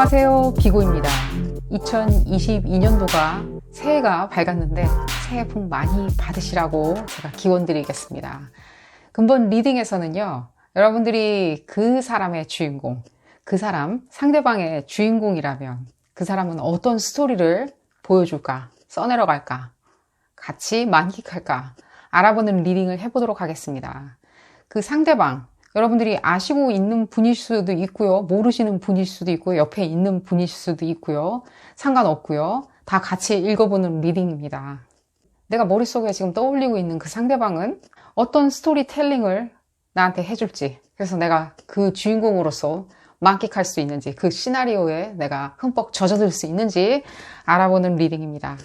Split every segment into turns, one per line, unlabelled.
안녕하세요, 비고입니다. 2022년도가 새해가 밝았는데 새해 복 많이 받으시라고 제가 기원 드리겠습니다. 근본 리딩에서는요, 여러분들이 그 사람의 주인공, 그 사람, 상대방의 주인공이라면 그 사람은 어떤 스토리를 보여줄까, 써내려갈까, 같이 만끽할까 알아보는 리딩을 해보도록 하겠습니다. 그 상대방, 여러분들이 아시고 있는 분일 수도 있고요, 모르시는 분일 수도 있고요, 옆에 있는 분일 수도 있고요, 상관없고요. 다 같이 읽어보는 리딩입니다. 내가 머릿속에 지금 떠올리고 있는 그 상대방은 어떤 스토리텔링을 나한테 해줄지, 그래서 내가 그 주인공으로서 만끽할 수 있는지, 그 시나리오에 내가 흠뻑 젖어들 수 있는지 알아보는 리딩입니다.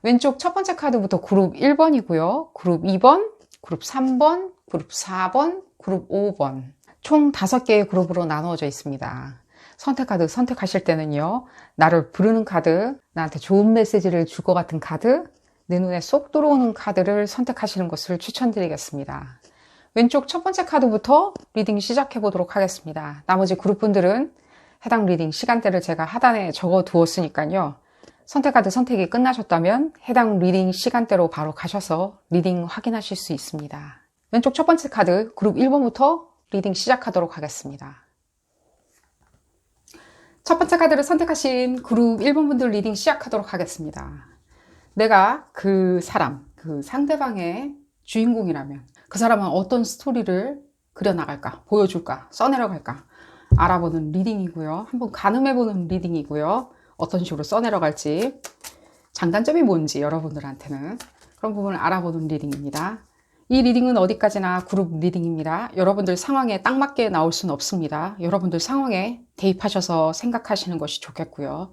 왼쪽 첫 번째 카드부터 그룹 1번이고요. 그룹 2번, 그룹 3번, 그룹 4번, 그룹 5번. 총 5개의 그룹으로 나누어져 있습니다. 선택 카드 선택하실 때는요, 나를 부르는 카드, 나한테 좋은 메시지를 줄 것 같은 카드, 내 눈에 쏙 들어오는 카드를 선택하시는 것을 추천드리겠습니다. 왼쪽 첫 번째 카드부터 리딩 시작해 보도록 하겠습니다. 나머지 그룹분들은 해당 리딩 시간대를 제가 하단에 적어 두었으니까요. 선택 카드 선택이 끝나셨다면 해당 리딩 시간대로 바로 가셔서 리딩 확인하실 수 있습니다. 왼쪽 첫 번째 카드 그룹 1번부터 리딩 시작하도록 하겠습니다. 첫 번째 카드를 선택하신 그룹 1번 분들 리딩 시작하도록 하겠습니다. 내가 그 사람, 그 상대방의 주인공이라면 그 사람은 어떤 스토리를 그려나갈까, 보여줄까, 써내려갈까 알아보는 리딩이고요. 한번 가늠해보는 리딩이고요. 어떤 식으로 써내려갈지, 장단점이 뭔지 여러분들한테는 그런 부분을 알아보는 리딩입니다. 이 리딩은 어디까지나 그룹 리딩입니다. 여러분들 상황에 딱 맞게 나올 수는 없습니다. 여러분들 상황에 대입하셔서 생각하시는 것이 좋겠고요.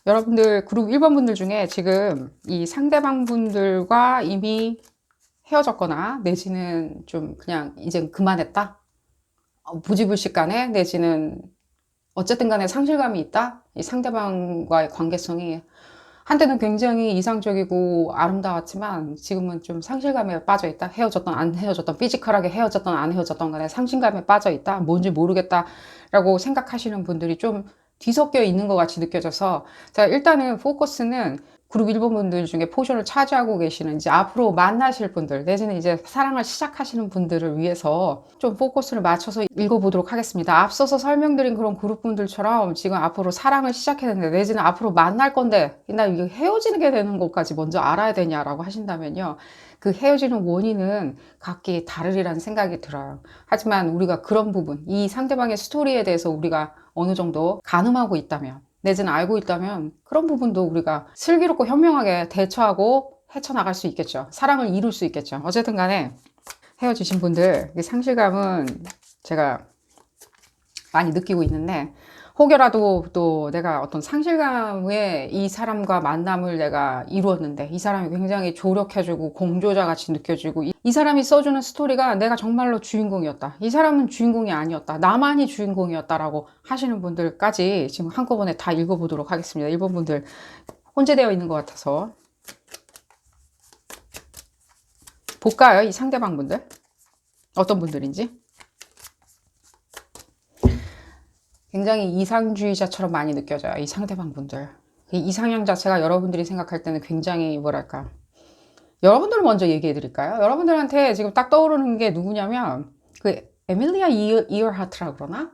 여러분들 그룹 1번 분들 중에 지금 이 상대방 분들과 이미 헤어졌거나 내지는 좀 그냥 이제 그만했다, 부지불식 간에 내지는 어쨌든 간에 상실감이 있다, 이 상대방과의 관계성이 한때는 굉장히 이상적이고 아름다웠지만 지금은 좀 상실감에 빠져 있다, 헤어졌던 안 헤어졌던, 피지컬하게 헤어졌던 안 헤어졌던 간에 상실감에 빠져 있다, 뭔지 모르겠다 라고 생각하시는 분들이 좀 뒤섞여 있는 것 같이 느껴져서, 자, 일단은 포커스는 그룹 1번 분들 중에 포션을 차지하고 계시는 이제 앞으로 만나실 분들 내지는 이제 사랑을 시작하시는 분들을 위해서 좀 포커스를 맞춰서 읽어보도록 하겠습니다. 앞서서 설명드린 그런 그룹 분들처럼 지금 앞으로 사랑을 시작해야 되는데 내지는 앞으로 만날 건데 나 이게 헤어지게 되는 것까지 먼저 알아야 되냐라고 하신다면요, 그 헤어지는 원인은 각기 다르리라는 생각이 들어요. 하지만 우리가 그런 부분, 이 상대방의 스토리에 대해서 우리가 어느 정도 가늠하고 있다면 내지는 알고 있다면 그런 부분도 우리가 슬기롭고 현명하게 대처하고 헤쳐나갈 수 있겠죠. 사랑을 이룰 수 있겠죠. 어쨌든 간에 헤어지신 분들 상실감은 제가 많이 느끼고 있는데, 혹여라도 또 내가 어떤 상실감에 이 사람과 만남을 내가 이루었는데 이 사람이 굉장히 조력해주고 공조자 같이 느껴지고 이 사람이 써주는 스토리가 내가 정말로 주인공이었다, 이 사람은 주인공이 아니었다, 나만이 주인공이었다라고 하시는 분들까지 지금 한꺼번에 다 읽어보도록 하겠습니다. 1번 분들 혼재되어 있는 것 같아서 볼까요? 이 상대방 분들 어떤 분들인지. 굉장히 이상주의자처럼 많이 느껴져요, 이 상대방 분들. 이 이상형 자체가 여러분들이 생각할 때는 굉장히 뭐랄까, 여러분들 먼저 얘기해 드릴까요? 여러분들한테 지금 딱 떠오르는 게 누구냐면 그 에밀리아 이어하트라고 그러나?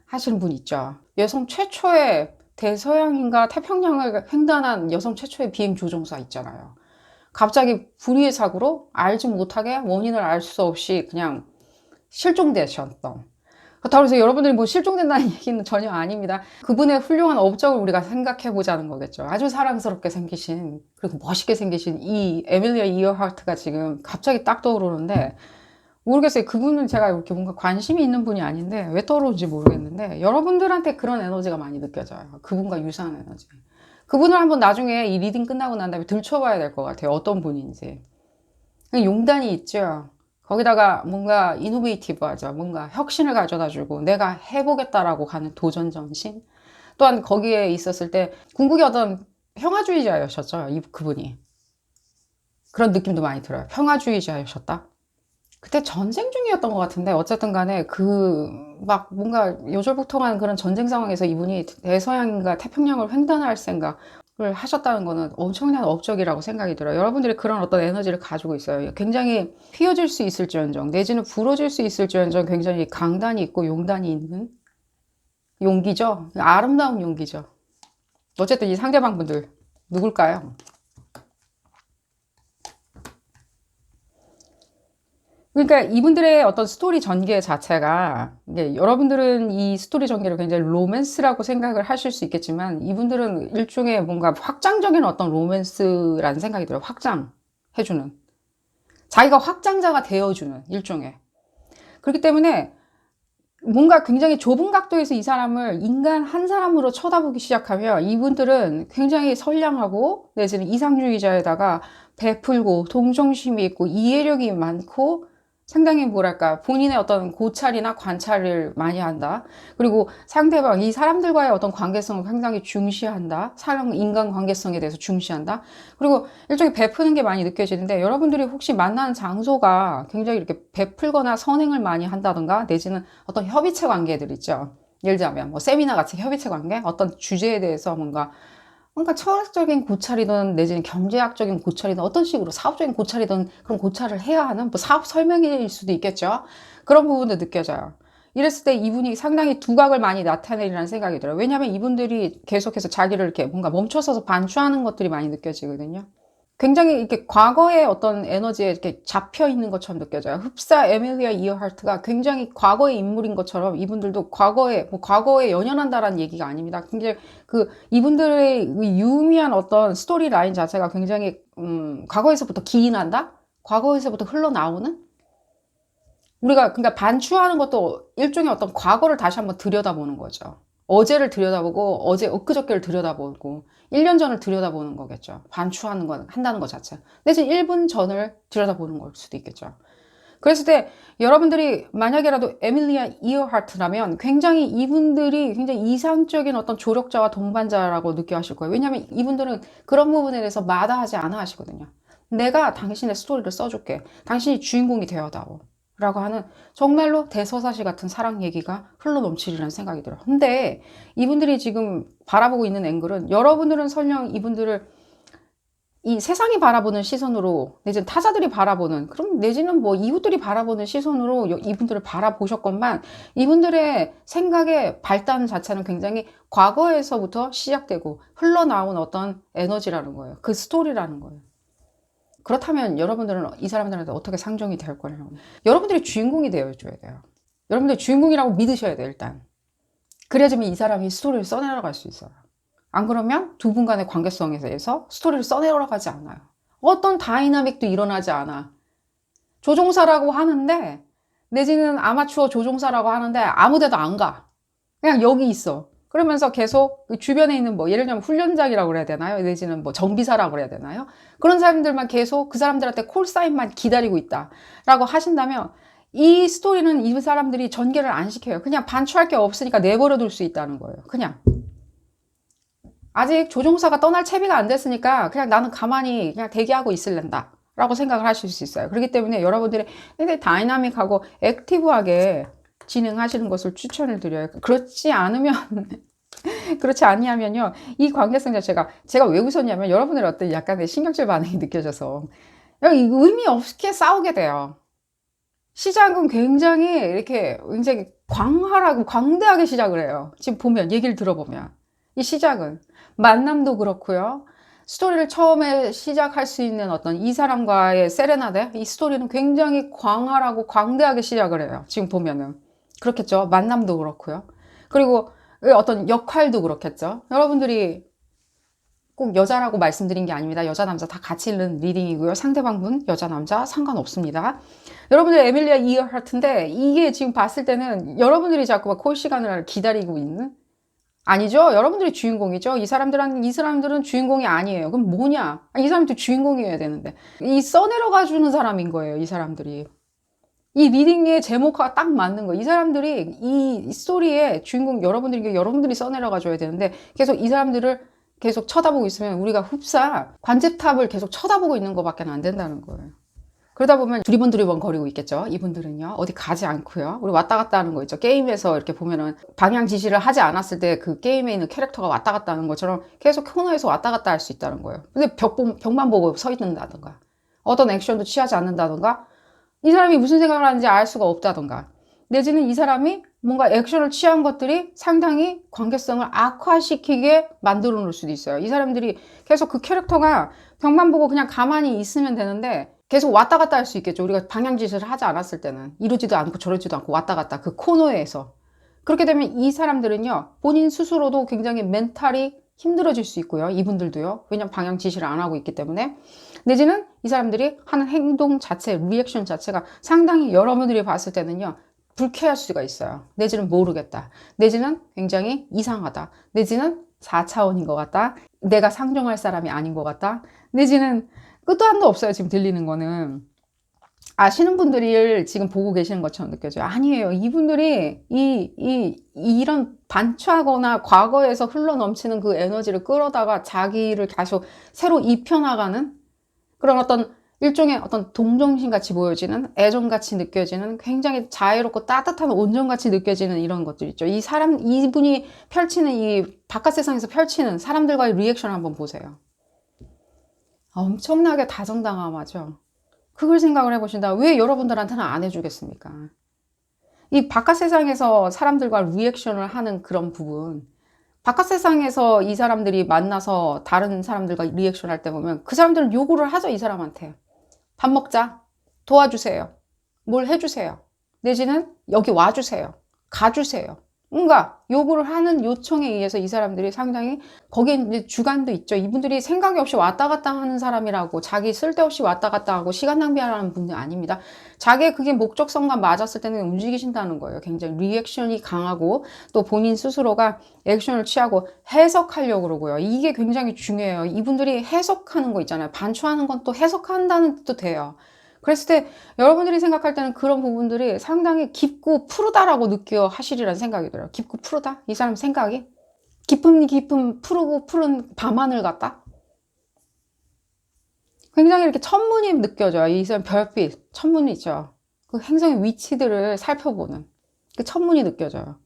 하시는 분 있죠. 여성 최초의 대서양인가 태평양을 횡단한 여성 최초의 비행 조종사 있잖아요. 갑자기 불의의 사고로 알지 못하게 원인을 알 수 없이 그냥 실종되셨던. 그렇다고 해서 여러분들이 뭐 실종된다는 얘기는 전혀 아닙니다. 그분의 훌륭한 업적을 우리가 생각해 보자는 거겠죠. 아주 사랑스럽게 생기신, 그리고 멋있게 생기신 이 에밀리아 이어하트가 지금 갑자기 딱 떠오르는데, 모르겠어요. 그분은 제가 이렇게 뭔가 관심이 있는 분이 아닌데 왜 떠오르는지 모르겠는데 여러분들한테 그런 에너지가 많이 느껴져요. 그분과 유사한 에너지. 그분을 한번 나중에 이 리딩 끝나고 난 다음에 들춰봐야 될 것 같아요. 어떤 분인지. 용단이 있죠. 거기다가 뭔가 이노베이티브하죠. 뭔가 혁신을 가져다주고 내가 해보겠다라고 가는 도전 정신. 또한 거기에 있었을 때 궁극의 어떤 평화주의자였었죠. 그분이. 그런 느낌도 많이 들어요. 평화주의자였었다. 그때 전쟁 중이었던 것 같은데 어쨌든 간에 그 막 뭔가 요절복통한 그런 전쟁 상황에서 이분이 대서양인가 태평양을 횡단할 생각을 하셨다는 거는 엄청난 업적이라고 생각이 들어요. 여러분들이 그런 어떤 에너지를 가지고 있어요. 굉장히 휘어질 수 있을지언정 내지는 부러질 수 있을지언정 굉장히 강단이 있고 용단이 있는 용기죠. 아름다운 용기죠. 어쨌든 이 상대방 분들 누굴까요? 그러니까 이분들의 어떤 스토리 전개 자체가 이게 여러분들은 이 스토리 전개를 굉장히 로맨스라고 생각을 하실 수 있겠지만 이분들은 일종의 뭔가 확장적인 어떤 로맨스라는 생각이 들어요. 확장해주는. 자기가 확장자가 되어주는 일종의. 그렇기 때문에 뭔가 굉장히 좁은 각도에서 이 사람을 인간 한 사람으로 쳐다보기 시작하면 이분들은 굉장히 선량하고 내지는 이상주의자에다가 베풀고 동정심이 있고 이해력이 많고 상당히 뭐랄까 본인의 어떤 고찰이나 관찰을 많이 한다. 그리고 상대방 이 사람들과의 어떤 관계성을 굉장히 중시한다. 사람 인간 관계성에 대해서 중시한다. 그리고 일종의 베푸는 게 많이 느껴지는데 여러분들이 혹시 만나는 장소가 굉장히 이렇게 베풀거나 선행을 많이 한다던가 내지는 어떤 협의체 관계들 있죠. 예를 들자면 뭐 세미나 같은 협의체 관계, 어떤 주제에 대해서 뭔가 철학적인 고찰이든 내지는 경제학적인 고찰이든 어떤 식으로 사업적인 고찰이든 그런 고찰을 해야 하는 뭐 사업 설명일 수도 있겠죠. 그런 부분도 느껴져요. 이랬을 때 이분이 상당히 두각을 많이 나타내리라는 생각이 들어요. 왜냐하면 이분들이 계속해서 자기를 이렇게 뭔가 멈춰서서 반추하는 것들이 많이 느껴지거든요. 굉장히 이렇게 과거의 어떤 에너지에 이렇게 잡혀 있는 것처럼 느껴져요. 흡사 에밀리아 이어하트가 굉장히 과거의 인물인 것처럼 이분들도 과거에 연연한다라는 얘기가 아닙니다. 굉장히 이분들의 유의미한 어떤 스토리 라인 자체가 굉장히, 과거에서부터 기인한다? 과거에서부터 흘러나오는? 우리가 그러니까 반추하는 것도 일종의 어떤 과거를 다시 한번 들여다보는 거죠. 어제를 들여다보고 어제 엊그저께를 들여다보고 1년 전을 들여다보는 거겠죠. 반추하는 거 한다는 것 자체. 내지 1분 전을 들여다보는 걸 수도 있겠죠. 그랬을 때 여러분들이 만약에라도 에밀리아 이어하트라면 굉장히 이분들이 굉장히 이상적인 어떤 조력자와 동반자라고 느껴하실 거예요. 왜냐하면 이분들은 그런 부분에 대해서 마다하지 않아 하시거든요. 내가 당신의 스토리를 써줄게. 당신이 주인공이 되어다오. 라고 하는 정말로 대서사시 같은 사랑 얘기가 흘러넘치리라는 생각이 들어요. 근데 이분들이 지금 바라보고 있는 앵글은 여러분들은 설령 이분들을 이 세상이 바라보는 시선으로 내지는 타자들이 바라보는 그럼 내지는 뭐 이웃들이 바라보는 시선으로 이분들을 바라보셨건만 이분들의 생각의 발단 자체는 굉장히 과거에서부터 시작되고 흘러나온 어떤 에너지라는 거예요. 그 스토리라는 거예요. 그렇다면 여러분들은 이 사람들한테 어떻게 상종이 될 거냐고. 여러분들이 주인공이 되어줘야 돼요. 여러분들이 주인공이라고 믿으셔야 돼요, 일단. 그래야지만 이 사람이 스토리를 써내려갈 수 있어요. 안 그러면 두 분 간의 관계성에 대해서 스토리를 써내려가지 않아요. 어떤 다이나믹도 일어나지 않아. 조종사라고 하는데, 내지는 아마추어 조종사라고 하는데 아무데도 안 가. 그냥 여기 있어. 그러면서 계속 그 주변에 있는 뭐 예를 들면 훈련장이라고 그래야 되나요? 내지는 뭐 정비사라고 그래야 되나요? 그런 사람들만 계속 그 사람들한테 콜사인만 기다리고 있다라고 하신다면 이 스토리는 이 사람들이 전개를 안 시켜요. 그냥 반추할 게 없으니까 내버려 둘 수 있다는 거예요. 그냥. 아직 조종사가 떠날 채비가 안 됐으니까 그냥 나는 가만히 그냥 대기하고 있을랜다 라고 생각을 하실 수 있어요. 그렇기 때문에 여러분들이 굉장히 다이나믹하고 액티브하게 진행하시는 것을 추천을 드려요. 그렇지 않으면 그렇지 않냐면요 이 관계성 자체가 제가 왜 웃었냐면 여러분들의 어떤 약간의 신경질 반응이 느껴져서 의미 없게 싸우게 돼요. 시작은 굉장히 광활하고 광대하게 시작을 해요. 지금 보면 얘기를 들어보면 이 시작은 만남도 그렇고요. 스토리를 처음에 시작할 수 있는 어떤 이 사람과의 세레나데 이 스토리는 굉장히 광활하고 광대하게 시작을 해요. 지금 보면은 그렇겠죠. 만남도 그렇고요. 그리고 어떤 역할도 그렇겠죠. 여러분들이 꼭 여자라고 말씀드린 게 아닙니다. 여자 남자 다 같이 있는 리딩이고요. 상대방 분 여자 남자 상관없습니다. 여러분들 에밀리아 이어하트인데 이게 지금 봤을 때는 여러분들이 자꾸 막 콜 시간을 기다리고 있는 아니죠. 여러분들이 주인공이죠. 이 사람들은 주인공이 아니에요. 그럼 뭐냐? 이 사람도 주인공이어야 되는데 이 써내려가 주는 사람인 거예요. 이 사람들이. 이 리딩의 제목과 딱 맞는 거예요. 이 사람들이 이 스토리의 주인공 여러분들이 써내려가 줘야 되는데 계속 이 사람들을 계속 쳐다보고 있으면 우리가 흡사 관제탑을 계속 쳐다보고 있는 것밖에 안 된다는 거예요. 그러다 보면 두리번 거리고 있겠죠. 이분들은요. 어디 가지 않고요. 우리 왔다 갔다 하는 거 있죠. 게임에서 이렇게 보면은 방향 지시를 하지 않았을 때 그 게임에 있는 캐릭터가 왔다 갔다 하는 것처럼 계속 코너에서 왔다 갔다 할 수 있다는 거예요. 근데 벽만 보고 서 있는다던가, 어떤 액션도 취하지 않는다던가, 이 사람이 무슨 생각을 하는지 알 수가 없다던가, 내지는 이 사람이 뭔가 액션을 취한 것들이 상당히 관계성을 악화시키게 만들어 놓을 수도 있어요. 이 사람들이 계속 그 캐릭터가 벽만 보고 그냥 가만히 있으면 되는데 계속 왔다 갔다 할 수 있겠죠. 우리가 방향지시를 하지 않았을 때는 이러지도 않고 저러지도 않고 왔다 갔다 그 코너에서. 그렇게 되면 이 사람들은요, 본인 스스로도 굉장히 멘탈이 힘들어질 수 있고요. 이분들도요. 왜냐면 방향 지시를 안 하고 있기 때문에. 내지는 이 사람들이 하는 행동 자체, 리액션 자체가 상당히 여러분들이 봤을 때는요, 불쾌할 수가 있어요. 내지는 모르겠다. 내지는 굉장히 이상하다. 내지는 4차원인 것 같다. 내가 상종할 사람이 아닌 것 같다. 내지는 끝도 한도 없어요. 지금 들리는 거는. 아시는 분들이 지금 보고 계시는 것처럼 느껴져요. 아니에요. 이분들이 이런 반추하거나 과거에서 흘러 넘치는 그 에너지를 끌어다가 자기를 계속 새로 입혀나가는 그런 어떤 일종의 어떤 동정심 같이 보여지는, 애정 같이 느껴지는, 굉장히 자유롭고 따뜻한 온정 같이 느껴지는 이런 것들 있죠. 이분이 펼치는 이 바깥 세상에서 펼치는 사람들과의 리액션 한번 보세요. 엄청나게 다정다감하죠. 그걸 생각을 해보신다. 왜 여러분들한테는 안 해주겠습니까? 이 바깥 세상에서 사람들과 리액션을 하는 그런 부분, 바깥 세상에서 이 사람들이 만나서 다른 사람들과 리액션 할 때 보면 그 사람들은 요구를 하죠. 이 사람한테 밥 먹자, 도와주세요, 뭘 해주세요, 내지는 여기 와주세요, 가주세요. 뭔가 요구를 하는 요청에 의해서 이 사람들이 상당히, 거기에 이제 주관도 있죠. 이분들이 생각이 없이 왔다 갔다 하는 사람이라고, 자기 쓸데없이 왔다 갔다 하고 시간 낭비하는 분들 아닙니다. 자기의 그게 목적성과 맞았을 때는 움직이신다는 거예요. 굉장히 리액션이 강하고 또 본인 스스로가 액션을 취하고 해석하려고 그러고요. 이게 굉장히 중요해요. 이분들이 해석하는 거 있잖아요. 반추하는 건 또 해석한다는 뜻도 돼요. 그랬을 때 여러분들이 생각할 때는 그런 부분들이 상당히 깊고 푸르다라고 느껴 하시리라는 생각이 들어요. 깊고 푸르다? 이 사람 생각이? 깊은 푸르고 푸른 밤하늘 같다? 굉장히 이렇게 천문이 느껴져요. 이 사람 별빛, 천문이 있죠. 그 행성의 위치들을 살펴보는 그 천문이 느껴져요.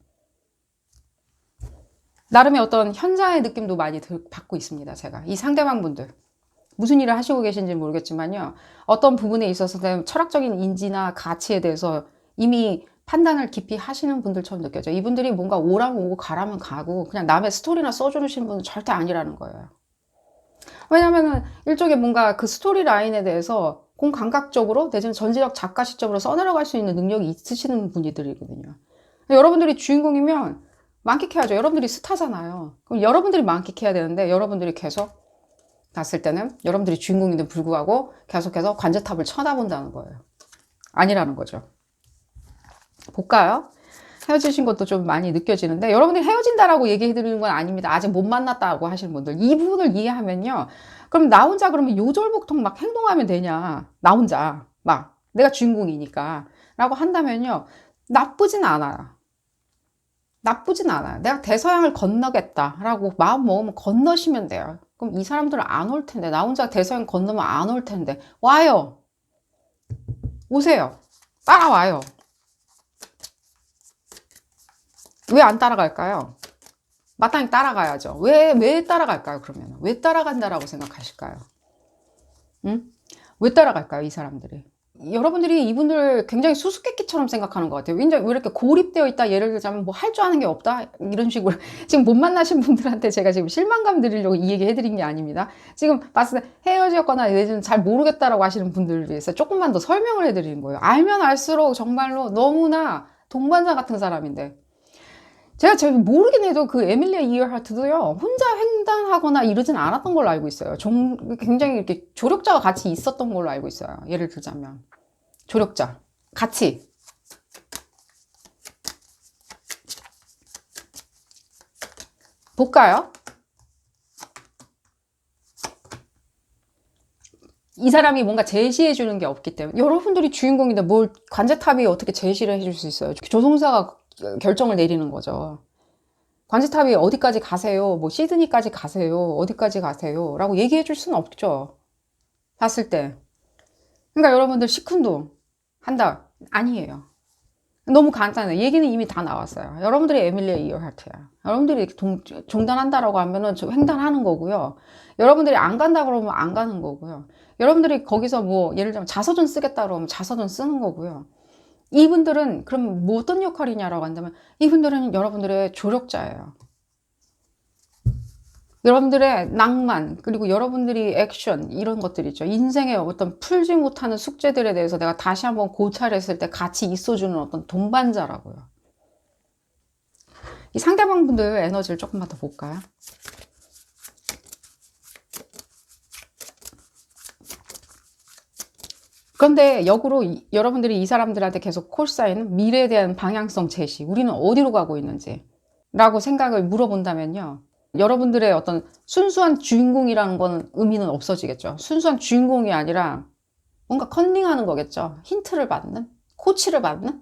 나름의 어떤 현자의 느낌도 많이 받고 있습니다. 제가 이 상대방 분들 무슨 일을 하시고 계신지 모르겠지만요, 어떤 부분에 있어서 철학적인 인지나 가치에 대해서 이미 판단을 깊이 하시는 분들처럼 느껴져요. 이분들이 뭔가 오라면 오고 가라면 가고 그냥 남의 스토리나 써주시는 분은 절대 아니라는 거예요. 왜냐하면 일종의 뭔가 그 스토리 라인에 대해서 공감각적으로 내지는 전지적 작가 시점으로 써내려갈 수 있는 능력이 있으시는 분들이거든요. 여러분들이 주인공이면 만끽해야죠. 여러분들이 스타잖아요. 그럼 여러분들이 만끽해야 되는데, 여러분들이 계속 봤을 때는 여러분들이 주인공인데 불구하고 계속해서 관제탑을 쳐다본다는 거예요. 아니라는 거죠. 볼까요? 헤어지신 것도 좀 많이 느껴지는데, 여러분들이 헤어진다라고 얘기해 드리는 건 아닙니다. 아직 못 만났다고 하시는 분들, 이 부분을 이해하면요, 그럼 나 혼자 그러면 요절복통 막 행동하면 되냐, 나 혼자 막 내가 주인공이니까 라고 한다면요, 나쁘진 않아요. 나쁘진 않아요. 내가 대서양을 건너겠다 라고 마음 먹으면 건너시면 돼요. 그럼 이 사람들은 안 올 텐데, 나 혼자 대서양 건너면 안 올 텐데, 와요. 오세요. 따라와요. 왜 안 따라갈까요? 마땅히 따라가야죠. 왜 따라갈까요, 그러면? 왜 따라간다라고 생각하실까요? 응? 왜 따라갈까요, 이 사람들이? 여러분들이 이분들 굉장히 수수께끼처럼 생각하는 것 같아요. 왜 이렇게 고립되어 있다, 예를 들자면 뭐 할 줄 아는 게 없다, 이런 식으로. 지금 못 만나신 분들한테 제가 지금 실망감 드리려고 이 얘기 해드린 게 아닙니다. 지금 봤을 때 헤어졌거나 내지는 잘 모르겠다라고 하시는 분들을 위해서 조금만 더 설명을 해드리는 거예요. 알면 알수록 정말로 너무나 동반자 같은 사람인데, 제가 모르긴 해도 그 에밀리아 이어하트도요, 혼자 횡단하거나 이러진 않았던 걸로 알고 있어요. 굉장히 이렇게 조력자가 같이 있었던 걸로 알고 있어요. 예를 들자면 조력자 같이. 볼까요? 이 사람이 뭔가 제시해 주는 게 없기 때문에. 여러분들이 주인공인데 뭘 관제탑이 어떻게 제시를 해줄 수 있어요? 조종사가 결정을 내리는 거죠. 관제탑이 어디까지 가세요, 뭐 시드니까지 가세요, 어디까지 가세요 라고 얘기해 줄 수는 없죠. 봤을 때. 그러니까 여러분들 시큰둥 한다. 아니에요. 너무 간단해. 얘기는 이미 다 나왔어요. 여러분들이 에밀리아 이어하트야. 여러분들이 이렇게 종단한다라고 하면은 좀 횡단하는 거고요. 여러분들이 안 간다 그러면 안 가는 거고요. 여러분들이 거기서 뭐 예를 들면 자서전 쓰겠다 그러면 자서전 쓰는 거고요. 이분들은 그럼 뭐 어떤 역할이냐라고 한다면 이분들은 여러분들의 조력자예요. 여러분들의 낭만, 그리고 여러분들이 액션, 이런 것들 있죠. 인생의 어떤 풀지 못하는 숙제들에 대해서 내가 다시 한번 고찰했을 때 같이 있어주는 어떤 동반자라고요. 이 상대방 분들 에너지를 조금만 더 볼까요? 그런데 역으로 여러분들이 이 사람들한테 계속 콜사인 미래에 대한 방향성 제시, 우리는 어디로 가고 있는지 라고 생각을 물어본다면요, 여러분들의 어떤 순수한 주인공이라는 건 의미는 없어지겠죠. 순수한 주인공이 아니라 뭔가 컨닝하는 거겠죠. 힌트를 받는, 코치를 받는.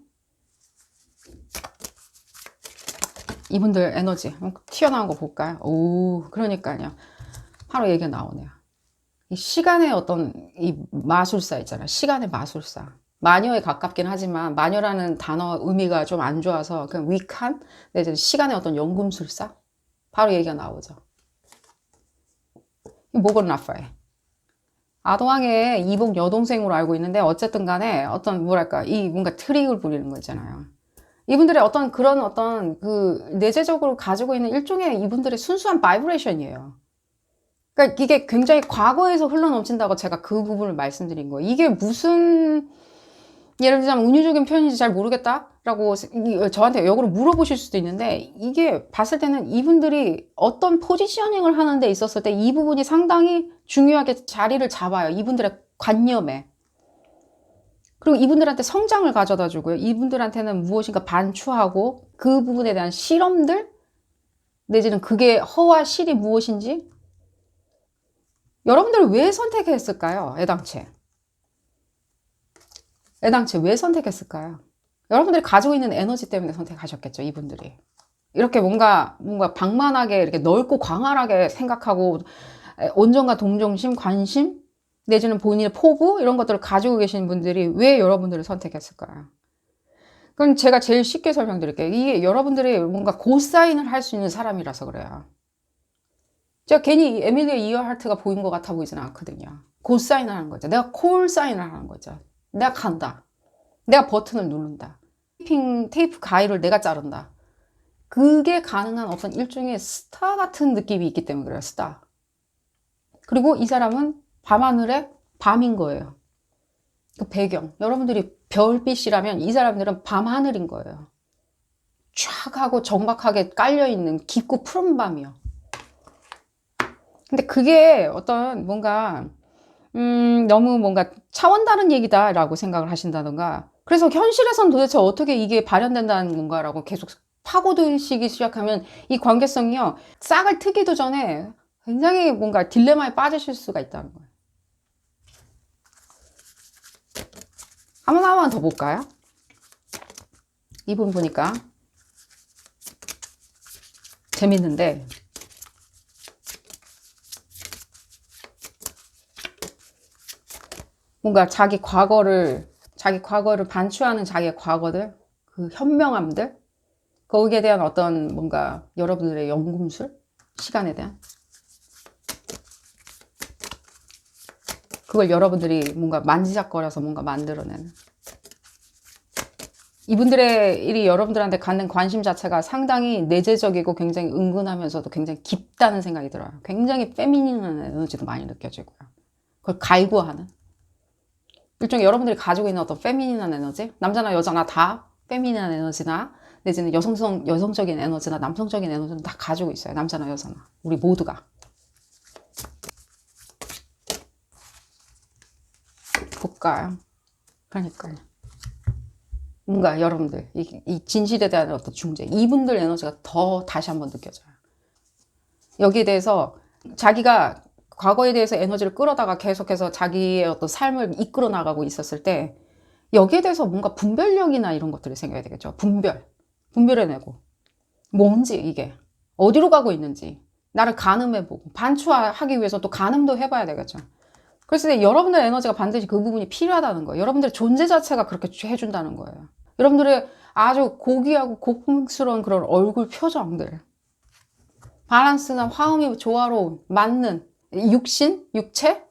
이분들 에너지 튀어나온 거 볼까요? 오, 그러니까요. 바로 얘기가 나오네요. 이 시간의 어떤 이 마술사 있잖아요. 시간의 마술사. 마녀에 가깝긴 하지만 마녀라는 단어 의미가 좀 안 좋아서 그냥 위크한 내지는 시간의 어떤 연금술사. 바로 얘기가 나오죠. 모건 라파엘. 아동왕의 이복 여동생으로 알고 있는데 어쨌든 간에 어떤 뭐랄까 이 뭔가 트릭을 부리는 거 있잖아요. 이분들의 어떤 그런 어떤 그 내재적으로 가지고 있는 일종의 이분들의 순수한 바이브레이션이에요. 그러니까 이게 굉장히 과거에서 흘러넘친다고 제가 그 부분을 말씀드린 거예요. 이게 무슨 예를 들자면 은유적인 표현인지 잘 모르겠다라고 저한테 역으로 물어보실 수도 있는데, 이게 봤을 때는 이분들이 어떤 포지셔닝을 하는 데 있었을 때 이 부분이 상당히 중요하게 자리를 잡아요. 이분들의 관념에. 그리고 이분들한테 성장을 가져다 주고요. 이분들한테는 무엇인가 반추하고 그 부분에 대한 실험들 내지는 그게 허와 실이 무엇인지, 여러분들 왜 선택했을까요? 애당체 왜 선택했을까요? 여러분들이 가지고 있는 에너지 때문에 선택하셨겠죠, 이분들이. 이렇게 뭔가 방만하게 이렇게 넓고 광활하게 생각하고 온전과 동정심, 관심 내지는 본인의 포부 이런 것들을 가지고 계신 분들이 왜 여러분들을 선택했을까요? 그럼 제가 제일 쉽게 설명드릴게요. 이게 여러분들이 뭔가 고사인을 할 수 있는 사람이라서 그래요. 제가 괜히 에밀리아 이어하트가 보인 것 같아 보이지는 않거든요. 고사인을 하는 거죠. 내가 콜사인을 하는 거죠. 내가 간다. 내가 버튼을 누른다. 테이프 가위를 내가 자른다. 그게 가능한 어떤 일종의 스타 같은 느낌이 있기 때문에 그래요. 스타. 그리고 이 사람은 밤하늘의 밤인 거예요. 그 배경. 여러분들이 별빛이라면 이 사람들은 밤하늘인 거예요. 쫙 하고 정박하게 깔려있는 깊고 푸른 밤이요. 근데 그게 어떤 뭔가 너무 뭔가 차원 다른 얘기다라고 생각을 하신다던가, 그래서 현실에선 도대체 어떻게 이게 발현된다는 건가라고 계속 파고드시기 시작하면 이 관계성이요, 싹을 트기도 전에 굉장히 뭔가 딜레마에 빠지실 수가 있다는 거예요. 하나만 더 볼까요? 이분 보니까 재밌는데, 뭔가 자기 과거를 반추하는 자기의 과거들, 그 현명함들, 거기에 대한 어떤 뭔가 여러분들의 연금술, 시간에 대한 그걸 여러분들이 뭔가 만지작거려서 뭔가 만들어내는, 이분들의 일이 여러분들한테 갖는 관심 자체가 상당히 내재적이고 굉장히 은근하면서도 굉장히 깊다는 생각이 들어요. 굉장히 페미닌한 에너지도 많이 느껴지고요. 그걸 갈구하는 일종의 여러분들이 가지고 있는 어떤 페미닌한 에너지, 남자나 여자나 다 페미닌한 에너지나 내지는 여성적인 에너지나 남성적인 에너지는 다 가지고 있어요. 남자나 여자나 우리 모두가. 볼까요? 그러니까요. 뭔가 여러분들 이 진실에 대한 어떤 중재, 이분들 에너지가 더 다시 한번 느껴져요. 여기에 대해서 자기가 과거에 대해서 에너지를 끌어다가 계속해서 자기의 어떤 삶을 이끌어 나가고 있었을 때 여기에 대해서 뭔가 분별력이나 이런 것들이 생겨야 되겠죠. 분별해내고 뭔지, 이게 어디로 가고 있는지 나를 가늠해보고 반추하기 위해서 또 가늠도 해봐야 되겠죠. 그랬을 때 여러분들의 에너지가 반드시 그 부분이 필요하다는 거예요. 여러분들의 존재 자체가 그렇게 해준다는 거예요. 여러분들의 아주 고귀하고 고풍스러운 그런 얼굴 표정들, 밸런스나 화음이 조화로운, 맞는 육신, 육체,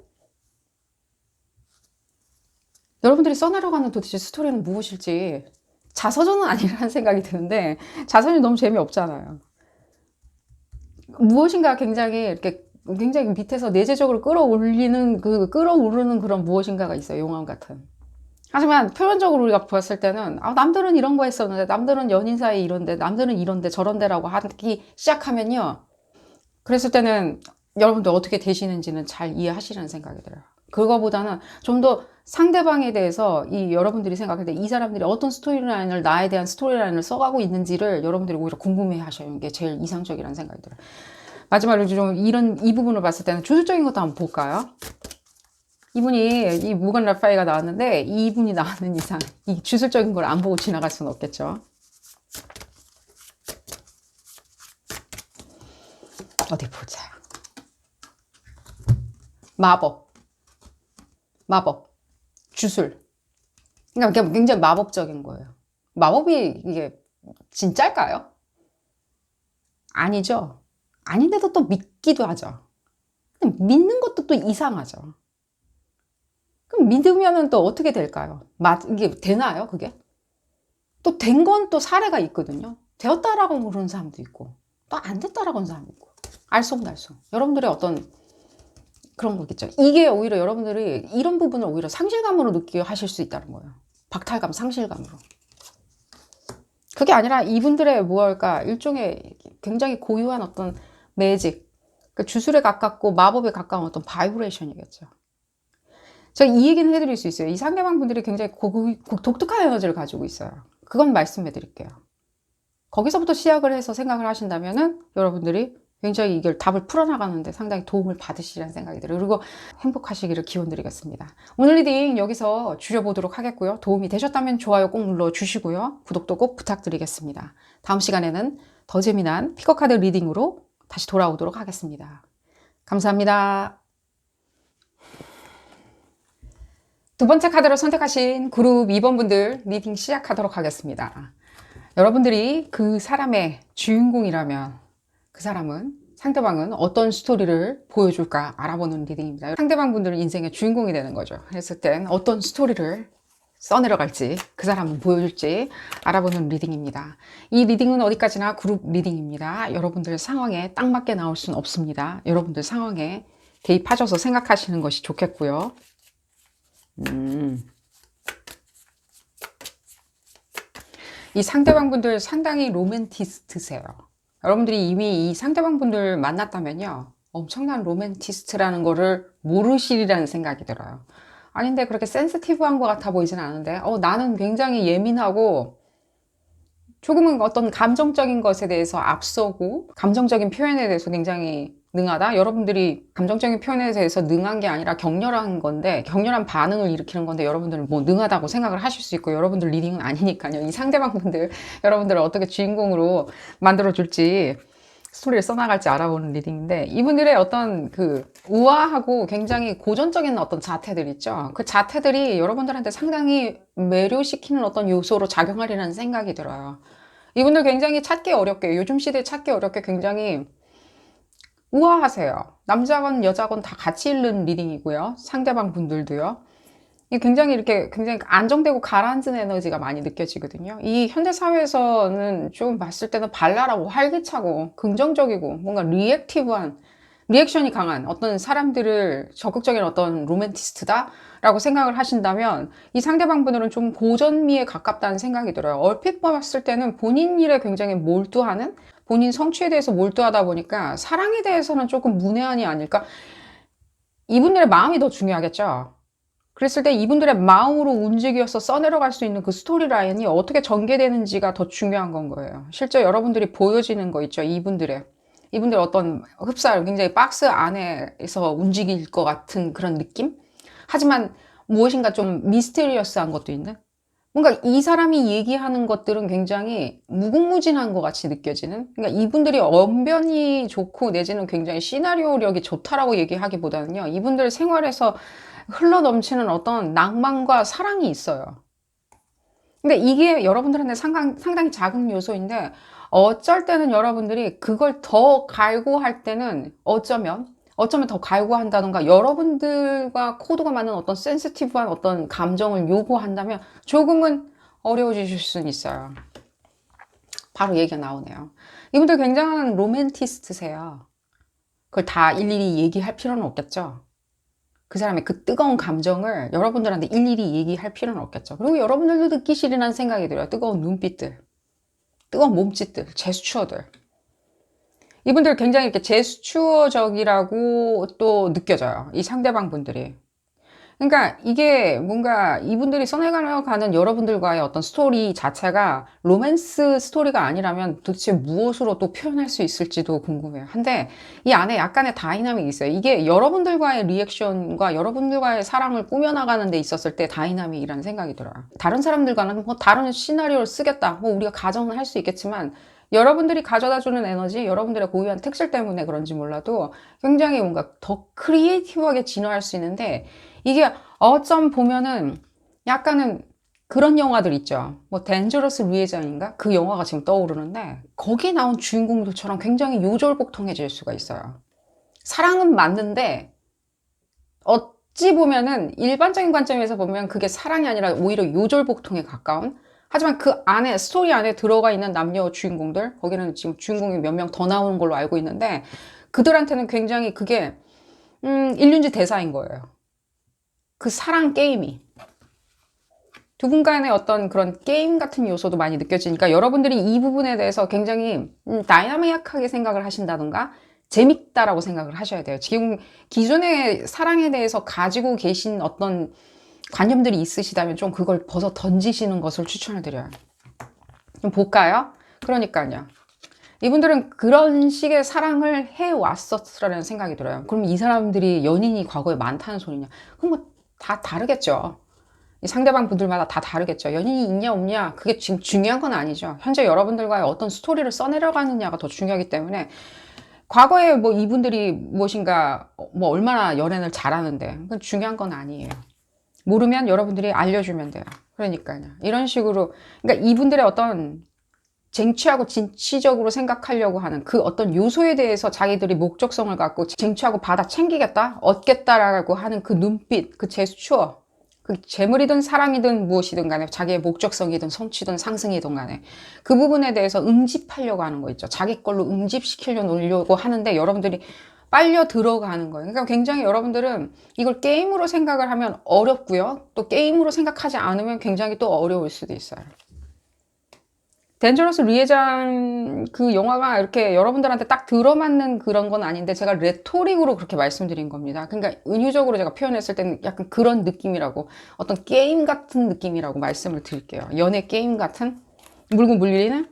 여러분들이 써내려가는 도대체 스토리는 무엇일지 자서전은 아니라는 생각이 드는데, 자서전이 너무 재미없잖아요. 무엇인가 굉장히 이렇게 굉장히 밑에서 내재적으로 끌어올리는 끌어오르는 그런 무엇인가가 있어요. 용암 같은. 하지만 표면적으로 우리가 보았을 때는 남들은 이런 거 했었는데, 남들은 연인 사이 이런데, 남들은 이런데 저런데라고 하기 시작하면요, 그랬을 때는 여러분들 어떻게 되시는지는 잘 이해하시라는 생각이 들어요. 그거보다는 좀 더 상대방에 대해서 여러분들이 생각할 때 이 사람들이 어떤 스토리라인을, 나에 대한 스토리라인을 써가고 있는지를 여러분들이 오히려 궁금해 하셔요. 이게 제일 이상적이라는 생각이 들어요. 마지막으로 좀 이 부분을 봤을 때는 주술적인 것도 한번 볼까요? 이 무건 라파이가 나왔는데, 이분이 나오는 이상 이 주술적인 걸 안 보고 지나갈 수는 없겠죠. 어디 보자. 마법, 주술. 그러니까 굉장히 마법적인 거예요. 마법이 이게 진짜일까요? 아니죠. 아닌데도 또 믿기도 하죠. 믿는 것도 또 이상하죠. 그럼 믿으면은 또 어떻게 될까요? 이게 되나요, 그게? 또 된 건 또 사례가 있거든요. 되었다라고 그러는 사람도 있고, 또 안 됐다라고 하는 사람도 있고. 알쏭달쏭. 여러분들의 어떤 그런 거겠죠. 이게 오히려 여러분들이 이런 부분을 오히려 상실감으로 느끼게 하실 수 있다는 거예요. 박탈감, 상실감으로. 그게 아니라 이분들의 무엇일까, 일종의 굉장히 고유한 어떤 매직, 주술에 가깝고 마법에 가까운 어떤 바이브레이션이겠죠. 제가 이 얘기는 해드릴 수 있어요. 이 상대방 분들이 굉장히 독특한 에너지를 가지고 있어요. 그건 말씀해 드릴게요. 거기서부터 시작을 해서 생각을 하신다면은 여러분들이 굉장히 이걸 답을 풀어나가는데 상당히 도움을 받으시라는 생각이 들어요. 그리고 행복하시기를 기원드리겠습니다. 오늘 리딩 여기서 줄여보도록 하겠고요. 도움이 되셨다면 좋아요 꼭 눌러주시고요. 구독도 꼭 부탁드리겠습니다. 다음 시간에는 더 재미난 피커카드 리딩으로 다시 돌아오도록 하겠습니다. 감사합니다. 두 번째 카드로 선택하신 그룹 2번 분들 리딩 시작하도록 하겠습니다. 여러분들이 그 사람의 주인공이라면 그 상대방은 어떤 스토리를 보여줄까 알아보는 리딩입니다. 상대방 분들은 인생의 주인공이 되는 거죠. 그랬을 땐 어떤 스토리를 써내려갈지, 그 사람은 보여줄지 알아보는 리딩입니다. 이 리딩은 어디까지나 그룹 리딩입니다. 여러분들 상황에 딱 맞게 나올 수는 없습니다. 여러분들 상황에 대입하셔서 생각하시는 것이 좋겠고요. 이 상대방 분들 상당히 로맨티스트세요. 여러분들이 이미 이 상대방 분들 만났다면요, 엄청난 로맨티스트라는 거를 모르시리라는 생각이 들어요. 아닌데 그렇게 센시티브한 것 같아 보이진 않은데, 나는 굉장히 예민하고 조금은 어떤 감정적인 것에 대해서 앞서고 감정적인 표현에 대해서 굉장히 능하다. 여러분들이 감정적인 표현에 대해서 능한 게 아니라 격렬한 건데, 격렬한 반응을 일으키는 건데 여러분들은 뭐 능하다고 생각을 하실 수 있고, 여러분들 리딩은 아니니까요. 이 상대방 분들 여러분들을 어떻게 주인공으로 만들어 줄지, 스토리를 써나갈지 알아보는 리딩인데, 이분들의 어떤 우아하고 굉장히 고전적인 어떤 자태들 있죠. 그 자태들이 여러분들한테 상당히 매료시키는 어떤 요소로 작용하리라는 생각이 들어요. 이분들 굉장히 찾기 어렵게, 요즘 시대에 찾기 어렵게 굉장히 우아하세요. 남자건 여자건 다 같이 읽는 리딩이고요. 상대방 분들도요. 굉장히 안정되고 가라앉은 에너지가 많이 느껴지거든요. 이 현대 사회에서는 좀 봤을 때는 발랄하고 활기차고 긍정적이고 뭔가 리액션이 강한 어떤 사람들을 적극적인 어떤 로맨티스트다라고 생각을 하신다면, 이 상대방 분들은 좀 고전미에 가깝다는 생각이 들어요. 얼핏 봤을 때는 본인 일에 굉장히 몰두하는, 본인 성취에 대해서 몰두하다 보니까 사랑에 대해서는 조금 문외한이 아닐까. 이분들의 마음이 더 중요하겠죠. 그랬을 때 이분들의 마음으로 움직여서 써내려갈 수 있는 그 스토리 라인이 어떻게 전개되는지가 더 중요한 건 거예요. 실제 여러분들이 보여지는 거 있죠. 이분들의 어떤 흡사를 굉장히 박스 안에서 움직일 것 같은 그런 느낌? 하지만 무엇인가 좀 미스테리어스한 것도 있는? 뭔가 이 사람이 얘기하는 것들은 굉장히 무궁무진한 것 같이 느껴지는? 그러니까 이분들이 언변이 좋고 내지는 굉장히 시나리오력이 좋다라고 얘기하기보다는요, 이분들 생활에서 흘러넘치는 어떤 낭만과 사랑이 있어요. 근데 이게 여러분들한테 상당히 작은 요소인데, 어쩔 때는 여러분들이 그걸 더 갈구할 때는 어쩌면 더 갈구한다던가 여러분들과 코드가 맞는 어떤 센시티브한 어떤 감정을 요구한다면 조금은 어려워지실 수는 있어요. 바로 얘기가 나오네요. 이분들 굉장한 로맨티스트세요. 그걸 다 일일이 얘기할 필요는 없겠죠. 그 사람의 그 뜨거운 감정을 여러분들한테 일일이 얘기할 필요는 없겠죠. 그리고 여러분들도 느끼시리라는 생각이 들어요. 뜨거운 눈빛들, 뜨거운 몸짓들, 제스처들. 이분들 굉장히 이렇게 제스처적이라고 또 느껴져요. 이 상대방 분들이. 그러니까 이게 뭔가 이분들이 써내가는 여러분들과의 어떤 스토리 자체가 로맨스 스토리가 아니라면 도대체 무엇으로 또 표현할 수 있을지도 궁금해요. 근데 이 안에 약간의 다이나믹이 있어요. 이게 여러분들과의 리액션과 여러분들과의 사랑을 꾸며나가는 데 있었을 때 다이나믹이라는 생각이 들어요. 다른 사람들과는 뭐 다른 시나리오를 쓰겠다. 뭐 우리가 가정은 할 수 있겠지만 여러분들이 가져다주는 에너지, 여러분들의 고유한 특질 때문에 그런지 몰라도 굉장히 뭔가 더 크리에이티브하게 진화할 수 있는데 이게 어쩜 보면은 약간은 그런 영화들 있죠. 뭐 덴저러스 리에전인가? 그 영화가 지금 떠오르는데 거기에 나온 주인공들처럼 굉장히 요절복통해질 수가 있어요. 사랑은 맞는데 어찌 보면은 일반적인 관점에서 보면 그게 사랑이 아니라 오히려 요절복통에 가까운, 하지만 그 안에 스토리 안에 들어가 있는 남녀 주인공들, 거기는 지금 주인공이 몇 명 더 나오는 걸로 알고 있는데 그들한테는 굉장히 그게 일륜지 대사인 거예요. 그 사랑 게임이 두 분 간의 어떤 그런 게임 같은 요소도 많이 느껴지니까 여러분들이 이 부분에 대해서 굉장히 다이나믹하게 생각을 하신다던가 재밌다라고 생각을 하셔야 돼요. 지금 기존의 사랑에 대해서 가지고 계신 어떤 관념들이 있으시다면 좀 그걸 벗어 던지시는 것을 추천을 드려요. 좀 볼까요? 그러니까요. 이분들은 그런 식의 사랑을 해왔었으라는 생각이 들어요. 그럼 이 사람들이 연인이 과거에 많다는 소리냐? 그럼 뭐 다 다르겠죠. 이 상대방 분들마다 다 다르겠죠. 연인이 있냐 없냐 그게 지금 중요한 건 아니죠. 현재 여러분들과의 어떤 스토리를 써내려가느냐가 더 중요하기 때문에 과거에 뭐 이분들이 무엇인가 뭐 얼마나 연애를 잘하는데 그건 중요한 건 아니에요. 모르면 여러분들이 알려주면 돼요. 그러니까요. 이런 식으로 그러니까 이분들의 어떤 쟁취하고 진취적으로 생각하려고 하는 그 어떤 요소에 대해서 자기들이 목적성을 갖고 쟁취하고 받아 챙기겠다, 얻겠다라고 하는 그 눈빛, 그 제스처, 그 재물이든 사랑이든 무엇이든 간에 자기의 목적성이든 성취든 상승이든 간에 그 부분에 대해서 응집하려고 하는 거 있죠. 자기 걸로 응집시키려 놓으려고 하는데 여러분들이 빨려 들어가는 거예요. 그러니까 굉장히 여러분들은 이걸 게임으로 생각을 하면 어렵고요. 또 게임으로 생각하지 않으면 굉장히 또 어려울 수도 있어요. 덴저러스 리에장 그 영화가 이렇게 여러분들한테 딱 들어맞는 그런 건 아닌데 제가 레토릭으로 그렇게 말씀드린 겁니다. 그러니까 은유적으로 제가 표현했을 때는 약간 그런 느낌이라고, 어떤 게임 같은 느낌이라고 말씀을 드릴게요. 연애 게임 같은? 물고 물리는?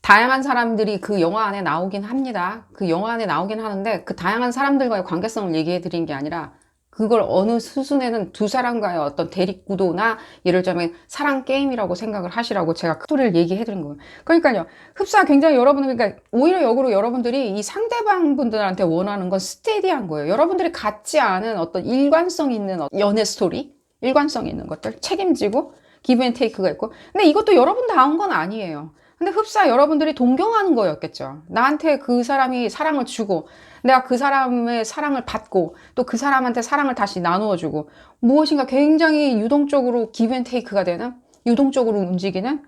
다양한 사람들이 그 영화 안에 나오긴 합니다. 그 영화 안에 나오긴 하는데 그 다양한 사람들과의 관계성을 얘기해 드린 게 아니라 그걸 어느 수순에는 두 사람과의 어떤 대립구도나 예를 들자면 사랑 게임이라고 생각을 하시라고 제가 그 소리를 얘기해 드린 거예요. 그러니까요. 흡사 굉장히 여러분은 그러니까 오히려 역으로 여러분들이 이 상대방 분들한테 원하는 건 스테디한 거예요. 여러분들이 갖지 않은 어떤 일관성 있는 연애 스토리, 일관성 있는 것들 책임지고 기브 앤 테이크가 있고 근데 이것도 여러분 다운 건 아니에요. 근데 흡사 여러분들이 동경하는 거였겠죠. 나한테 그 사람이 사랑을 주고 내가 그 사람의 사랑을 받고 또 그 사람한테 사랑을 다시 나누어 주고 무엇인가 굉장히 유동적으로 기브 앤 테이크가 되는, 유동적으로 움직이는.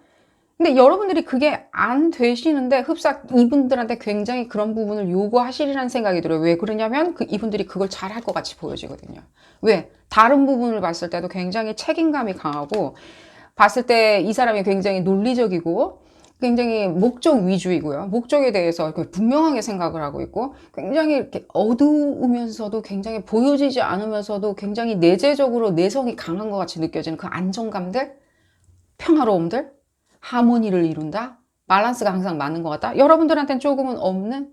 근데 여러분들이 그게 안 되시는데 흡사 이분들한테 굉장히 그런 부분을 요구하시리라는 생각이 들어요. 왜 그러냐면 이분들이 그걸 잘할 것 같이 보여지거든요. 왜? 다른 부분을 봤을 때도 굉장히 책임감이 강하고 봤을 때 이 사람이 굉장히 논리적이고 굉장히 목적 위주이고요. 목적에 대해서 분명하게 생각을 하고 있고 굉장히 이렇게 어두우면서도 굉장히 보여지지 않으면서도 굉장히 내재적으로 내성이 강한 것 같이 느껴지는 그 안정감들, 평화로움들, 하모니를 이룬다, 밸런스가 항상 맞는 것 같다. 여러분들한테는 조금은 없는,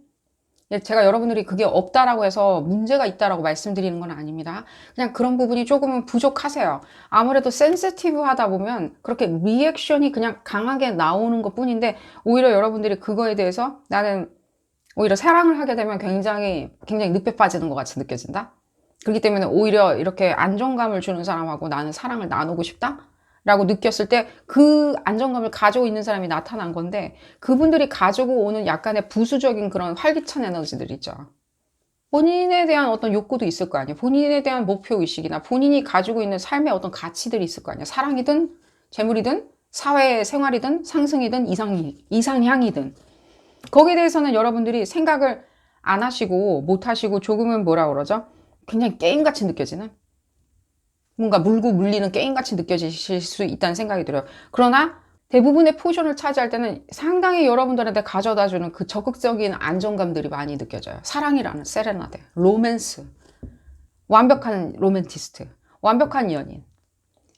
제가 여러분들이 그게 없다라고 해서 문제가 있다라고 말씀드리는 건 아닙니다. 그냥 그런 부분이 조금은 부족하세요. 아무래도 센시티브 하다 보면 그렇게 리액션이 그냥 강하게 나오는 것 뿐인데, 오히려 여러분들이 그거에 대해서 나는 오히려 사랑을 하게 되면 굉장히 늪에 빠지는 것 같이 느껴진다. 그렇기 때문에 오히려 이렇게 안정감을 주는 사람하고 나는 사랑을 나누고 싶다 라고 느꼈을 때 그 안정감을 가지고 있는 사람이 나타난 건데, 그분들이 가지고 오는 약간의 부수적인 그런 활기찬 에너지들 있죠. 본인에 대한 어떤 욕구도 있을 거 아니에요. 본인에 대한 목표의식이나 본인이 가지고 있는 삶의 어떤 가치들이 있을 거 아니에요. 사랑이든 재물이든 사회생활이든 상승이든 이상향이든 거기에 대해서는 여러분들이 생각을 안 하시고 못 하시고 조금은 뭐라 그러죠? 그냥 게임같이 느껴지는, 뭔가 물고 물리는 게임같이 느껴지실 수 있다는 생각이 들어요. 그러나 대부분의 포션을 차지할 때는 상당히 여러분들한테 가져다주는 그 적극적인 안정감들이 많이 느껴져요. 사랑이라는 세레나데, 로맨스, 완벽한 로맨티스트, 완벽한 연인.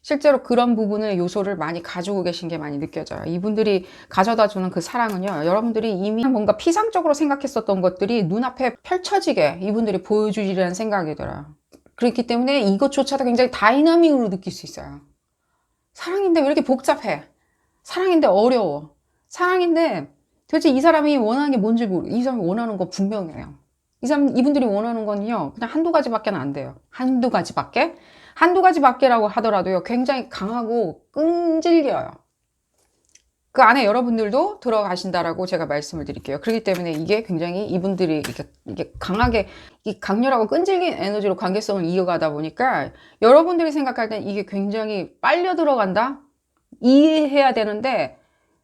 실제로 그런 부분의 요소를 많이 가지고 계신 게 많이 느껴져요. 이분들이 가져다주는 그 사랑은요, 여러분들이 이미 뭔가 피상적으로 생각했었던 것들이 눈앞에 펼쳐지게 이분들이 보여주리라는 생각이 들어요. 그렇기 때문에 이것조차도 굉장히 다이나믹으로 느낄 수 있어요. 사랑인데 왜 이렇게 복잡해? 사랑인데 어려워. 사랑인데 도대체 이 사람이 원하는 게 뭔지 이 사람이 원하는 거 분명해요. 이분들이 원하는 건요, 그냥 한두 가지밖에 안 돼요. 한두 가지밖에라고 하더라도요, 굉장히 강하고 끈질겨요. 그 안에 여러분들도 들어가신다라고 제가 말씀을 드릴게요. 그렇기 때문에 이게 굉장히 이분들이 이게 강하게, 이 강렬하고 끈질긴 에너지로 관계성을 이어가다 보니까 여러분들이 생각할 땐 이게 굉장히 빨려 들어간다? 이해해야 되는데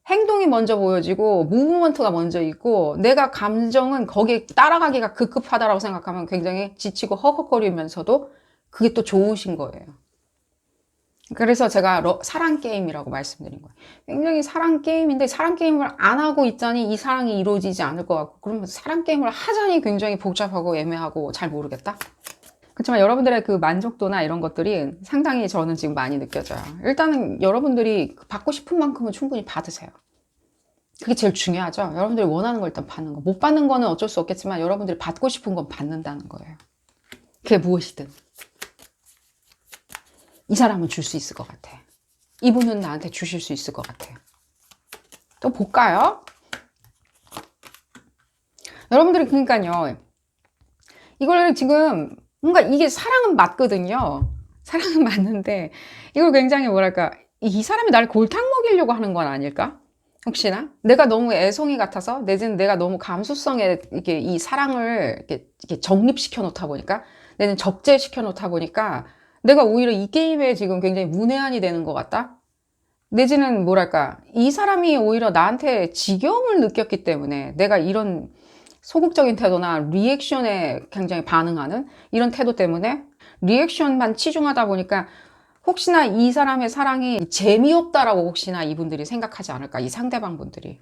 행동이 먼저 보여지고 무브먼트가 먼저 있고 내가 감정은 거기에 따라가기가 급급하다라고 생각하면 굉장히 지치고 허걱거리면서도 그게 또 좋으신 거예요. 그래서 제가 사랑 게임이라고 말씀드린 거예요. 굉장히 사랑 게임인데 사랑 게임을 안 하고 있자니 이 사랑이 이루어지지 않을 것 같고, 그러면 사랑 게임을 하자니 굉장히 복잡하고 애매하고 잘 모르겠다. 그렇지만 여러분들의 그 만족도나 이런 것들이 상당히 저는 지금 많이 느껴져요. 일단은 여러분들이 받고 싶은 만큼은 충분히 받으세요. 그게 제일 중요하죠. 여러분들이 원하는 걸 일단 받는 거. 못 받는 거는 어쩔 수 없겠지만 여러분들이 받고 싶은 건 받는다는 거예요. 그게 무엇이든. 이 사람은 줄 수 있을 것 같아. 이분은 나한테 주실 수 있을 것 같아. 또 볼까요? 여러분들이 그러니까요, 이걸 지금 뭔가 이게 사랑은 맞거든요. 사랑은 맞는데 이걸 굉장히 뭐랄까, 이 사람이 나를 골탕 먹이려고 하는 건 아닐까? 혹시나 내가 너무 애송이 같아서, 내지는 내가 너무 감수성에 이렇게 이 사랑을 이렇게 정립시켜 놓다 보니까, 내지는 적재시켜 놓다 보니까 내가 오히려 이 게임에 지금 굉장히 문외한이 되는 것 같다? 내지는 뭐랄까, 이 사람이 오히려 나한테 지겨움을 느꼈기 때문에 내가 이런 소극적인 태도나 리액션에 굉장히 반응하는 이런 태도 때문에 리액션만 치중하다 보니까 혹시나 이 사람의 사랑이 재미없다라고 혹시나 이분들이 생각하지 않을까, 이 상대방 분들이.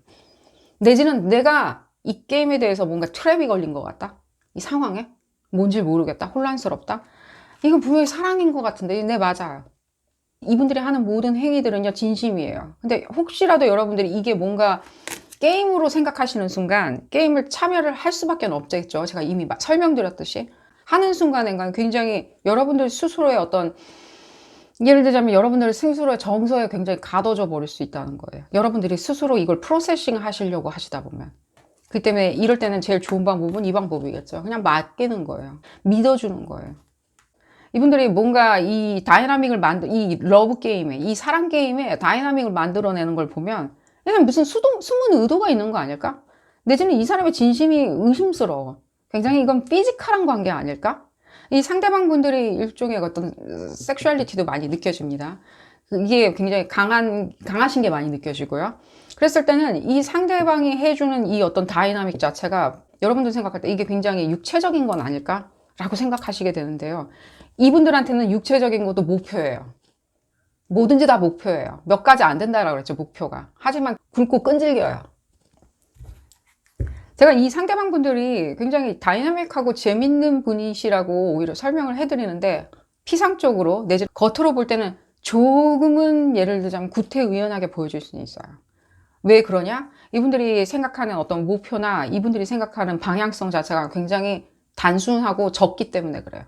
내지는 내가 이 게임에 대해서 뭔가 트랩이 걸린 것 같다, 이 상황에 뭔지 모르겠다, 혼란스럽다. 이건 분명히 사랑인 것 같은데. 네, 맞아요. 이분들이 하는 모든 행위들은요, 진심이에요. 근데 혹시라도 여러분들이 이게 뭔가 게임으로 생각하시는 순간 게임을 참여를 할 수밖에 없겠죠. 제가 이미 설명드렸듯이 하는 순간엔 굉장히 여러분들 스스로의 어떤, 예를 들자면 여러분들 스스로의 정서에 굉장히 가둬져 버릴 수 있다는 거예요. 여러분들이 스스로 이걸 프로세싱 하시려고 하시다 보면. 그렇기 때문에 이럴 때는 제일 좋은 방법은 이 방법이겠죠. 그냥 맡기는 거예요. 믿어주는 거예요. 이분들이 뭔가 이 다이나믹을 이 러브 게임에, 이 사랑 게임에 다이나믹을 만들어내는 걸 보면 그냥 무슨 숨은 의도가 있는 거 아닐까? 내지는 이 사람의 진심이 의심스러워. 굉장히 이건 피지컬한 관계 아닐까? 이 상대방 분들이 일종의 어떤 섹슈얼리티도 많이 느껴집니다. 이게 굉장히 강하신 게 많이 느껴지고요. 그랬을 때는 이 상대방이 해주는 이 어떤 다이나믹 자체가 여러분들 생각할 때 이게 굉장히 육체적인 건 아닐까? 라고 생각하시게 되는데요. 이분들한테는 육체적인 것도 목표예요. 뭐든지 다 목표예요. 몇 가지 안 된다라고 그랬죠, 목표가. 하지만 굵고 끈질겨요. 제가 이 상대방 분들이 굉장히 다이나믹하고 재밌는 분이시라고 오히려 설명을 해드리는데, 피상적으로 내지는 겉으로 볼 때는 조금은 예를 들자면 구태의연하게 보여줄 수는 있어요. 왜 그러냐? 이분들이 생각하는 어떤 목표나 이분들이 생각하는 방향성 자체가 굉장히 단순하고 적기 때문에 그래요.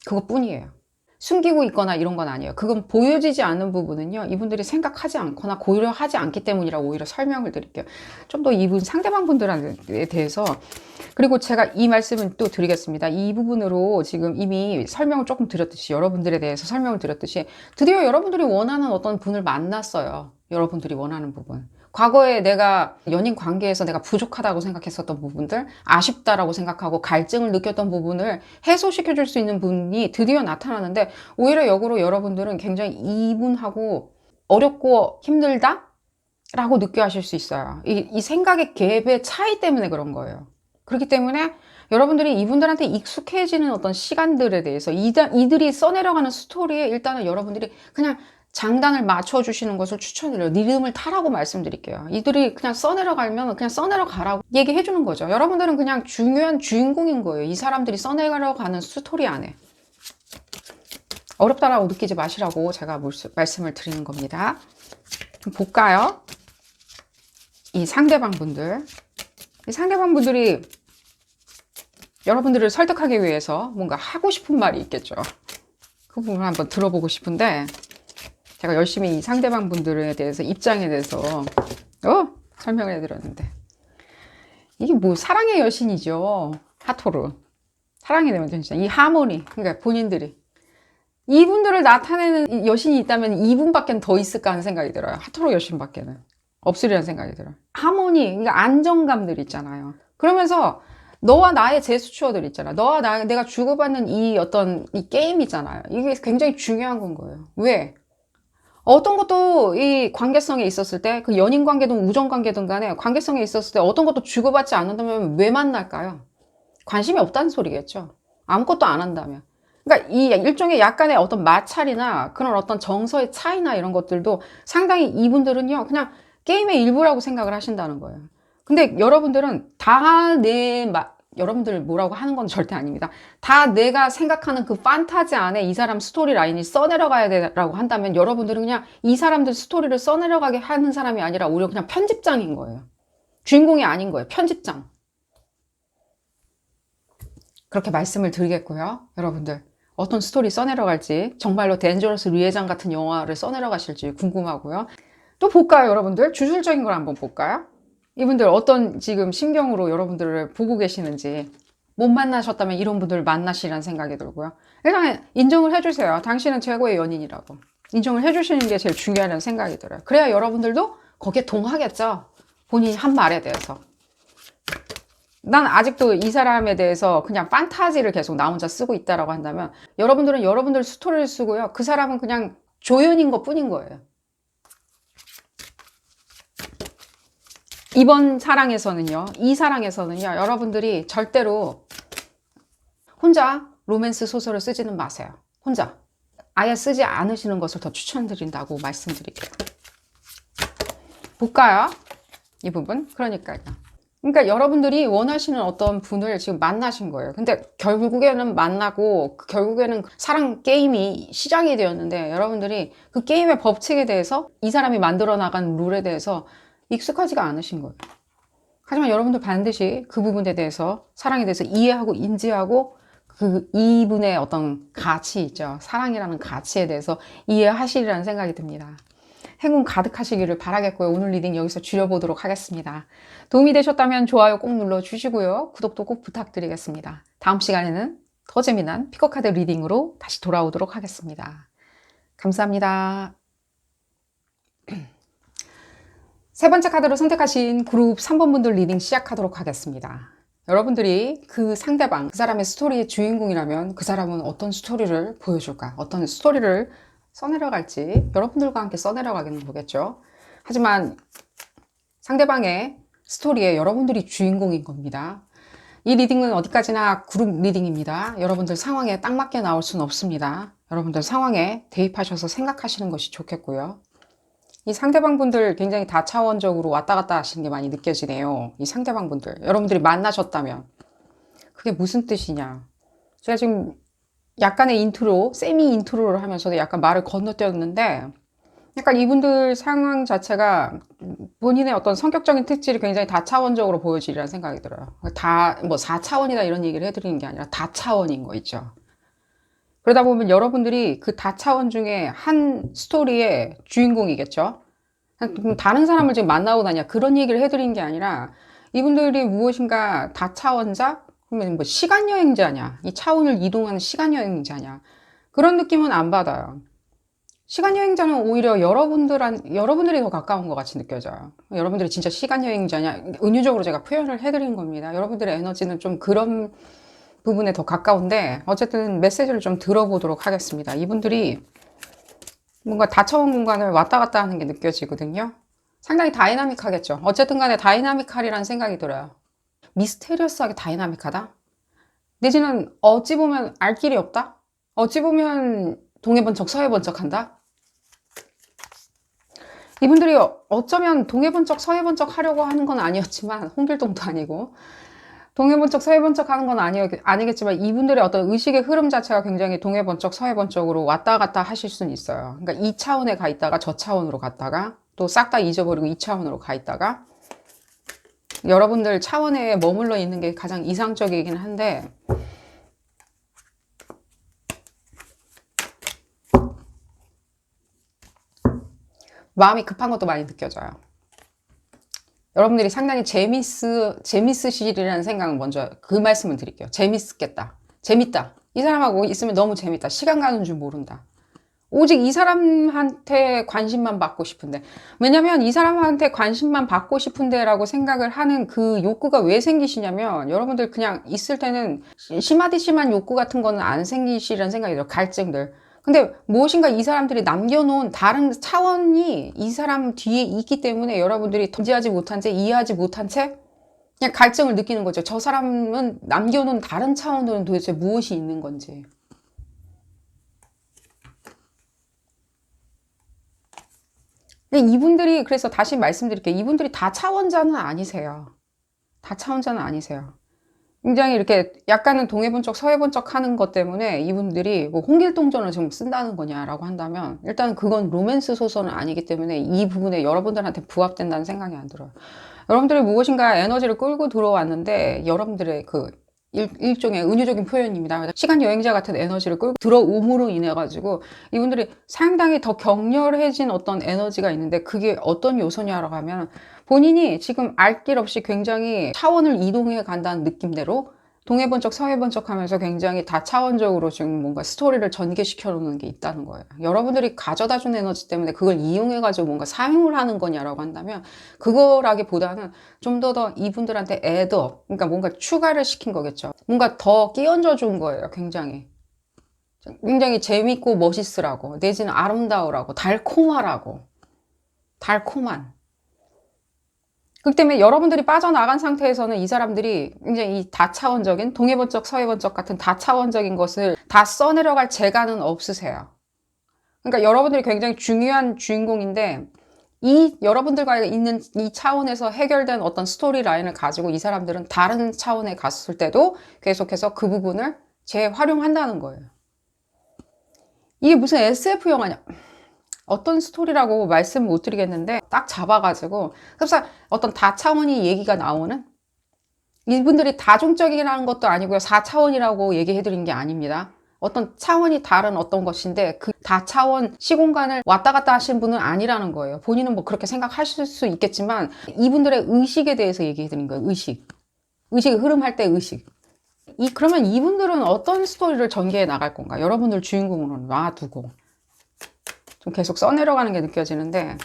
그것뿐이에요. 숨기고 있거나 이런 건 아니에요. 그건 보여지지 않는 부분은요, 이분들이 생각하지 않거나 고려하지 않기 때문이라고 오히려 설명을 드릴게요. 좀 더 이분 상대방 분들에 대해서. 그리고 제가 이 말씀을 또 드리겠습니다. 이 부분으로 지금 이미 설명을 조금 드렸듯이, 여러분들에 대해서 설명을 드렸듯이, 드디어 여러분들이 원하는 어떤 분을 만났어요. 여러분들이 원하는 부분. 과거에 내가 연인 관계에서 내가 부족하다고 생각했었던 부분들, 아쉽다라고 생각하고 갈증을 느꼈던 부분을 해소시켜 줄 수 있는 분이 드디어 나타나는데, 오히려 역으로 여러분들은 굉장히 이분하고 어렵고 힘들다? 라고 느껴하실 수 있어요. 이 생각의 갭의 차이 때문에 그런 거예요. 그렇기 때문에 여러분들이 이분들한테 익숙해지는 어떤 시간들에 대해서 이들이 써내려가는 스토리에 일단은 여러분들이 그냥 장단을 맞춰주시는 것을 추천드려요. 리듬을 타라고 말씀드릴게요. 이들이 그냥 써내려가면 그냥 써내려가라고 얘기해주는 거죠. 여러분들은 그냥 중요한 주인공인 거예요. 이 사람들이 써내려가는 스토리 안에. 어렵다라고 느끼지 마시라고 제가 말씀을 드리는 겁니다. 좀 볼까요? 이 상대방 분들. 이 상대방 분들이 여러분들을 설득하기 위해서 뭔가 하고 싶은 말이 있겠죠. 그 부분을 한번 들어보고 싶은데, 제가 열심히 이 상대방 분들에 대해서 입장에 대해서 설명을 해드렸는데, 이게 뭐 사랑의 여신이죠. 하토르. 사랑이 되면 진짜 이 하모니. 그러니까 본인들이 이분들을 나타내는 여신이 있다면 이분밖에 더 있을까 하는 생각이 들어요. 하토르 여신밖에는 없으리라는 생각이 들어요. 하모니, 그러니까 안정감들 있잖아요. 그러면서 너와 나의 제스처들 있잖아. 너와 내가 주고받는 이 어떤 이 게임 있잖아요. 이게 굉장히 중요한 건 거예요. 왜? 어떤 것도 이 관계성에 있었을 때, 그 연인 관계든 우정 관계든 간에 관계성에 있었을 때 어떤 것도 주고받지 않는다면 왜 만날까요? 관심이 없다는 소리겠죠. 아무것도 안 한다면. 그러니까 이 일종의 약간의 어떤 마찰이나 그런 어떤 정서의 차이나 이런 것들도 상당히 이분들은요, 그냥 게임의 일부라고 생각을 하신다는 거예요. 근데 여러분들은 여러분들 뭐라고 하는 건 절대 아닙니다. 다 내가 생각하는 그 판타지 안에 이 사람 스토리 라인이 써내려가야 되라고 한다면 여러분들은 그냥 이 사람들 스토리를 써내려가게 하는 사람이 아니라 오히려 그냥 편집장인 거예요. 주인공이 아닌 거예요. 편집장. 그렇게 말씀을 드리겠고요. 여러분들 어떤 스토리 써내려갈지, 정말로 덴저러스 리에장 같은 영화를 써내려가실지 궁금하고요. 또 볼까요, 여러분들? 주술적인 걸 한번 볼까요? 이분들 어떤 지금 심경으로 여러분들을 보고 계시는지. 못 만나셨다면 이런 분들 만나시라는 생각이 들고요. 일단 인정을 해주세요. 당신은 최고의 연인이라고. 인정을 해주시는 게 제일 중요하다는 생각이 들어요. 그래야 여러분들도 거기에 동하겠죠. 본인이 한 말에 대해서. 난 아직도 이 사람에 대해서 그냥 판타지를 계속 나 혼자 쓰고 있다라고 한다면, 여러분들은 여러분들 스토리를 쓰고요. 그 사람은 그냥 조연인 것 뿐인 거예요. 이번 사랑에서는요, 이 사랑에서는요, 여러분들이 절대로 혼자 로맨스 소설을 쓰지는 마세요. 혼자. 아예 쓰지 않으시는 것을 더 추천드린다고 말씀드릴게요. 볼까요? 이 부분. 그러니까 여러분들이 원하시는 어떤 분을 지금 만나신 거예요. 근데 결국에는 만나고, 결국에는 사랑 게임이 시작이 되었는데, 여러분들이 그 게임의 법칙에 대해서, 이 사람이 만들어 나간 룰에 대해서 익숙하지가 않으신 거예요. 하지만 여러분들 반드시 그 부분에 대해서, 사랑에 대해서 이해하고 인지하고, 이분의 어떤 가치 있죠. 사랑이라는 가치에 대해서 이해하시리라는 생각이 듭니다. 행운 가득하시기를 바라겠고요. 오늘 리딩 여기서 줄여보도록 하겠습니다. 도움이 되셨다면 좋아요 꼭 눌러주시고요. 구독도 꼭 부탁드리겠습니다. 다음 시간에는 더 재미난 피커카드 리딩으로 다시 돌아오도록 하겠습니다. 감사합니다. 세 번째 카드로 선택하신 그룹 3번 분들 리딩 시작하도록 하겠습니다. 여러분들이 그 상대방, 그 사람의 스토리의 주인공이라면 그 사람은 어떤 스토리를 보여줄까? 어떤 스토리를 써내려갈지 여러분들과 함께 써내려가는 거겠죠. 하지만 상대방의 스토리에 여러분들이 주인공인 겁니다. 이 리딩은 어디까지나 그룹 리딩입니다. 여러분들 상황에 딱 맞게 나올 수는 없습니다. 여러분들 상황에 대입하셔서 생각하시는 것이 좋겠고요. 이 상대방 분들 굉장히 다차원적으로 왔다 갔다 하시는 게 많이 느껴지네요. 이 상대방 분들. 여러분들이 만나셨다면. 그게 무슨 뜻이냐. 제가 지금 약간의 인트로, 세미 인트로를 하면서도 약간 말을 건너뛰었는데, 약간 이분들 상황 자체가 본인의 어떤 성격적인 특질이 굉장히 다차원적으로 보여지리라는 생각이 들어요. 다, 뭐 4차원이다 이런 얘기를 해드리는 게 아니라 다차원인 거 있죠. 그러다 보면 여러분들이 그 다차원 중에 한 스토리의 주인공이겠죠. 그럼 다른 사람을 지금 만나고 다냐 그런 얘기를 해드리는 게 아니라 이분들이 무엇인가 다차원자? 그러면 뭐 시간여행자냐? 이 차원을 이동하는 시간여행자냐? 그런 느낌은 안 받아요. 시간여행자는 오히려 여러분들이 더 가까운 것 같이 느껴져요. 여러분들이 진짜 시간여행자냐? 은유적으로 제가 표현을 해드린 겁니다. 여러분들의 에너지는 좀 그런 부분에 더 가까운데, 어쨌든 메시지를 좀 들어보도록 하겠습니다. 이분들이 뭔가 다차원 공간을 왔다 갔다 하는 게 느껴지거든요. 상당히 다이나믹하겠죠. 어쨌든 간에 다이나믹하리라는 생각이 들어요. 미스테리어스하게 다이나믹하다? 내지는 어찌 보면 알 길이 없다? 어찌 보면 동해번쩍 서해번쩍한다? 이분들이 어쩌면 동해번쩍 서해번쩍 하려고 하는 건 아니었지만, 홍길동도 아니고 동해번쩍 서해번쩍 하는 건 아니겠지만 이분들의 어떤 의식의 흐름 자체가 굉장히 동해번쩍 서해번쩍으로 왔다 갔다 하실 수는 있어요. 그러니까 이 차원에 가 있다가 저 차원으로 갔다가 또 싹 다 잊어버리고 이 차원으로 가 있다가, 여러분들 차원에 머물러 있는 게 가장 이상적이긴 한데, 마음이 급한 것도 많이 느껴져요. 여러분들이 상당히 재밌으시리라는 생각은 먼저 그 말씀을 드릴게요. 재밌겠다. 재밌다. 이 사람하고 있으면 너무 재밌다. 시간 가는 줄 모른다. 오직 이 사람한테 관심만 받고 싶은데. 왜냐면 이 사람한테 관심만 받고 싶은데 라고 생각을 하는 그 욕구가 왜 생기시냐면, 여러분들 그냥 있을 때는 심하디 심한 욕구 같은 거는 안 생기시라는 생각이 들어요. 갈증들. 근데 무엇인가 이 사람들이 남겨놓은 다른 차원이 이 사람 뒤에 있기 때문에 여러분들이 통제하지 못한 채, 이해하지 못한 채 그냥 갈증을 느끼는 거죠. 저 사람은 남겨놓은 다른 차원들은 도대체 무엇이 있는 건지. 근데 이분들이, 그래서 다시 말씀드릴게요. 이분들이 다 차원자는 아니세요. 다 차원자는 아니세요. 굉장히 이렇게 약간은 동해본적 서해본적 하는 것 때문에 이분들이 뭐 홍길동전을 지금 쓴다는 거냐라고 한다면, 일단 그건 로맨스 소설은 아니기 때문에 이 부분에 여러분들한테 부합된다는 생각이 안 들어요. 여러분들이 무엇인가 에너지를 끌고 들어왔는데, 여러분들의 그 일종의 은유적인 표현입니다. 시간 여행자 같은 에너지를 끌고 들어옴으로 인해 가지고 이분들이 상당히 더 격렬해진 어떤 에너지가 있는데, 그게 어떤 요소냐라고 하면, 본인이 지금 알 길 없이 굉장히 차원을 이동해 간다는 느낌대로 동해번쩍 서해번쩍 하면서 굉장히 다차원적으로 지금 뭔가 스토리를 전개시켜 놓는 게 있다는 거예요. 여러분들이 가져다 준 에너지 때문에 그걸 이용해 가지고 뭔가 사용을 하는 거냐라고 한다면, 그거라기보다는 좀 더 이분들한테 애더, 그러니까 뭔가 추가를 시킨 거겠죠. 뭔가 더 끼얹어 준 거예요. 굉장히 재밌고 멋있으라고, 내지는 아름다우라고, 달콤한. 그렇기 때문에 여러분들이 빠져나간 상태에서는 이 사람들이 굉장히 이 다차원적인, 동해번쩍 서해번쩍 같은 다차원적인 것을 다 써내려갈 재간은 없으세요. 그러니까 여러분들이 굉장히 중요한 주인공인데, 이 여러분들과 있는 이 차원에서 해결된 어떤 스토리 라인을 가지고 이 사람들은 다른 차원에 갔을 때도 계속해서 그 부분을 재활용한다는 거예요. 이게 무슨 SF 영화냐? 어떤 스토리라고 말씀 못 드리겠는데, 딱 잡아가지고 그래서 어떤 다차원이 얘기가 나오는, 이분들이 다중적이라는 것도 아니고요, 4차원이라고 얘기해 드린 게 아닙니다. 어떤 차원이 다른 어떤 것인데, 그 다차원 시공간을 왔다 갔다 하시는 분은 아니라는 거예요. 본인은 뭐 그렇게 생각하실 수 있겠지만, 이분들의 의식에 대해서 얘기해 드린 거예요. 의식이 흐름할 때 의식. 그러면 이분들은 어떤 스토리를 전개해 나갈 건가? 여러분들 주인공으로 놔두고 좀 계속 써내려가는 게 느껴지는데,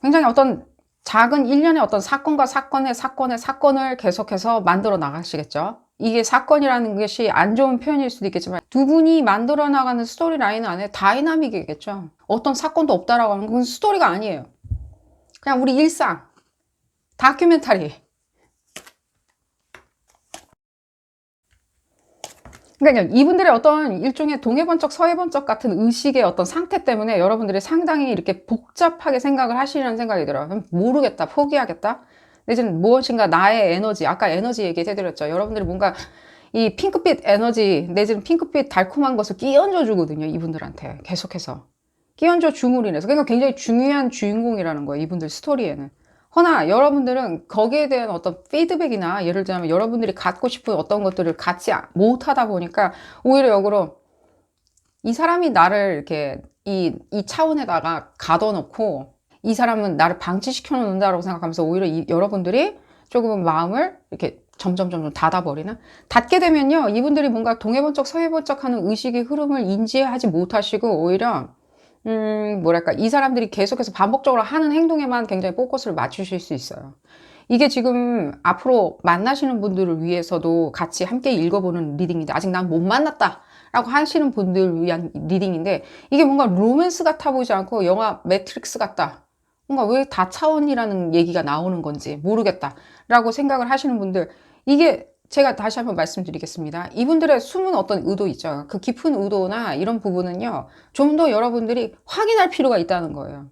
굉장히 어떤 작은 일련의 어떤 사건과 사건을 계속해서 만들어 나가시겠죠. 이게 사건이라는 것이 안 좋은 표현일 수도 있겠지만, 두 분이 만들어 나가는 스토리 라인 안에 다이나믹이겠죠. 어떤 사건도 없다라고 하는 건 스토리가 아니에요. 그냥 우리 일상, 다큐멘터리. 그러니까 이분들의 어떤 일종의 동해번쩍 서해번쩍 같은 의식의 어떤 상태 때문에 여러분들이 상당히 이렇게 복잡하게 생각을 하시려는 생각이 들어요. 모르겠다, 포기하겠다. 내지는 무엇인가 나의 에너지, 아까 에너지 얘기해드렸죠. 여러분들이 뭔가 이 핑크빛 에너지 내지는 핑크빛 달콤한 것을 끼얹어 주거든요. 이분들한테 계속해서 끼얹어 줌으로 인해서. 그러니까 굉장히 중요한 주인공이라는 거예요. 이분들 스토리에는. 허나 여러분들은 거기에 대한 어떤 피드백이나 예를 들면 여러분들이 갖고 싶은 어떤 것들을 갖지 못하다 보니까 오히려 역으로 이 사람이 나를 이렇게 이 차원에다가 가둬놓고 이 사람은 나를 방치시켜 놓는다고 생각하면서 오히려 여러분들이 조금은 마음을 이렇게 점점 닫아버리는. 닫게 되면요, 이분들이 뭔가 동해번쩍 서해번쩍 하는 의식의 흐름을 인지하지 못하시고 오히려 뭐랄까, 이 사람들이 계속해서 반복적으로 하는 행동에만 굉장히 포커스를 맞추실 수 있어요. 이게 지금 앞으로 만나시는 분들을 위해서도 같이 함께 읽어보는 리딩인데, 아직 난 못 만났다 라고 하시는 분들 위한 리딩인데, 이게 뭔가 로맨스 같아 보이지 않고 영화 매트릭스 같다, 뭔가 왜 다차원이라는 얘기가 나오는 건지 모르겠다 라고 생각을 하시는 분들, 이게 제가 다시 한번 말씀드리겠습니다. 이분들의 숨은 어떤 의도 있죠. 그 깊은 의도나 이런 부분은요, 좀 더 여러분들이 확인할 필요가 있다는 거예요.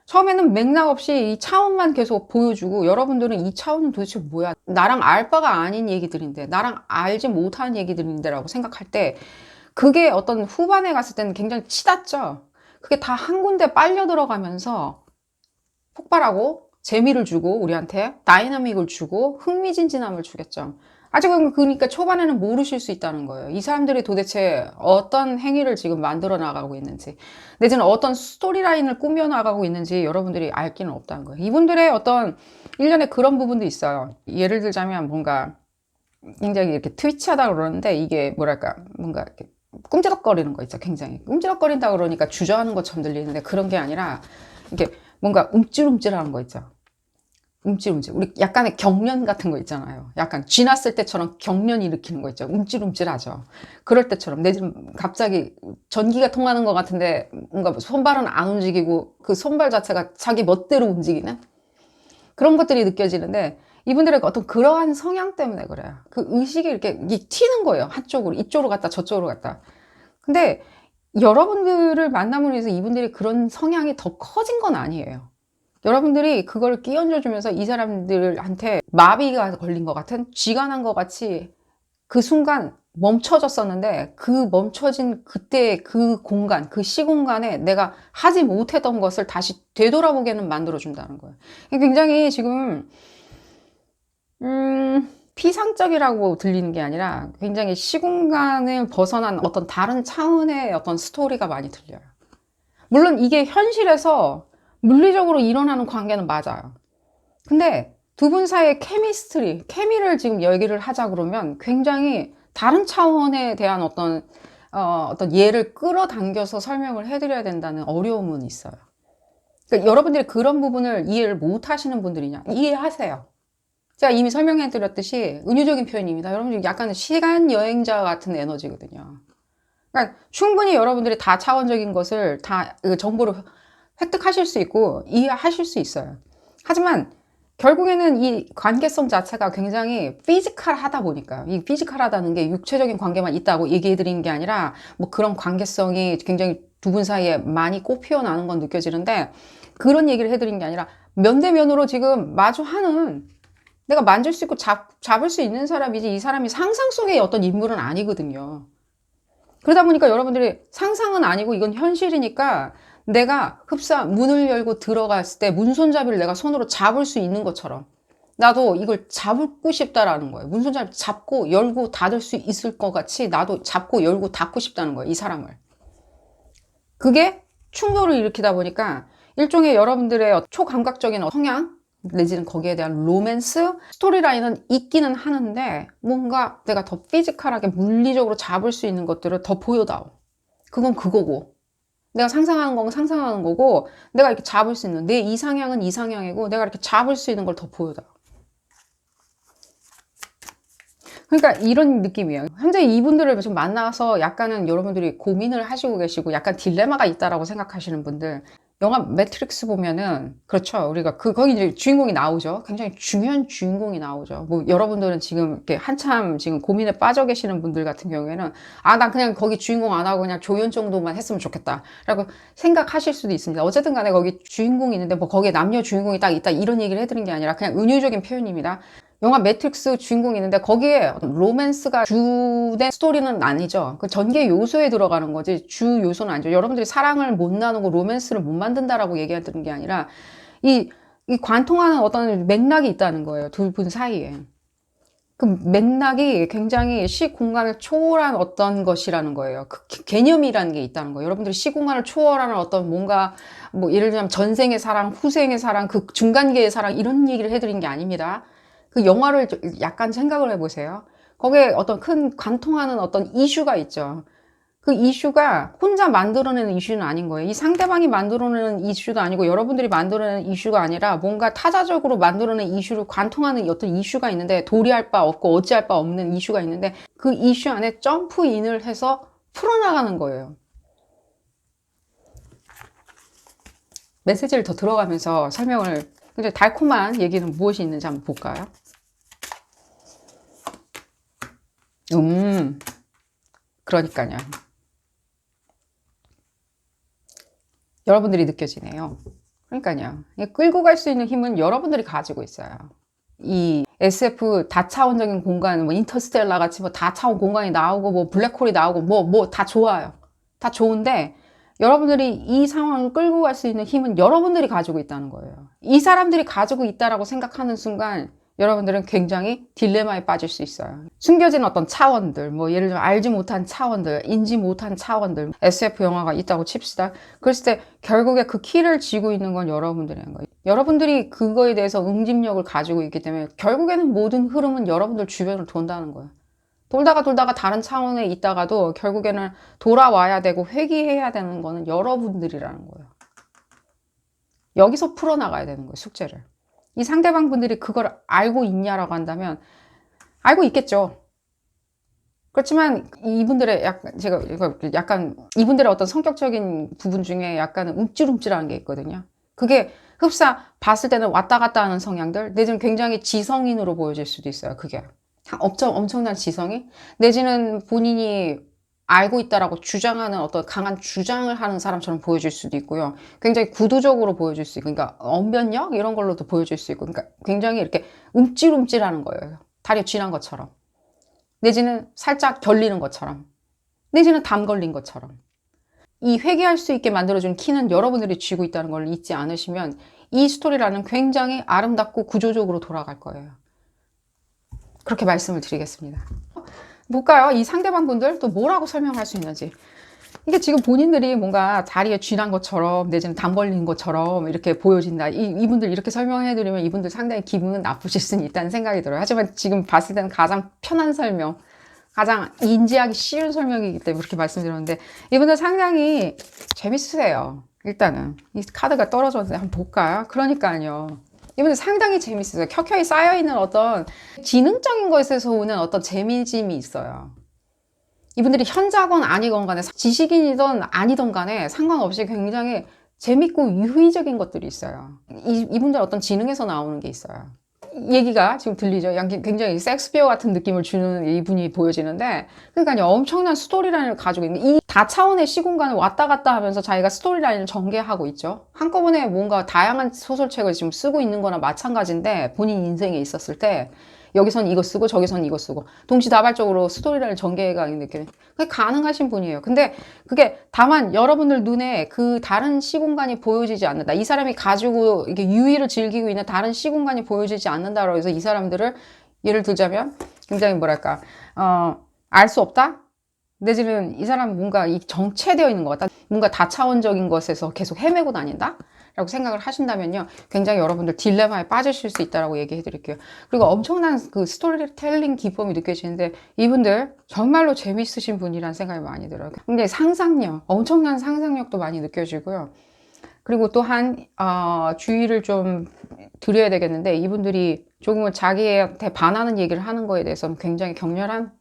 처음에는 맥락 없이 이 차원만 계속 보여주고, 여러분들은 이 차원은 도대체 뭐야? 나랑 알 바가 아닌 얘기들인데, 나랑 알지 못하는 얘기들인데 라고 생각할 때, 그게 어떤 후반에 갔을 때는 굉장히 치닫죠. 그게 다 한 군데 빨려 들어가면서 폭발하고 재미를 주고 우리한테 다이나믹을 주고 흥미진진함을 주겠죠. 아직은 그러니까 초반에는 모르실 수 있다는 거예요. 이 사람들이 도대체 어떤 행위를 지금 만들어 나가고 있는지, 내지는 어떤 스토리라인을 꾸며 나가고 있는지 여러분들이 알 길은 없다는 거예요. 이분들의 어떤 일련의 그런 부분도 있어요. 예를 들자면 뭔가 굉장히 이렇게 트위치하다 그러는데, 이게 뭐랄까, 뭔가 이렇게 꿈지럭거리는 거 있죠. 굉장히 꿈지럭거린다 그러니까 주저하는 것처럼 들리는데, 그런 게 아니라 이게 뭔가 움찔움찔하는 거 있죠. 움찔움찔. 우리 약간의 경련 같은 거 있잖아요. 약간 쥐났을 때처럼 경련 일으키는 거 있죠. 움찔움찔하죠. 그럴 때처럼 내지는 갑자기 전기가 통하는 것 같은데 뭔가 손발은 안 움직이고 그 손발 자체가 자기 멋대로 움직이는 그런 것들이 느껴지는데, 이분들의 어떤 그러한 성향 때문에 그래요. 그 의식이 이렇게 튀는 거예요. 한쪽으로, 이쪽으로 갔다 저쪽으로 갔다. 근데 여러분들을 만남으로 해서 이분들이 그런 성향이 더 커진 건 아니에요. 여러분들이 그걸 끼얹어주면서 이 사람들한테 마비가 걸린 것 같은, 쥐가 난 것 같이 그 순간 멈춰졌었는데, 그 멈춰진 그때 그 공간, 그 시공간에 내가 하지 못했던 것을 다시 되돌아보게는 만들어준다는 거예요. 굉장히 지금 피상적이라고 들리는 게 아니라 굉장히 시공간을 벗어난 어떤 다른 차원의 어떤 스토리가 많이 들려요. 물론 이게 현실에서 물리적으로 일어나는 관계는 맞아요. 근데 두 분 사이의 케미를 지금 얘기를 하자 그러면 굉장히 다른 차원에 대한 어떤 예를 끌어당겨서 설명을 해드려야 된다는 어려움은 있어요. 그러니까 여러분들이 그런 부분을 이해를 못 하시는 분들이냐? 이해하세요. 제가 이미 설명해 드렸듯이 은유적인 표현입니다. 여러분들 약간 시간 여행자 같은 에너지거든요. 그러니까 충분히 여러분들이 다 차원적인 것을 다 정보를 획득하실 수 있고 이해하실 수 있어요. 하지만 결국에는 이 관계성 자체가 굉장히 피지컬하다 보니까, 이 피지컬하다는 게 육체적인 관계만 있다고 얘기해 드리는 게 아니라 뭐 그런 관계성이 굉장히 두 분 사이에 많이 꽃피어나는 건 느껴지는데, 그런 얘기를 해드리는 게 아니라 면대면으로 지금 마주하는, 내가 만질 수 있고 잡을 수 있는 사람이지, 이 사람이 상상 속의 어떤 인물은 아니거든요. 그러다 보니까 여러분들이 상상은 아니고 이건 현실이니까, 내가 흡사 문을 열고 들어갔을 때 문손잡이를 내가 손으로 잡을 수 있는 것처럼 나도 이걸 잡고 싶다라는 거예요. 문손잡이 잡고 열고 닫을 수 있을 것 같이 나도 잡고 열고 닫고 싶다는 거예요. 이 사람을. 그게 충돌을 일으키다 보니까 일종의 여러분들의 초감각적인 성향 내지는 거기에 대한 로맨스 스토리라인은 있기는 하는데, 뭔가 내가 더 피지컬하게 물리적으로 잡을 수 있는 것들을 더 보여다오. 그건 그거고, 내가 상상하는 건 상상하는 거고, 내가 이렇게 잡을 수 있는 내 이상향은 이상향이고, 내가 이렇게 잡을 수 있는 걸 더 보여다오. 그러니까 이런 느낌이에요. 현재 이분들을 좀 만나서 약간은 여러분들이 고민을 하시고 계시고 약간 딜레마가 있다라고 생각하시는 분들, 영화 매트릭스 보면은, 그렇죠, 우리가 거기 이제 주인공이 나오죠. 굉장히 중요한 주인공이 나오죠. 뭐 여러분들은 지금 이렇게 한참 지금 고민에 빠져 계시는 분들 같은 경우에는 난 그냥 거기 주인공 안 하고 그냥 조연 정도만 했으면 좋겠다 라고 생각하실 수도 있습니다. 어쨌든 간에 거기 주인공이 있는데 뭐 거기에 남녀 주인공이 딱 있다 이런 얘기를 해드린 게 아니라 그냥 은유적인 표현입니다. 영화 매트릭스 주인공이 있는데 거기에 로맨스가 주된 스토리는 아니죠. 그 전개 요소에 들어가는 거지 주 요소는 아니죠. 여러분들이 사랑을 못 나누고 로맨스를 못 만든다라고 얘기하는 게 아니라 이 관통하는 어떤 맥락이 있다는 거예요. 두 분 사이에. 그 맥락이 굉장히 시공간을 초월한 어떤 것이라는 거예요. 그 개념이라는 게 있다는 거예요. 여러분들이 시공간을 초월하는 어떤 뭔가 뭐 예를 들면 전생의 사랑, 후생의 사랑, 그 중간계의 사랑 이런 얘기를 해드린 게 아닙니다. 그 영화를 약간 생각을 해보세요. 거기에 어떤 큰 관통하는 어떤 이슈가 있죠. 그 이슈가 혼자 만들어내는 이슈는 아닌 거예요. 이 상대방이 만들어내는 이슈도 아니고 여러분들이 만들어내는 이슈가 아니라 뭔가 타자적으로 만들어낸 이슈를 관통하는 어떤 이슈가 있는데 도리할 바 없고 어찌할 바 없는 이슈가 있는데 그 이슈 안에 점프인을 해서 풀어나가는 거예요. 메시지를 더 들어가면서 설명을 굉장히 달콤한 얘기는 무엇이 있는지 한번 볼까요? 그러니까요. 여러분들이 느껴지네요. 그러니까요. 끌고 갈 수 있는 힘은 여러분들이 가지고 있어요. 이 SF 다차원적인 공간, 뭐 인터스텔라 같이 뭐 다차원 공간이 나오고 뭐 블랙홀이 나오고 뭐 다 좋아요. 다 좋은데 여러분들이 이 상황을 끌고 갈 수 있는 힘은 여러분들이 가지고 있다는 거예요. 이 사람들이 가지고 있다라고 생각하는 순간 여러분들은 굉장히 딜레마에 빠질 수 있어요. 숨겨진 어떤 차원들, 뭐 예를 들면 알지 못한 차원들, 인지 못한 차원들, SF 영화가 있다고 칩시다. 그랬을 때 결국에 그 키를 쥐고 있는 건 여러분들인 거예요. 여러분들이 그거에 대해서 응집력을 가지고 있기 때문에 결국에는 모든 흐름은 여러분들 주변을 돈다는 거예요. 돌다가 다른 차원에 있다가도 결국에는 돌아와야 되고 회귀해야 되는 거는 여러분들이라는 거예요. 여기서 풀어나가야 되는 거예요, 숙제를. 이 상대방 분들이 그걸 알고 있냐라고 한다면 알고 있겠죠. 그렇지만 이분들의 약간 이분들의 어떤 성격적인 부분 중에 약간 움찔움찔한 게 있거든요. 그게 흡사 봤을 때는 왔다 갔다 하는 성향들 내지는 굉장히 지성인으로 보여질 수도 있어요. 그게 엄청난 지성이 내지는 본인이 알고 있다라고 주장하는 어떤 강한 주장을 하는 사람처럼 보여질 수도 있고요. 굉장히 구두적으로 보여질 수 있고, 그러니까 언변력 이런 걸로도 보여질 수 있고, 그러니까 굉장히 이렇게 움찔움찔하는 거예요. 다리 쥐난 것처럼, 내지는 살짝 결리는 것처럼, 내지는 담 걸린 것처럼. 이 회개할 수 있게 만들어준 키는 여러분들이 쥐고 있다는 걸 잊지 않으시면 이 스토리라는 굉장히 아름답고 구조적으로 돌아갈 거예요. 그렇게 말씀을 드리겠습니다. 볼까요? 이 상대방 분들 또 뭐라고 설명할 수 있는지. 이게 지금 본인들이 뭔가 다리에 쥐난 것처럼 내지는 담 걸린 것처럼 이렇게 보여진다. 이분들 이렇게 설명해드리면 이분들 상당히 기분은 나쁘실 수는 있다는 생각이 들어요. 하지만 지금 봤을 때는 가장 편한 설명, 가장 인지하기 쉬운 설명이기 때문에 그렇게 말씀드렸는데 이분들 상당히 재밌으세요. 일단은 이 카드가 떨어졌는데 한번 볼까요? 그러니까요. 이분들 상당히 재밌어요. 켜켜이 쌓여있는 어떤 지능적인 것에서 오는 어떤 재미짐이 있어요. 이분들이 현자건 아니건 간에 지식인이든 아니든 간에 상관없이 굉장히 재밌고 유의적인 것들이 있어요. 이분들 어떤 지능에서 나오는 게 있어요. 얘기가 지금 들리죠? 굉장히 섹스피어 같은 느낌을 주는 이분이 보여지는데 그러니까 엄청난 스토리라인을 가지고 있는 이 다차원의 시공간을 왔다 갔다 하면서 자기가 스토리라인을 전개하고 있죠. 한꺼번에 뭔가 다양한 소설책을 지금 쓰고 있는 거나 마찬가지인데 본인 인생에 있었을 때 여기선 이거 쓰고 저기선 이거 쓰고 동시다발적으로 스토리라인을 전개해가는 느낌. 그게 가능하신 분이에요. 근데 그게 다만 여러분들 눈에 그 다른 시공간이 보여지지 않는다. 이 사람이 가지고 이렇게 유의를 즐기고 있는 다른 시공간이 보여지지 않는다라고 해서 이 사람들을 예를 들자면 굉장히 뭐랄까 알 수 없다? 내지는 이 사람은 뭔가 정체되어 있는 것 같다. 뭔가 다차원적인 것에서 계속 헤매고 다닌다? 라고 생각을 하신다면요. 굉장히 여러분들 딜레마에 빠지실 수 있다고 얘기해 드릴게요. 그리고 엄청난 그 스토리텔링 기법이 느껴지는데 이분들 정말로 재밌으신 분이라는 생각이 많이 들어요. 근데 상상력, 엄청난 상상력도 많이 느껴지고요. 그리고 또한 주의를 좀 드려야 되겠는데 이분들이 조금은 자기한테 반하는 얘기를 하는 거에 대해서는 굉장히 격렬한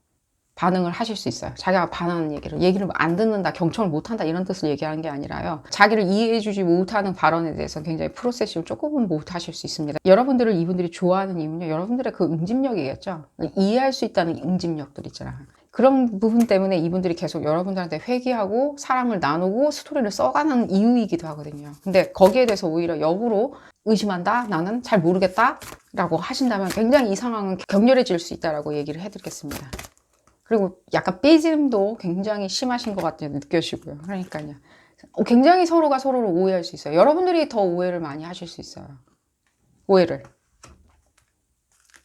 반응을 하실 수 있어요. 자기가 반하는 얘기를 안 듣는다, 경청을 못한다 이런 뜻을 얘기하는 게 아니라요. 자기를 이해해주지 못하는 발언에 대해서 굉장히 프로세싱을 조금은 못하실 수 있습니다. 여러분들을 이분들이 좋아하는 이유는요. 여러분들의 그 응집력이겠죠. 이해할 수 있다는 응집력들 있잖아요. 그런 부분 때문에 이분들이 계속 여러분들한테 회귀하고 사랑을 나누고 스토리를 써가는 이유이기도 하거든요. 근데 거기에 대해서 오히려 역으로 의심한다? 나는 잘 모르겠다? 라고 하신다면 굉장히 이 상황은 격렬해질 수 있다라고 얘기를 해드리겠습니다. 그리고 약간 삐짐도 굉장히 심하신 것 같아요. 느껴지고요. 그러니까요. 굉장히 서로가 서로를 오해할 수 있어요. 여러분들이 더 오해를 많이 하실 수 있어요. 오해를.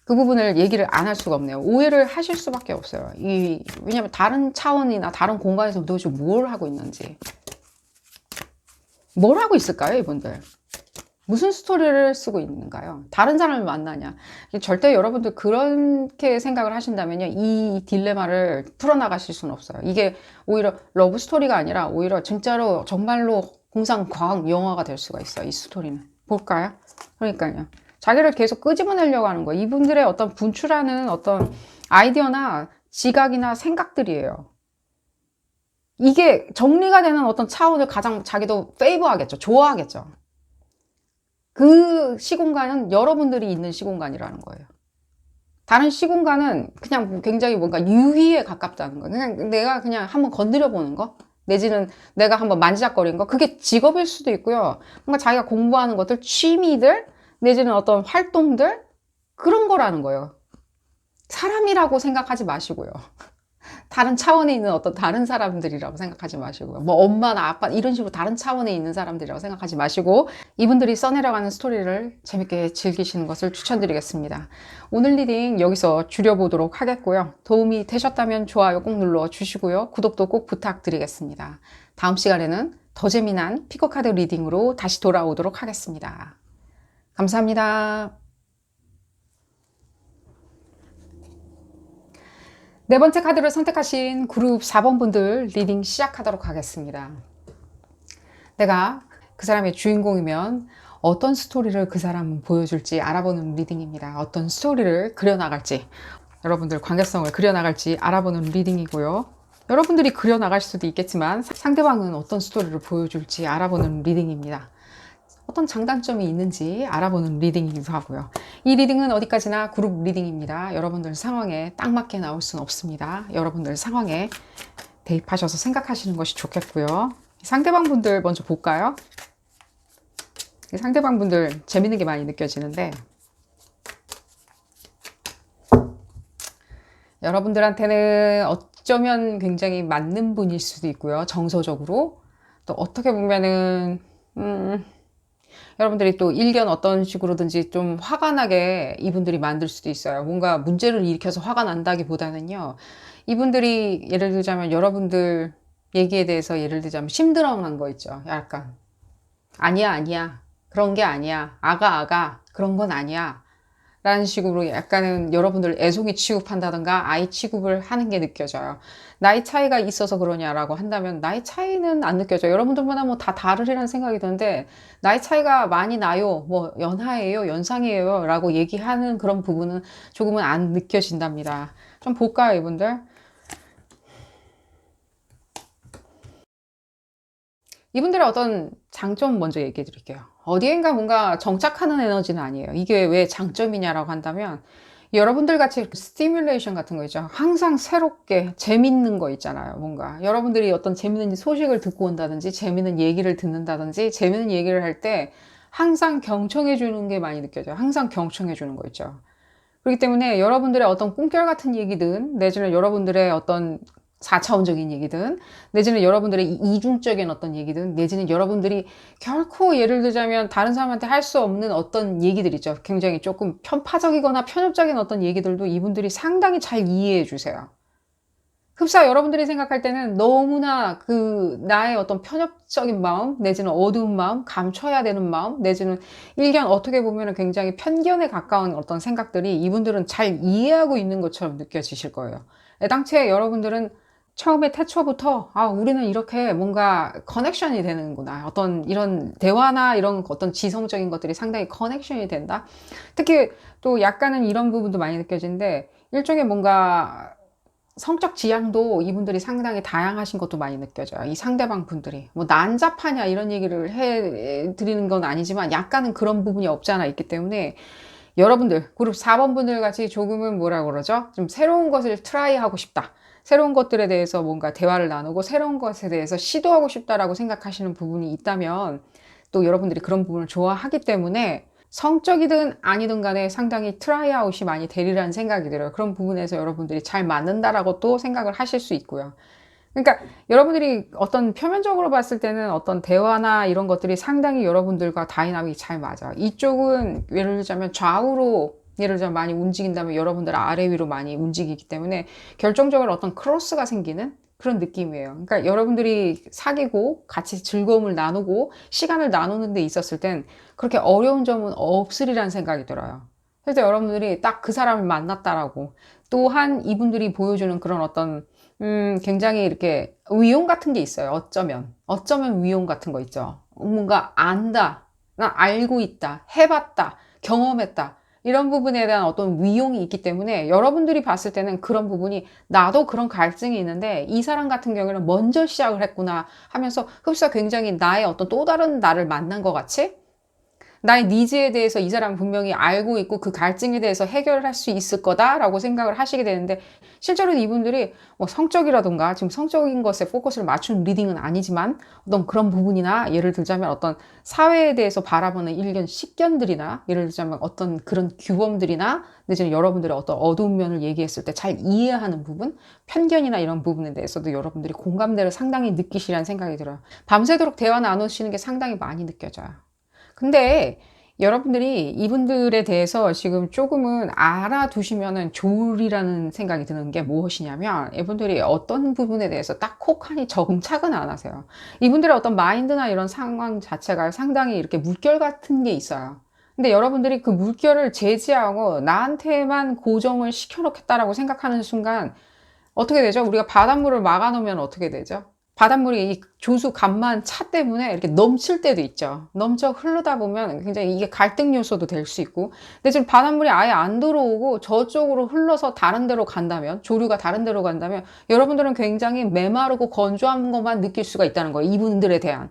그 부분을 얘기를 안 할 수가 없네요. 오해를 하실 수밖에 없어요. 왜냐면 다른 차원이나 다른 공간에서 도대체 뭘 하고 있는지. 뭘 하고 있을까요, 이분들? 무슨 스토리를 쓰고 있는가요? 다른 사람을 만나냐? 절대 여러분들 그렇게 생각을 하신다면요, 이 딜레마를 풀어나가실 수는 없어요. 이게 오히려 러브 스토리가 아니라 오히려 진짜로 정말로 공상 과학 영화가 될 수가 있어요. 이 스토리는. 볼까요? 그러니까요. 자기를 계속 끄집어내려고 하는 거예요. 이분들의 어떤 분출하는 어떤 아이디어나 지각이나 생각들이에요. 이게 정리가 되는 어떤 차원을 가장 자기도 페이버하겠죠. 좋아하겠죠. 그 시공간은 여러분들이 있는 시공간이라는 거예요. 다른 시공간은 그냥 굉장히 뭔가 유희에 가깝다는 거예요. 그냥 내가 그냥 한번 건드려 보는 거? 내지는 내가 한번 만지작거리는 거? 그게 직업일 수도 있고요. 뭔가 자기가 공부하는 것들, 취미들, 내지는 어떤 활동들? 그런 거라는 거예요. 사람이라고 생각하지 마시고요. 다른 차원에 있는 어떤 다른 사람들이라고 생각하지 마시고요. 뭐 엄마나 아빠 이런 식으로 다른 차원에 있는 사람들이라고 생각하지 마시고 이분들이 써내려가는 스토리를 재밌게 즐기시는 것을 추천드리겠습니다. 오늘 리딩 여기서 줄여보도록 하겠고요. 도움이 되셨다면 좋아요 꼭 눌러주시고요. 구독도 꼭 부탁드리겠습니다. 다음 시간에는 더 재미난 피코카드 리딩으로 다시 돌아오도록 하겠습니다. 감사합니다. 네 번째 카드를 선택하신 그룹 4번 분들 리딩 시작하도록 하겠습니다. 내가 그 사람의 주인공이면 어떤 스토리를 그 사람은 보여줄지 알아보는 리딩입니다. 어떤 스토리를 그려나갈지, 여러분들 관계성을 그려나갈지 알아보는 리딩이고요. 여러분들이 그려나갈 수도 있겠지만 상대방은 어떤 스토리를 보여줄지 알아보는 리딩입니다. 어떤 장단점이 있는지 알아보는 리딩이기도 하고요. 이 리딩은 어디까지나 그룹 리딩입니다. 여러분들 상황에 딱 맞게 나올 수는 없습니다. 여러분들 상황에 대입하셔서 생각하시는 것이 좋겠고요. 상대방 분들 먼저 볼까요? 상대방 분들 재밌는 게 많이 느껴지는데 여러분들한테는 어쩌면 굉장히 맞는 분일 수도 있고요. 정서적으로 또 어떻게 보면은 여러분들이 또 일견 어떤 식으로든지 좀 화가 나게 이분들이 만들 수도 있어요. 뭔가 문제를 일으켜서 화가 난다기보다는요. 이분들이 예를 들자면 여러분들 얘기에 대해서 예를 들자면 심드렁한 거 있죠. 약간 아니야 아니야 그런 게 아니야 아가 그런 건 아니야 라는 식으로 약간은 여러분들 애송이 취급한다던가 아이 취급을 하는 게 느껴져요. 나이 차이가 있어서 그러냐라고 한다면 나이 차이는 안 느껴져요. 여러분들마다 뭐 다 다르리라는 생각이 드는데 나이 차이가 많이 나요. 뭐 연하예요, 연상이에요 라고 얘기하는 그런 부분은 조금은 안 느껴진답니다. 좀 볼까요, 이분들? 이분들의 어떤 장점 먼저 얘기해 드릴게요. 어디엔가 뭔가 정착하는 에너지는 아니에요. 이게 왜 장점이냐라고 한다면 여러분들 같이 스티뮬레이션 같은 거 있죠. 항상 새롭게 재밌는 거 있잖아요. 뭔가 여러분들이 어떤 재밌는 소식을 듣고 온다든지 재밌는 얘기를 듣는다든지 재밌는 얘기를 할 때 항상 경청해 주는 게 많이 느껴져요. 항상 경청해 주는 거 있죠. 그렇기 때문에 여러분들의 어떤 꿈결 같은 얘기든 내지는 여러분들의 어떤 4차원적인 얘기든 내지는 여러분들의 이중적인 어떤 얘기든 내지는 여러분들이 결코 예를 들자면 다른 사람한테 할 수 없는 어떤 얘기들 있죠. 굉장히 조금 편파적이거나 편협적인 어떤 얘기들도 이분들이 상당히 잘 이해해 주세요. 흡사 여러분들이 생각할 때는 너무나 그 나의 어떤 편협적인 마음 내지는 어두운 마음 감춰야 되는 마음 내지는 일견 어떻게 보면 굉장히 편견에 가까운 어떤 생각들이 이분들은 잘 이해하고 있는 것처럼 느껴지실 거예요. 애당초에 여러분들은 처음에 태초부터 우리는 이렇게 뭔가 커넥션이 되는구나. 어떤 이런 대화나 이런 어떤 지성적인 것들이 상당히 커넥션이 된다. 특히 또 약간은 이런 부분도 많이 느껴지는데 일종의 뭔가 성적 지향도 이분들이 상당히 다양하신 것도 많이 느껴져요. 이 상대방 분들이 뭐 난잡하냐 이런 얘기를 해 드리는 건 아니지만 약간은 그런 부분이 없지 않아 있기 때문에 여러분들 그룹 4번 분들 같이 조금은 뭐라 그러죠? 좀 새로운 것을 트라이 하고 싶다. 새로운 것들에 대해서 뭔가 대화를 나누고 새로운 것에 대해서 시도하고 싶다라고 생각하시는 부분이 있다면 또 여러분들이 그런 부분을 좋아하기 때문에 성적이든 아니든 간에 상당히 트라이아웃이 많이 되리라는 생각이 들어요. 그런 부분에서 여러분들이 잘 맞는다라고 또 생각을 하실 수 있고요. 그러니까 여러분들이 어떤 표면적으로 봤을 때는 어떤 대화나 이런 것들이 상당히 여러분들과 다이나믹이 잘 맞아요. 이쪽은 예를 들자면 좌우로 예를 들자면 많이 움직인다면 여러분들은 아래 위로 많이 움직이기 때문에 결정적으로 어떤 크로스가 생기는 그런 느낌이에요. 그러니까 여러분들이 사귀고 같이 즐거움을 나누고 시간을 나누는 데 있었을 땐 그렇게 어려운 점은 없으리라는 생각이 들어요. 그래서 여러분들이 딱 그 사람을 만났다라고 또한 이분들이 보여주는 그런 어떤 굉장히 이렇게 위용 같은 게 있어요. 어쩌면 위용 같은 거 있죠. 뭔가 안다, 나 알고 있다, 해봤다, 경험했다. 이런 부분에 대한 어떤 위용이 있기 때문에 여러분들이 봤을 때는 그런 부분이 나도 그런 갈증이 있는데 이 사람 같은 경우에는 먼저 시작을 했구나 하면서 흡사 굉장히 나의 어떤 또 다른 나를 만난 것 같이 나의 니즈에 대해서 이 사람은 분명히 알고 있고 그 갈증에 대해서 해결할 수 있을 거다라고 생각을 하시게 되는데 실제로 이분들이 뭐 성적이라든가 지금 성적인 것에 포커스를 맞춘 리딩은 아니지만 어떤 그런 부분이나 예를 들자면 어떤 사회에 대해서 바라보는 일견, 식견들이나 예를 들자면 어떤 그런 규범들이나 내지는 여러분들의 어떤 어두운 면을 얘기했을 때 잘 이해하는 부분, 편견이나 이런 부분에 대해서도 여러분들이 공감대를 상당히 느끼시라는 생각이 들어요. 밤새도록 대화 나누시는 게 상당히 많이 느껴져요. 근데 여러분들이 이분들에 대해서 지금 조금은 알아두시면은 좋으리라는 생각이 드는 게 무엇이냐면 이분들이 어떤 부분에 대해서 딱 혹하니 정착은 안 하세요. 이분들의 어떤 마인드나 이런 상황 자체가 상당히 이렇게 물결 같은 게 있어요. 근데 여러분들이 그 물결을 제지하고 나한테만 고정을 시켜놓겠다라고 생각하는 순간 어떻게 되죠? 우리가 바닷물을 막아놓으면 어떻게 되죠? 바닷물이 이 조수 간만 차 때문에 이렇게 넘칠 때도 있죠. 넘쳐 흐르다 보면 굉장히 이게 갈등 요소도 될 수 있고. 근데 지금 바닷물이 아예 안 들어오고 저쪽으로 흘러서 다른 데로 간다면, 조류가 다른 데로 간다면 여러분들은 굉장히 메마르고 건조한 것만 느낄 수가 있다는 거예요. 이분들에 대한.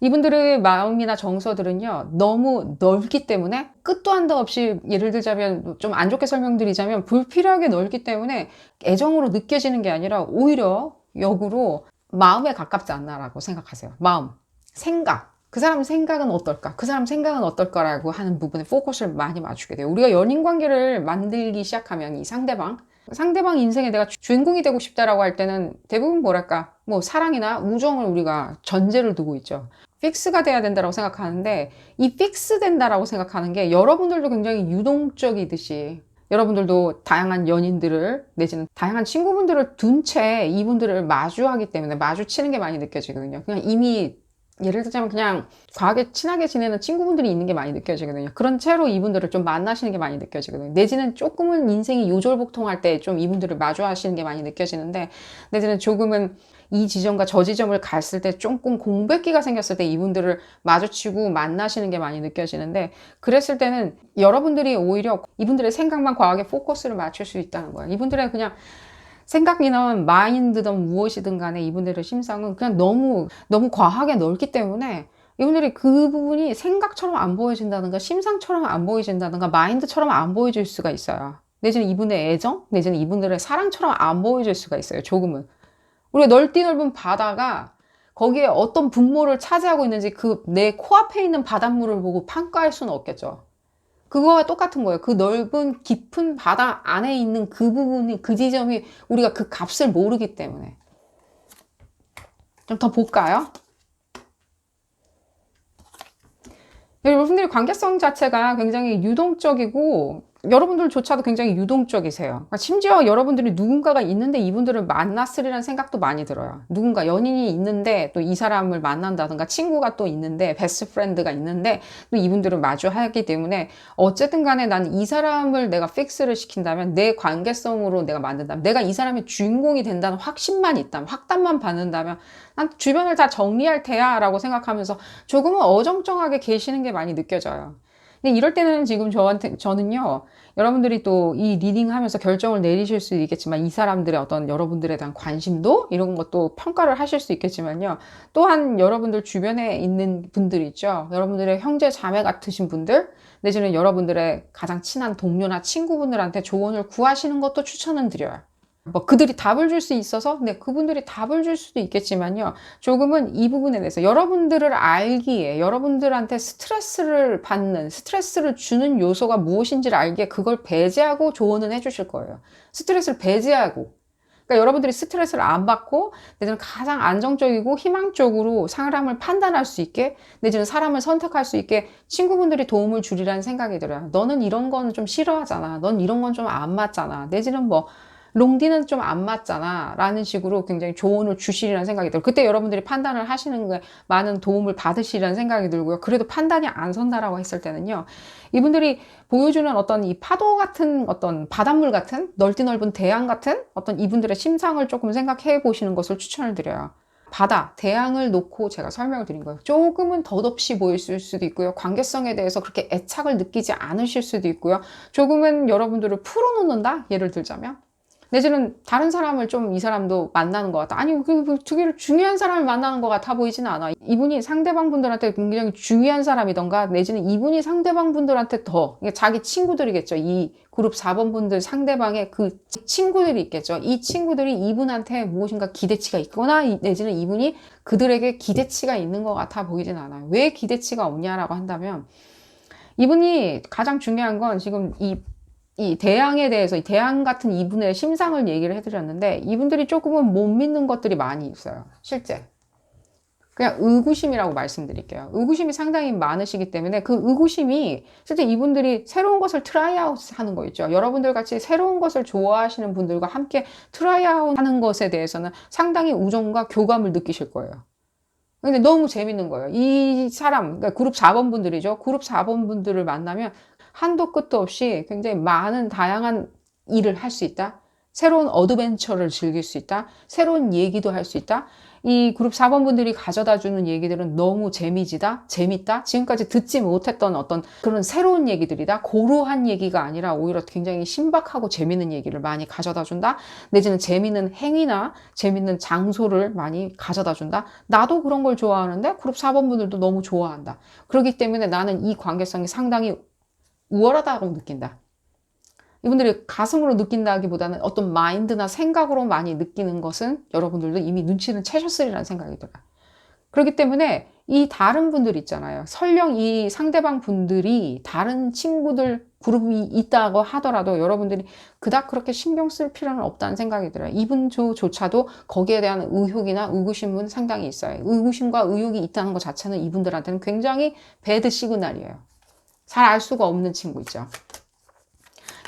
이분들의 마음이나 정서들은요, 너무 넓기 때문에 끝도 한도 없이 예를 들자면 좀 안 좋게 설명드리자면 불필요하게 넓기 때문에 애정으로 느껴지는 게 아니라 오히려 역으로 마음에 가깝지 않나라고 생각하세요. 마음, 생각. 그 사람 생각은 어떨까? 그 사람 생각은 어떨까라고 하는 부분에 포커스를 많이 맞추게 돼요. 우리가 연인 관계를 만들기 시작하면 이 상대방 인생에 내가 주인공이 되고 싶다라고 할 때는 대부분 뭐랄까, 뭐 사랑이나 우정을 우리가 전제를 두고 있죠. 픽스가 돼야 된다고 생각하는데 이 픽스 된다라고 생각하는 게 여러분들도 굉장히 유동적이듯이 여러분들도 다양한 연인들을 내지는 다양한 친구분들을 둔 채 이분들을 마주하기 때문에 마주치는 게 많이 느껴지거든요. 그냥 이미 예를 들자면 그냥 과하게 친하게 지내는 친구분들이 있는 게 많이 느껴지거든요. 그런 채로 이분들을 좀 만나시는 게 많이 느껴지거든요. 내지는 조금은 인생이 요절복통할 때 좀 이분들을 마주하시는 게 많이 느껴지는데 내지는 조금은 이 지점과 저 지점을 갔을 때 조금 공백기가 생겼을 때 이분들을 마주치고 만나시는 게 많이 느껴지는데 그랬을 때는 여러분들이 오히려 이분들의 생각만 과하게 포커스를 맞출 수 있다는 거예요. 이분들의 그냥 생각이든 마인드든 무엇이든 간에 이분들의 심상은 그냥 너무 과하게 넓기 때문에 이분들이 그 부분이 생각처럼 안 보여진다든가 심상처럼 안 보여진다든가 마인드처럼 안 보여질 수가 있어요. 내지는 이분의 애정, 내지는 이분들의 사랑처럼 안 보여질 수가 있어요. 조금은. 우리가 넓디 넓은 바다가 거기에 어떤 분모를 차지하고 있는지 그 내 코앞에 있는 바닷물을 보고 평가할 수는 없겠죠. 그거와 똑같은 거예요. 그 넓은 깊은 바다 안에 있는 그 부분이 그 지점이 우리가 그 값을 모르기 때문에 좀 더 볼까요? 여러분들의 관계성 자체가 굉장히 유동적이고 여러분들조차도 굉장히 유동적이세요. 그러니까 심지어 여러분들이 누군가가 있는데 이분들을 만났으리라는 생각도 많이 들어요. 누군가 연인이 있는데 또 이 사람을 만난다든가 친구가 또 있는데 베스트 프렌드가 있는데 또 이분들을 마주하기 때문에 어쨌든 간에 난 이 사람을 내가 픽스를 시킨다면 내 관계성으로 내가 만든다면 내가 이 사람의 주인공이 된다는 확신만 있다면 확답만 받는다면 난 주변을 다 정리할 테야 라고 생각하면서 조금은 어정쩡하게 계시는 게 많이 느껴져요. 근데 이럴 때는 지금 저는요, 여러분들이 또 이 리딩 하면서 결정을 내리실 수 있겠지만, 이 사람들의 어떤 여러분들에 대한 관심도 이런 것도 평가를 하실 수 있겠지만요. 또한 여러분들 주변에 있는 분들 있죠. 여러분들의 형제, 자매 같으신 분들, 내지는 여러분들의 가장 친한 동료나 친구분들한테 조언을 구하시는 것도 추천은 드려요. 뭐 그들이 답을 줄 수 있어서 네, 그분들이 답을 줄 수도 있겠지만요. 조금은 이 부분에 대해서 여러분들을 알기에 여러분들한테 스트레스를 받는, 스트레스를 주는 요소가 무엇인지를 알기에 그걸 배제하고 조언은 해주실 거예요. 스트레스를 배제하고. 그러니까 여러분들이 스트레스를 안 받고 내지는 가장 안정적이고 희망적으로 사람을 판단할 수 있게 내지는 사람을 선택할 수 있게 친구분들이 도움을 주리라는 생각이 들어요. 너는 이런 거는 좀 싫어하잖아. 넌 이런 건 좀 안 맞잖아. 내지는 뭐 롱디는 좀 안 맞잖아 라는 식으로 굉장히 조언을 주시리라는 생각이 들어요. 그때 여러분들이 판단을 하시는 거에 많은 도움을 받으시리라는 생각이 들고요. 그래도 판단이 안 선다라고 했을 때는요, 이분들이 보여주는 어떤 이 파도 같은 어떤 바닷물 같은 넓디 넓은 대양 같은 어떤 이분들의 심상을 조금 생각해 보시는 것을 추천을 드려요. 바다, 대양을 놓고 제가 설명을 드린 거예요. 조금은 덧없이 보일 수도 있고요. 관계성에 대해서 그렇게 애착을 느끼지 않으실 수도 있고요. 조금은 여러분들을 풀어놓는다? 예를 들자면. 내지는 다른 사람을 좀 이 사람도 만나는 것 같다. 아니, 되게 중요한 사람을 만나는 것 같아 보이지는 않아. 이분이 상대방 분들한테 굉장히 중요한 사람이던가, 내지는 이분이 상대방 분들한테 더, 자기 친구들이겠죠. 이 그룹 4번 분들 상대방의 그 친구들이 있겠죠. 이 친구들이 이분한테 무엇인가 기대치가 있거나, 내지는 이분이 그들에게 기대치가 있는 것 같아 보이진 않아요. 왜 기대치가 없냐라고 한다면, 이분이 가장 중요한 건 지금 이 대항에 대해서, 이 대항 같은 이분의 심상을 얘기를 해드렸는데, 이분들이 조금은 못 믿는 것들이 많이 있어요. 실제. 그냥 의구심이라고 말씀드릴게요. 의구심이 상당히 많으시기 때문에 그 의구심이 실제 이분들이 새로운 것을 트라이아웃 하는 거 있죠. 여러분들 같이 새로운 것을 좋아하시는 분들과 함께 트라이아웃 하는 것에 대해서는 상당히 우정과 교감을 느끼실 거예요. 근데 너무 재밌는 거예요. 이 사람, 그러니까 그룹 4번 분들이죠. 그룹 4번 분들을 만나면 한도 끝도 없이 굉장히 많은 다양한 일을 할 수 있다. 새로운 어드벤처를 즐길 수 있다. 새로운 얘기도 할 수 있다. 이 그룹 4번 분들이 가져다 주는 얘기들은 너무 재미지다, 재밌다. 지금까지 듣지 못했던 어떤 그런 새로운 얘기들이다. 고루한 얘기가 아니라 오히려 굉장히 신박하고 재밌는 얘기를 많이 가져다 준다. 내지는 재밌는 행위나 재밌는 장소를 많이 가져다 준다. 나도 그런 걸 좋아하는데 그룹 4번 분들도 너무 좋아한다. 그렇기 때문에 나는 이 관계성이 상당히 우월하다고 느낀다. 이분들이 가슴으로 느낀다기보다는 어떤 마인드나 생각으로 많이 느끼는 것은 여러분들도 이미 눈치는 채셨으리라는 생각이 들어요. 그렇기 때문에 이 다른 분들 있잖아요. 설령 이 상대방 분들이 다른 친구들 그룹이 있다고 하더라도 여러분들이 그닥 그렇게 신경 쓸 필요는 없다는 생각이 들어요. 이분조차도 거기에 대한 의혹이나 의구심은 상당히 있어요. 의구심과 의혹이 있다는 것 자체는 이분들한테는 굉장히 배드 시그널이에요. 잘 알 수가 없는 친구 있죠.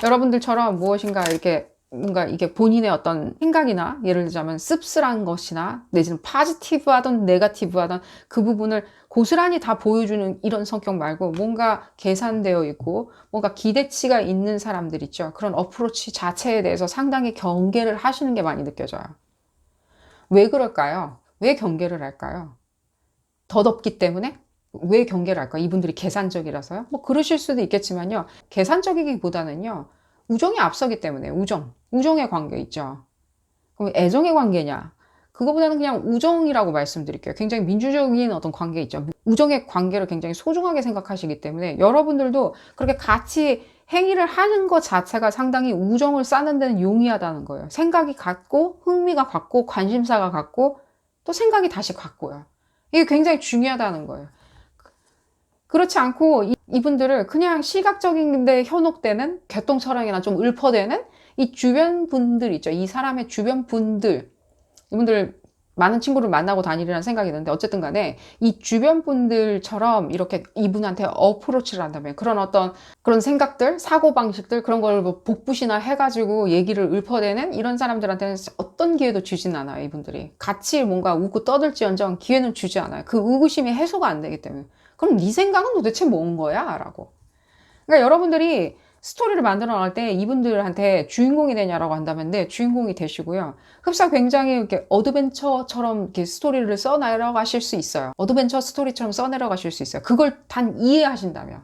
여러분들처럼 무엇인가 이렇게 뭔가 이게 본인의 어떤 생각이나 예를 들자면 씁쓸한 것이나 내지는 포지티브하던 네거티브하던 그 부분을 고스란히 다 보여주는 이런 성격 말고 뭔가 계산되어 있고 뭔가 기대치가 있는 사람들 있죠. 그런 어프로치 자체에 대해서 상당히 경계를 하시는 게 많이 느껴져요. 왜 그럴까요? 왜 경계를 할까요? 덧없기 때문에? 왜 경계를 할까? 이분들이 계산적이라서요? 뭐 그러실 수도 있겠지만요. 계산적이기보다는요. 우정이 앞서기 때문에 우정의 관계 있죠. 그럼 애정의 관계냐? 그거보다는 그냥 우정이라고 말씀드릴게요. 굉장히 민주적인 어떤 관계 있죠. 우정의 관계를 굉장히 소중하게 생각하시기 때문에 여러분들도 그렇게 같이 행위를 하는 것 자체가 상당히 우정을 쌓는 데는 용이하다는 거예요. 생각이 같고 흥미가 같고 관심사가 같고 또 생각이 다시 같고요. 이게 굉장히 중요하다는 거예요. 그렇지 않고 이분들을 그냥 시각적인 데 현혹되는 개똥처럼이나 좀 읊어대는 이 주변 분들 있죠. 이 사람의 주변 분들, 이분들 많은 친구를 만나고 다니리라는 생각이 드는데 어쨌든 간에 이 주변 분들처럼 이렇게 이분한테 어프로치를 한다면 그런 생각들, 사고방식들 그런 걸 뭐 복붙이나 해가지고 얘기를 읊어대는 이런 사람들한테는 어떤 기회도 주진 않아요. 이분들이 같이 뭔가 웃고 떠들지언정 기회는 주지 않아요. 그 의구심이 해소가 안 되기 때문에. 그럼 네 생각은 도대체 뭔 거야? 라고. 그러니까 여러분들이 스토리를 만들어 나갈 때 이분들한테 주인공이 되냐라고 한다면 네, 주인공이 되시고요. 흡사 굉장히 이렇게 어드벤처처럼 이렇게 스토리를 써내려가실 수 있어요. 어드벤처 스토리처럼 써내려가실 수 있어요. 그걸 단 이해하신다면.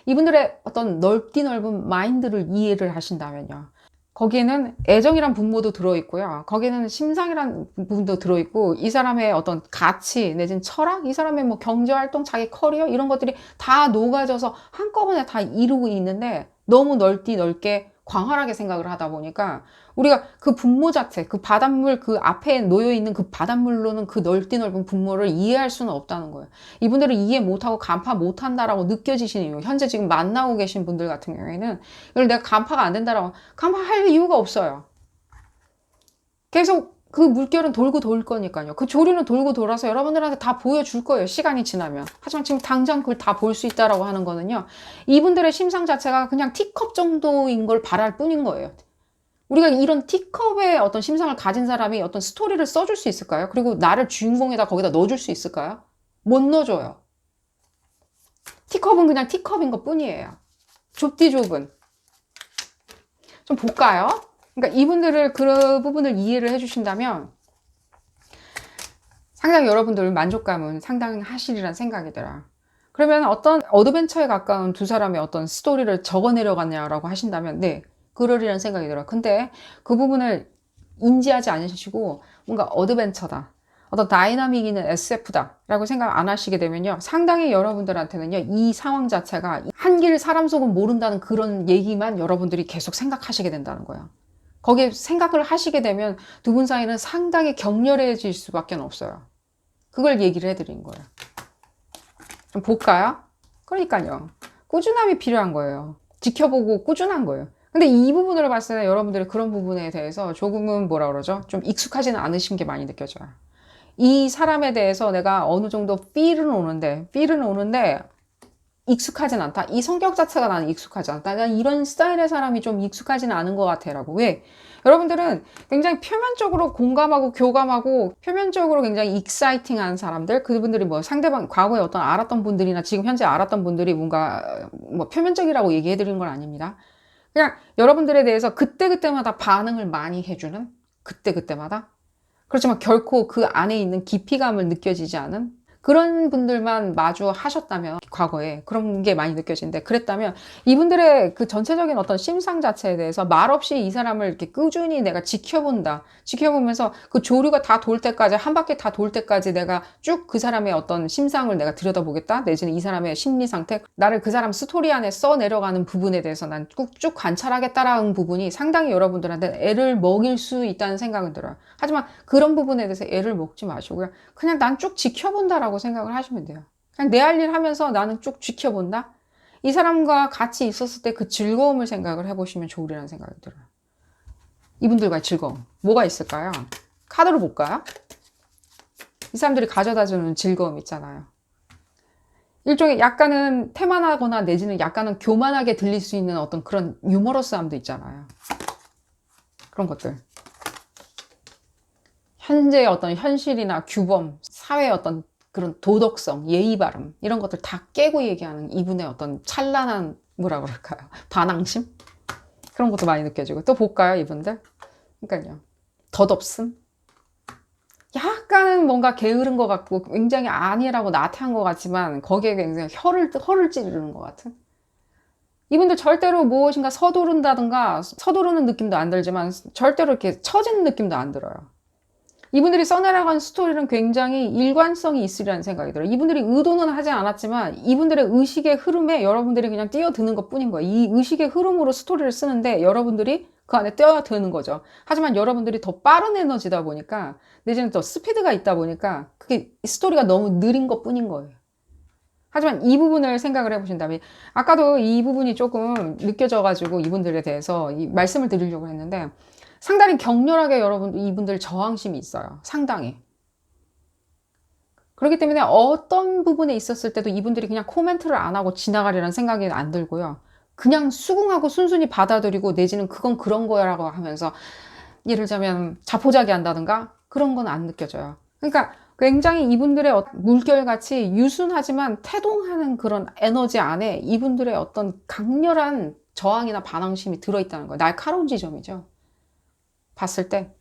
이분들의 어떤 넓디 넓은 마인드를 이해를 하신다면요. 거기에는 애정이란 분모도 들어있고요. 거기에는 심상이란 부분도 들어있고, 이 사람의 어떤 가치, 내지는 철학, 이 사람의 뭐 경제활동, 자기 커리어, 이런 것들이 다 녹아져서 한꺼번에 다 이루고 있는데, 너무 넓게 광활하게 생각을 하다 보니까, 우리가 그 분모 자체, 그 바닷물 그 앞에 놓여있는 그 바닷물로는 그 넓은 분모를 이해할 수는 없다는 거예요. 이분들은 이해 못하고 간파 못한다라고 느껴지시는 이유, 현재 지금 만나고 계신 분들 같은 경우에는, 이걸 내가 간파가 안 된다라고, 간파할 이유가 없어요. 계속 그 물결은 돌고 돌 거니까요. 그 조류는 돌고 돌아서 여러분들한테 다 보여줄 거예요. 시간이 지나면. 하지만 지금 당장 그걸 다 볼 수 있다라고 하는 거는요. 이분들의 심상 자체가 그냥 티컵 정도인 걸 바랄 뿐인 거예요. 우리가 이런 티컵의 어떤 심상을 가진 사람이 어떤 스토리를 써줄 수 있을까요? 그리고 나를 주인공에다 거기다 넣어줄 수 있을까요? 못 넣어줘요. 티컵은 그냥 티컵인 것 뿐이에요. 좁디 좁은. 좀 볼까요? 그러니까 이분들을 그 부분을 이해를 해주신다면 상당히 여러분들 만족감은 상당하시리란 생각이 들어요. 그러면 어떤 어드벤처에 가까운 두 사람의 어떤 스토리를 적어내려갔냐라고 하신다면 네, 그러리란 생각이 들어요. 근데 그 부분을 인지하지 않으시고 뭔가 어드벤처다, 어떤 다이나믹 있는 SF다 라고 생각 안 하시게 되면요, 상당히 여러분들한테는요 이 상황 자체가 한길 사람 속은 모른다는 그런 얘기만 여러분들이 계속 생각하시게 된다는 거예요. 거기에 생각을 하시게 되면 두 분 사이는 상당히 격렬해질 수밖에 없어요. 그걸 얘기를 해드린 거예요. 좀 볼까요? 그러니까요. 꾸준함이 필요한 거예요. 지켜보고 꾸준한 거예요. 근데 이 부분으로 봤을 때 여러분들이 그런 부분에 대해서 조금은 뭐라 그러죠? 좀 익숙하지는 않으신 게 많이 느껴져요. 이 사람에 대해서 내가 어느 정도 필은 오는데 익숙하진 않다. 이 성격 자체가 나는 익숙하지 않다. 난 이런 스타일의 사람이 좀 익숙하지는 않은 것 같아. 라고. 왜? 여러분들은 굉장히 표면적으로 공감하고 교감하고 표면적으로 굉장히 익사이팅한 사람들, 그분들이 뭐 상대방, 과거에 어떤 알았던 분들이나 지금 현재 알았던 분들이 뭔가 뭐 표면적이라고 얘기해 드리는 건 아닙니다. 그냥 여러분들에 대해서 그때그때마다 반응을 많이 해주는, 그때그때마다. 그렇지만 결코 그 안에 있는 깊이감을 느껴지지 않은 그런 분들만 마주 하셨다면, 과거에 그런 게 많이 느껴지는데, 그랬다면 이분들의 그 전체적인 어떤 심상 자체에 대해서 말없이 이 사람을 이렇게 꾸준히 내가 지켜보면서 그 조류가 다 돌 때까지, 한 바퀴 다 돌 때까지 내가 쭉 그 사람의 어떤 심상을 내가 들여다보겠다, 내지는 이 사람의 심리 상태, 나를 그 사람 스토리 안에 써 내려가는 부분에 대해서 난 쭉 관찰하겠다라는 부분이 상당히 여러분들한테 애를 먹일 수 있다는 생각은 들어요. 하지만 그런 부분에 대해서 애를 먹지 마시고요, 그냥 난 쭉 지켜본다라고 생각을 하시면 돼요. 그냥 내 할 일 하면서 나는 쭉 지켜본다? 이 사람과 같이 있었을 때 그 즐거움을 생각을 해보시면 좋으리라는 생각이 들어요. 이분들과의 즐거움. 뭐가 있을까요? 카드로 볼까요? 이 사람들이 가져다주는 즐거움 있잖아요. 일종의 약간은 태만하거나 내지는 약간은 교만하게 들릴 수 있는 어떤 그런 유머러스함도 있잖아요. 그런 것들. 현재의 어떤 현실이나 규범, 사회의 어떤 그런 도덕성, 예의 바름, 이런 것들 다 깨고 얘기하는 이분의 어떤 찬란한, 뭐라 그럴까요? 반항심? 그런 것도 많이 느껴지고. 또 볼까요, 이분들? 그러니까요. 덧없음? 약간은 뭔가 게으른 것 같고 굉장히 아니라고 나태한 것 같지만 거기에 굉장히 혀를 찌르는 것 같은? 이분들 절대로 무엇인가 서두르는 느낌도 안 들지만 절대로 이렇게 처지는 느낌도 안 들어요. 이분들이 써내려간 스토리는 굉장히 일관성이 있으리라는 생각이 들어요. 이분들이 의도는 하지 않았지만 이분들의 의식의 흐름에 여러분들이 그냥 뛰어드는 것 뿐인 거예요. 이 의식의 흐름으로 스토리를 쓰는데 여러분들이 그 안에 뛰어드는 거죠. 하지만 여러분들이 더 빠른 에너지다 보니까, 내지는 더 스피드가 있다 보니까 그게 스토리가 너무 느린 것 뿐인 거예요. 하지만 이 부분을 생각을 해보신다면, 아까도 이 부분이 조금 느껴져가지고 이분들에 대해서 이 말씀을 드리려고 했는데, 상당히 격렬하게 이분들 저항심이 있어요. 상당히. 그렇기 때문에 어떤 부분에 있었을 때도 이분들이 그냥 코멘트를 안 하고 지나가리라는 생각이 안 들고요. 그냥 수긍하고 순순히 받아들이고, 내지는 그건 그런 거야라고 하면서 예를 들자면 자포자기 한다든가 그런 건 안 느껴져요. 그러니까 굉장히 이분들의 물결같이 유순하지만 태동하는 그런 에너지 안에 이분들의 어떤 강렬한 저항이나 반항심이 들어있다는 거예요. 날카로운 지점이죠. 봤을 때.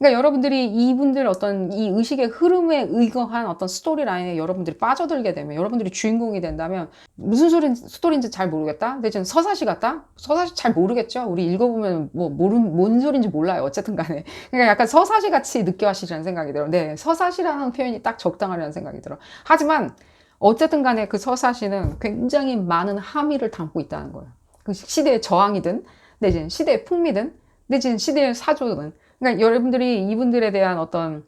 그러니까 여러분들이 이분들 어떤 이 의식의 흐름에 의거한 어떤 스토리라인에 여러분들이 빠져들게 되면, 여러분들이 주인공이 된다면, 무슨 스토리인지 잘 모르겠다? 내지는 서사시 같다? 서사시 잘 모르겠죠? 우리 읽어보면 뭔 소리인지 몰라요. 어쨌든 간에. 그러니까 약간 서사시 같이 느껴하시라는 생각이 들어요. 네, 서사시라는 표현이 딱 적당하라는 생각이 들어. 하지만, 어쨌든 간에 그 서사시는 굉장히 많은 함의를 담고 있다는 거예요. 그 시대의 저항이든, 내지는 시대의 풍미든, 내지는 시대의 사조든, 그러니까 여러분들이 이분들에 대한 어떤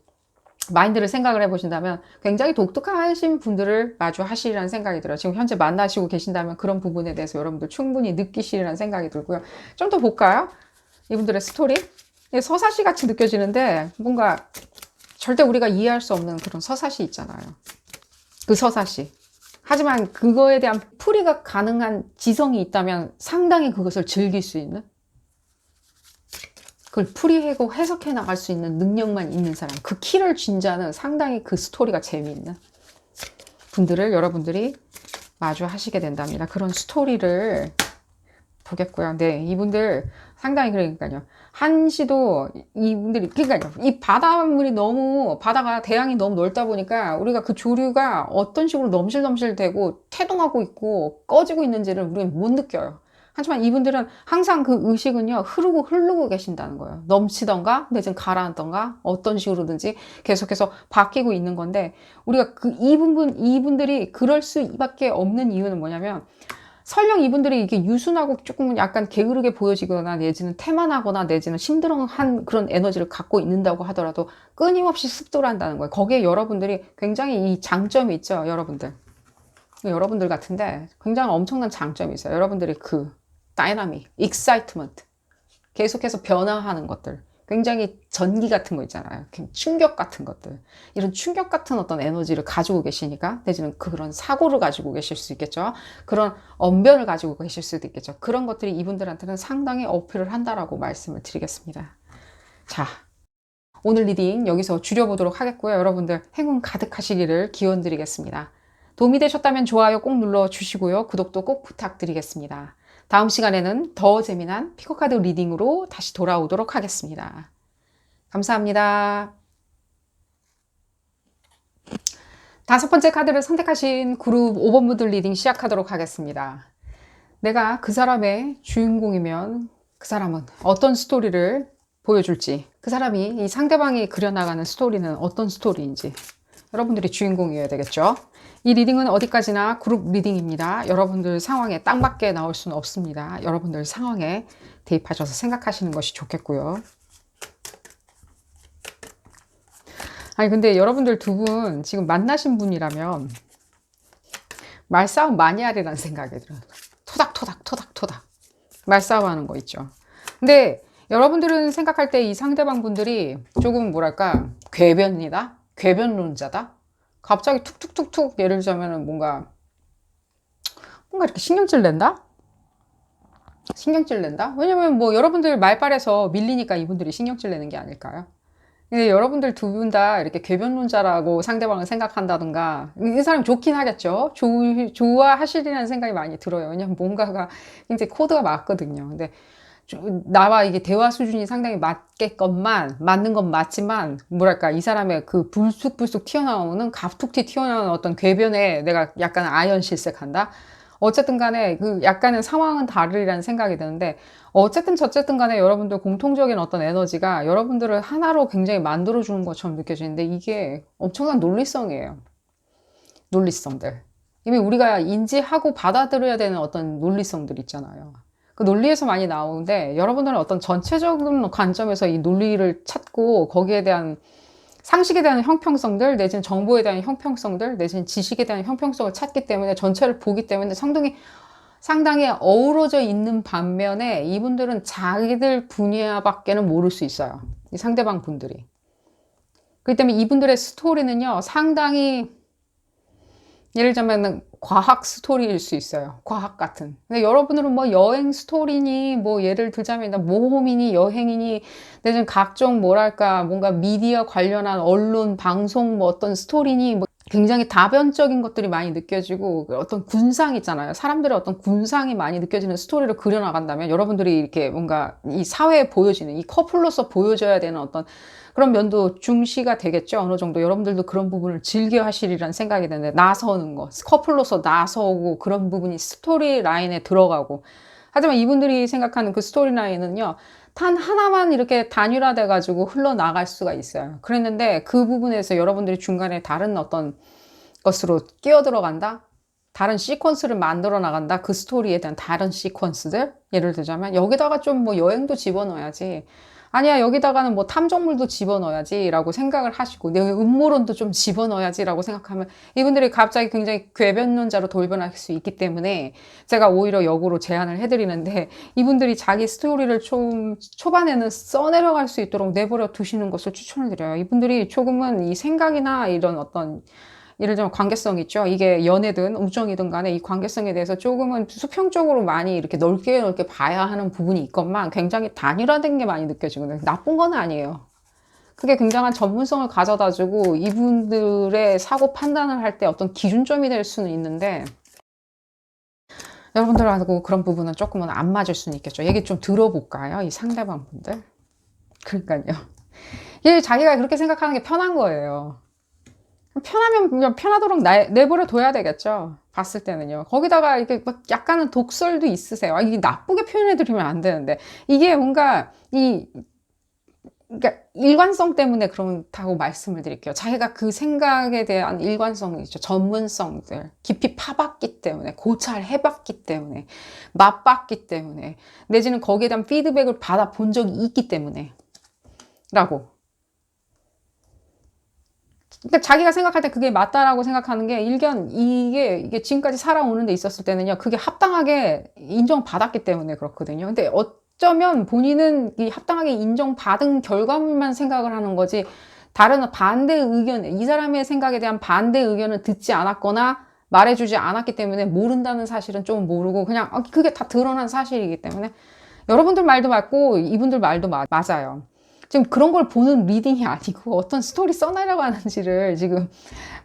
마인드를 생각을 해보신다면 굉장히 독특하신 분들을 마주하시리라는 생각이 들어요. 지금 현재 만나시고 계신다면 그런 부분에 대해서 여러분들 충분히 느끼시리라는 생각이 들고요. 좀 더 볼까요? 이분들의 스토리? 서사시 같이 느껴지는데 뭔가 절대 우리가 이해할 수 없는 그런 서사시 있잖아요. 그 서사시. 하지만 그거에 대한 풀이가 가능한 지성이 있다면 상당히 그것을 즐길 수 있는, 그걸 풀이하고 해석해 나갈 수 있는 능력만 있는 사람, 그 키를 쥔 자는 상당히 그 스토리가 재미있는 분들을 여러분들이 마주하시게 된답니다. 그런 스토리를 보겠고요. 네, 이분들 상당히, 그러니까요. 한시도 이분들이, 그러니까요. 이 바닷물이 너무, 바다가 대양이 너무 넓다 보니까 우리가 그 조류가 어떤 식으로 넘실넘실 되고 태동하고 있고 꺼지고 있는지를 우리는 못 느껴요. 하지만 이분들은 항상 그 의식은요, 흐르고 계신다는 거예요. 넘치던가, 내지는 가라앉던가, 어떤 식으로든지 계속해서 바뀌고 있는 건데, 우리가 이분들이 그럴 수밖에 없는 이유는 뭐냐면, 설령 이분들이 이게 유순하고 조금 약간 게으르게 보여지거나, 내지는 태만하거나, 내지는 심드렁한 그런 에너지를 갖고 있는다고 하더라도, 끊임없이 습도를 한다는 거예요. 거기에 여러분들이 굉장히 이 장점이 있죠, 여러분들. 여러분들 같은데, 굉장히 엄청난 장점이 있어요. 여러분들이 다이나믹, 익사이트먼트, 계속해서 변화하는 것들, 굉장히 전기 같은 거 있잖아요. 충격 같은 것들, 이런 충격 같은 어떤 에너지를 가지고 계시니까, 내지는 그런 사고를 가지고 계실 수 있겠죠. 그런 언변을 가지고 계실 수도 있겠죠. 그런 것들이 이분들한테는 상당히 어필을 한다라고 말씀을 드리겠습니다. 자, 오늘 리딩 여기서 줄여보도록 하겠고요. 여러분들 행운 가득하시기를 기원 드리겠습니다. 도움이 되셨다면 좋아요 꼭 눌러주시고요. 구독도 꼭 부탁드리겠습니다. 다음 시간에는 더 재미난 피코카드 리딩으로 다시 돌아오도록 하겠습니다. 감사합니다. 5번째 카드를 선택하신 그룹 5번 분들 리딩 시작하도록 하겠습니다. 내가 그 사람의 주인공이면 그 사람은 어떤 스토리를 보여줄지, 그 사람이 이 상대방이 그려나가는 스토리는 어떤 스토리인지 여러분들이 주인공이어야 되겠죠. 이 리딩은 어디까지나 그룹 리딩입니다. 여러분들 상황에 딱 맞게 나올 수는 없습니다. 여러분들 상황에 대입하셔서 생각하시는 것이 좋겠고요. 아니 근데 여러분들 두 분 지금 만나신 분이라면 말싸움 많이 하리라는 생각이 들어요. 토닥토닥 말싸움 하는 거 있죠. 근데 여러분들은 생각할 때 이 상대방 분들이 조금 뭐랄까 궤변론자다. 갑자기 툭툭툭툭 예를 들자면 뭔가 이렇게 신경질 낸다? 왜냐면 뭐 여러분들 말빨에서 밀리니까 이분들이 신경질 내는 게 아닐까요? 근데 여러분들 두 분 다 이렇게 궤변론자라고 상대방을 생각한다든가, 이 사람 좋긴 하겠죠. 좋아하시리라는 생각이 많이 들어요. 왜냐면 뭔가가 굉장히 코드가 맞거든요. 근데 나와 이게 대화 수준이 상당히 맞는 건 맞지만, 뭐랄까, 이 사람의 그 불쑥불쑥 튀어나오는, 갑툭튀 튀어나오는 어떤 궤변에 내가 약간 아연실색한다? 어쨌든 간에 그 약간은 상황은 다르리라는 생각이 드는데, 어쨌든 저쨌든 간에 여러분들 공통적인 어떤 에너지가 여러분들을 하나로 굉장히 만들어주는 것처럼 느껴지는데, 이게 엄청난 논리성이에요. 논리성들. 이미 우리가 인지하고 받아들여야 되는 어떤 논리성들 있잖아요. 그 논리에서 많이 나오는데, 여러분들은 어떤 전체적인 관점에서 이 논리를 찾고 거기에 대한 상식에 대한 형평성들, 내지는 정보에 대한 형평성들, 내지는 지식에 대한 형평성을 찾기 때문에, 전체를 보기 때문에 상당히 어우러져 있는 반면에 이분들은 자기들 분야밖에는 모를 수 있어요. 이 상대방 분들이. 그렇기 때문에 이분들의 스토리는요, 상당히 예를 들자면 과학 스토리일 수 있어요. 과학 같은. 근데 여러분들은 뭐 여행 스토리니, 뭐 예를 들자면 모험이니, 여행이니, 내지는 각종 뭐랄까, 뭔가 미디어 관련한 언론, 방송, 뭐 어떤 스토리니, 뭐 굉장히 다변적인 것들이 많이 느껴지고 어떤 군상 있잖아요. 사람들의 어떤 군상이 많이 느껴지는 스토리를 그려나간다면 여러분들이 이렇게 뭔가 이 사회에 보여지는 이 커플로서 보여줘야 되는 어떤 그런 면도 중시가 되겠죠. 어느 정도 여러분들도 그런 부분을 즐겨 하시리라는 생각이 드는데 나서는 거, 커플로서 나서고 그런 부분이 스토리 라인에 들어가고 하지만 이분들이 생각하는 그 스토리 라인은요. 단 하나만 이렇게 단일화돼 가지고 흘러나갈 수가 있어요. 그랬는데 그 부분에서 여러분들이 중간에 다른 어떤 것으로 끼어들어간다? 다른 시퀀스를 만들어 나간다? 그 스토리에 대한 다른 시퀀스들? 예를 들자면 여기다가 좀 뭐 여행도 집어넣어야지. 아니야, 여기다가는 뭐 탐정물도 집어넣어야지 라고 생각을 하시고 내 음모론도 좀 집어넣어야지 라고 생각하면 이분들이 갑자기 굉장히 궤변론자로 돌변할 수 있기 때문에 제가 오히려 역으로 제안을 해드리는데 이분들이 자기 스토리를 좀 초반에는 써내려갈 수 있도록 내버려 두시는 것을 추천을 드려요. 이분들이 조금은 이 생각이나 이런 어떤 예를 들면 관계성 있죠. 이게 연애든 우정이든 간에 이 관계성에 대해서 조금은 수평적으로 많이 이렇게 넓게 넓게 봐야 하는 부분이 있건만 굉장히 단일화된 게 많이 느껴지거든요. 나쁜 건 아니에요. 그게 굉장한 전문성을 가져다 주고 이분들의 사고 판단을 할 때 어떤 기준점이 될 수는 있는데 여러분들하고 그런 부분은 조금은 안 맞을 수는 있겠죠. 얘기 좀 들어볼까요? 이 상대방 분들. 그러니까요. 얘 자기가 그렇게 생각하는 게 편한 거예요. 편하면 그냥 편하도록 내버려 둬야 되겠죠. 봤을 때는요. 거기다가 이렇게 막 약간은 독설도 있으세요. 아, 이게 나쁘게 표현해드리면 안 되는데. 이게 뭔가 그러니까 일관성 때문에 그렇다고 말씀을 드릴게요. 자기가 그 생각에 대한 일관성이 있죠. 전문성들. 깊이 파봤기 때문에, 고찰해봤기 때문에, 맛봤기 때문에, 내지는 거기에 대한 피드백을 받아본 적이 있기 때문에. 라고. 그러니까 자기가 생각할 때 그게 맞다라고 생각하는 게 이게 지금까지 살아오는 데 있었을 때는요. 그게 합당하게 인정받았기 때문에 그렇거든요. 근데 어쩌면 본인은 이 합당하게 인정받은 결과물만 생각을 하는 거지 다른 반대 의견, 이 사람의 생각에 대한 반대 의견을 듣지 않았거나 말해주지 않았기 때문에 모른다는 사실은 좀 모르고 그냥 그게 다 드러난 사실이기 때문에 여러분들 말도 맞고 이분들 말도 맞아요. 지금 그런 걸 보는 리딩이 아니고 어떤 스토리 써내려가는지를 지금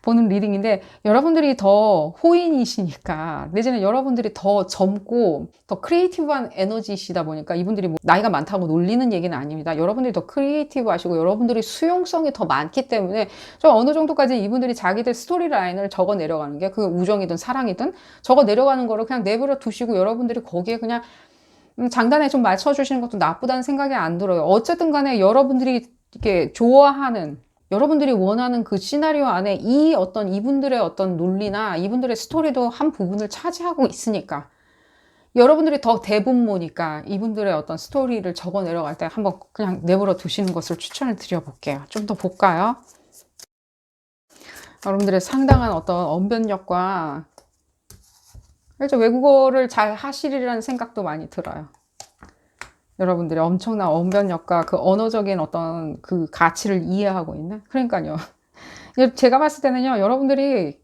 보는 리딩인데 여러분들이 더 호인이시니까 내지는 여러분들이 더 젊고 더 크리에이티브한 에너지시다 보니까 이분들이 뭐 나이가 많다고 놀리는 얘기는 아닙니다. 여러분들이 더 크리에이티브 하시고 여러분들이 수용성이 더 많기 때문에 좀 어느 정도까지 이분들이 자기들 스토리 라인을 적어 내려가는 게 그 우정이든 사랑이든 적어 내려가는 거를 그냥 내버려 두시고 여러분들이 거기에 그냥 장단에 좀 맞춰주시는 것도 나쁘다는 생각이 안 들어요. 어쨌든 간에 여러분들이 이렇게 좋아하는, 여러분들이 원하는 그 시나리오 안에 이 어떤 이분들의 어떤 논리나 이분들의 스토리도 한 부분을 차지하고 있으니까 여러분들이 더 대분모니까 이분들의 어떤 스토리를 적어 내려갈 때 한번 그냥 내버려 두시는 것을 추천을 드려볼게요. 좀 더 볼까요? 여러분들의 상당한 어떤 언변력과 외국어를 잘 하시리라는 생각도 많이 들어요. 여러분들이 엄청난 언변력과 그 언어적인 어떤 그 가치를 이해하고 있는? 그러니까요. 제가 봤을 때는요, 여러분들이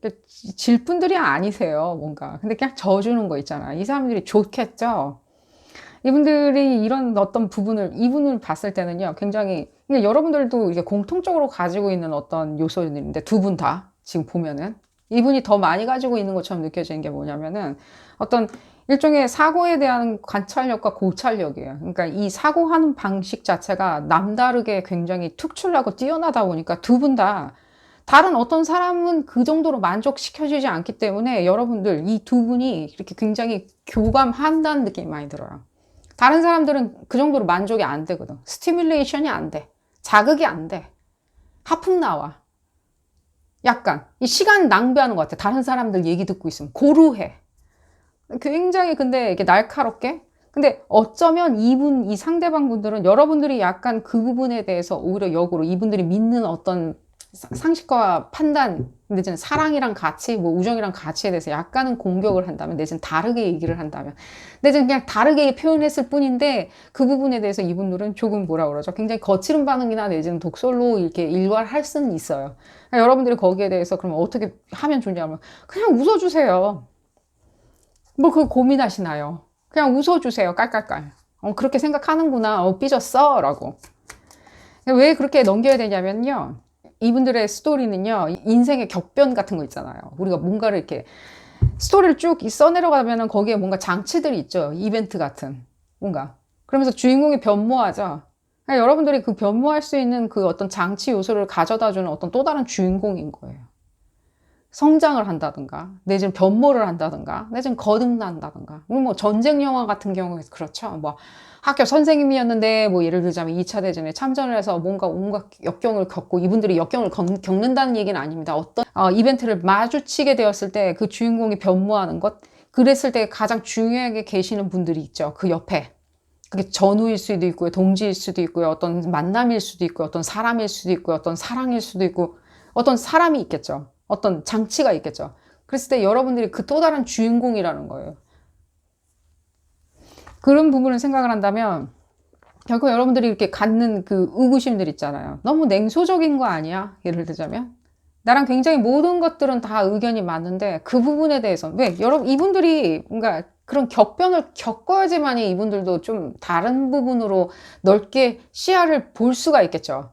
질분들이 아니세요, 뭔가. 근데 그냥 져주는 거 있잖아. 이 사람들이 좋겠죠? 이분들이 이런 어떤 부분을, 이분을 봤을 때는요, 굉장히, 여러분들도 이게 공통적으로 가지고 있는 어떤 요소들인데, 두 분 다, 지금 보면은. 이분이 더 많이 가지고 있는 것처럼 느껴지는 게 뭐냐면은, 어떤 일종의 사고에 대한 관찰력과 고찰력이에요. 그러니까 이 사고하는 방식 자체가 남다르게 굉장히 특출나고 뛰어나다 보니까 두 분 다 다른 어떤 사람은 그 정도로 만족시켜주지 않기 때문에 여러분들 이 두 분이 이렇게 굉장히 교감한다는 느낌이 많이 들어요. 다른 사람들은 그 정도로 만족이 안 되거든. 스티뮬레이션이 안 돼. 자극이 안 돼. 하품 나와. 약간 이 시간 낭비하는 것 같아. 다른 사람들 얘기 듣고 있으면 고루해. 굉장히 근데 이게 날카롭게 근데 어쩌면 이 상대방 분들은 여러분들이 약간 그 부분에 대해서 오히려 역으로 이분들이 믿는 어떤 상식과 판단 내지는 사랑이랑 가치 뭐 우정이랑 가치에 대해서 약간은 공격을 한다면 내지는 다르게 얘기를 한다면 내지는 그냥 다르게 표현했을 뿐인데 그 부분에 대해서 이분들은 조금 뭐라 그러죠 굉장히 거칠은 반응이나 내지는 독설로 이렇게 일관할 수는 있어요. 그러니까 여러분들이 거기에 대해서 그럼 어떻게 하면 좋냐면 그냥 웃어주세요. 뭐 그걸 고민하시나요? 그냥 웃어주세요. 깔깔깔. 그렇게 생각하는구나. 삐졌어. 라고. 왜 그렇게 넘겨야 되냐면요. 이분들의 스토리는요, 인생의 격변 같은 거 있잖아요. 우리가 뭔가를 이렇게 스토리를 쭉 써내려가면은 거기에 뭔가 장치들이 있죠. 이벤트 같은 뭔가. 그러면서 주인공이 변모하죠. 그러니까 여러분들이 그 변모할 수 있는 그 어떤 장치 요소를 가져다주는 어떤 또 다른 주인공인 거예요. 성장을 한다든가, 내지는 변모를 한다든가, 내지는 거듭난다든가. 뭐 전쟁 영화 같은 경우에 그렇죠. 뭐 학교 선생님이었는데 뭐 예를 들자면 2차 대전에 참전을 해서 뭔가 온갖 역경을 겪고 이분들이 역경을 겪는다는 얘기는 아닙니다. 어떤 이벤트를 마주치게 되었을 때 그 주인공이 변모하는 것, 그랬을 때 가장 중요하게 계시는 분들이 있죠. 그 옆에. 그게 전우일 수도 있고요, 동지일 수도 있고요, 어떤 만남일 수도 있고요, 어떤 사람일 수도 있고요, 어떤 사랑일 수도 있고, 어떤 사람이 있겠죠. 어떤 장치가 있겠죠. 그랬을 때 여러분들이 그 또 다른 주인공이라는 거예요. 그런 부분을 생각을 한다면 결국 여러분들이 이렇게 갖는 그 의구심들 있잖아요. 너무 냉소적인 거 아니야? 예를 들자면 나랑 굉장히 모든 것들은 다 의견이 맞는데 그 부분에 대해서 왜 여러분 이분들이 뭔가 그런 격변을 겪어야지만이 이분들도 좀 다른 부분으로 넓게 시야를 볼 수가 있겠죠.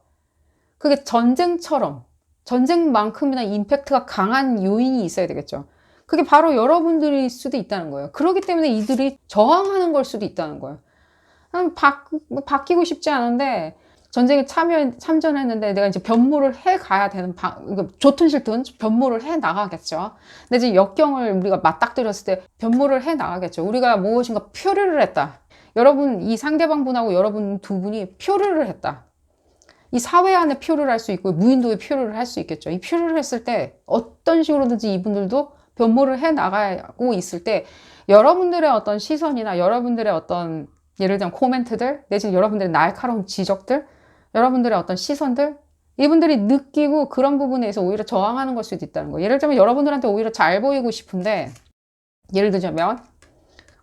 그게 전쟁처럼 전쟁만큼이나 임팩트가 강한 요인이 있어야 되겠죠. 그게 바로 여러분들일 수도 있다는 거예요. 그렇기 때문에 이들이 저항하는 걸 수도 있다는 거예요. 바뀌고 싶지 않은데 전쟁에 참전했는데 내가 이제 변모를 해 가야 되는 좋든 싫든 변모를 해 나가겠죠. 근데 이제 역경을 우리가 맞닥뜨렸을 때 변모를 해 나가겠죠. 우리가 무엇인가 표류를 했다. 여러분 이 상대방 분하고 여러분 두 분이 표류를 했다. 이 사회 안에 표류를 할 수 있고 무인도에 표류를 할 수 있겠죠. 이 표류를 했을 때 어떤 식으로든지 이분들도 변모를 해 나가고 있을 때 여러분들의 어떤 시선이나 여러분들의 어떤 예를 들면 코멘트들 내지는 여러분들의 날카로운 지적들 여러분들의 어떤 시선들 이분들이 느끼고 그런 부분에서 오히려 저항하는 걸 수도 있다는 거예요. 예를 들면 여러분들한테 오히려 잘 보이고 싶은데 예를 들자면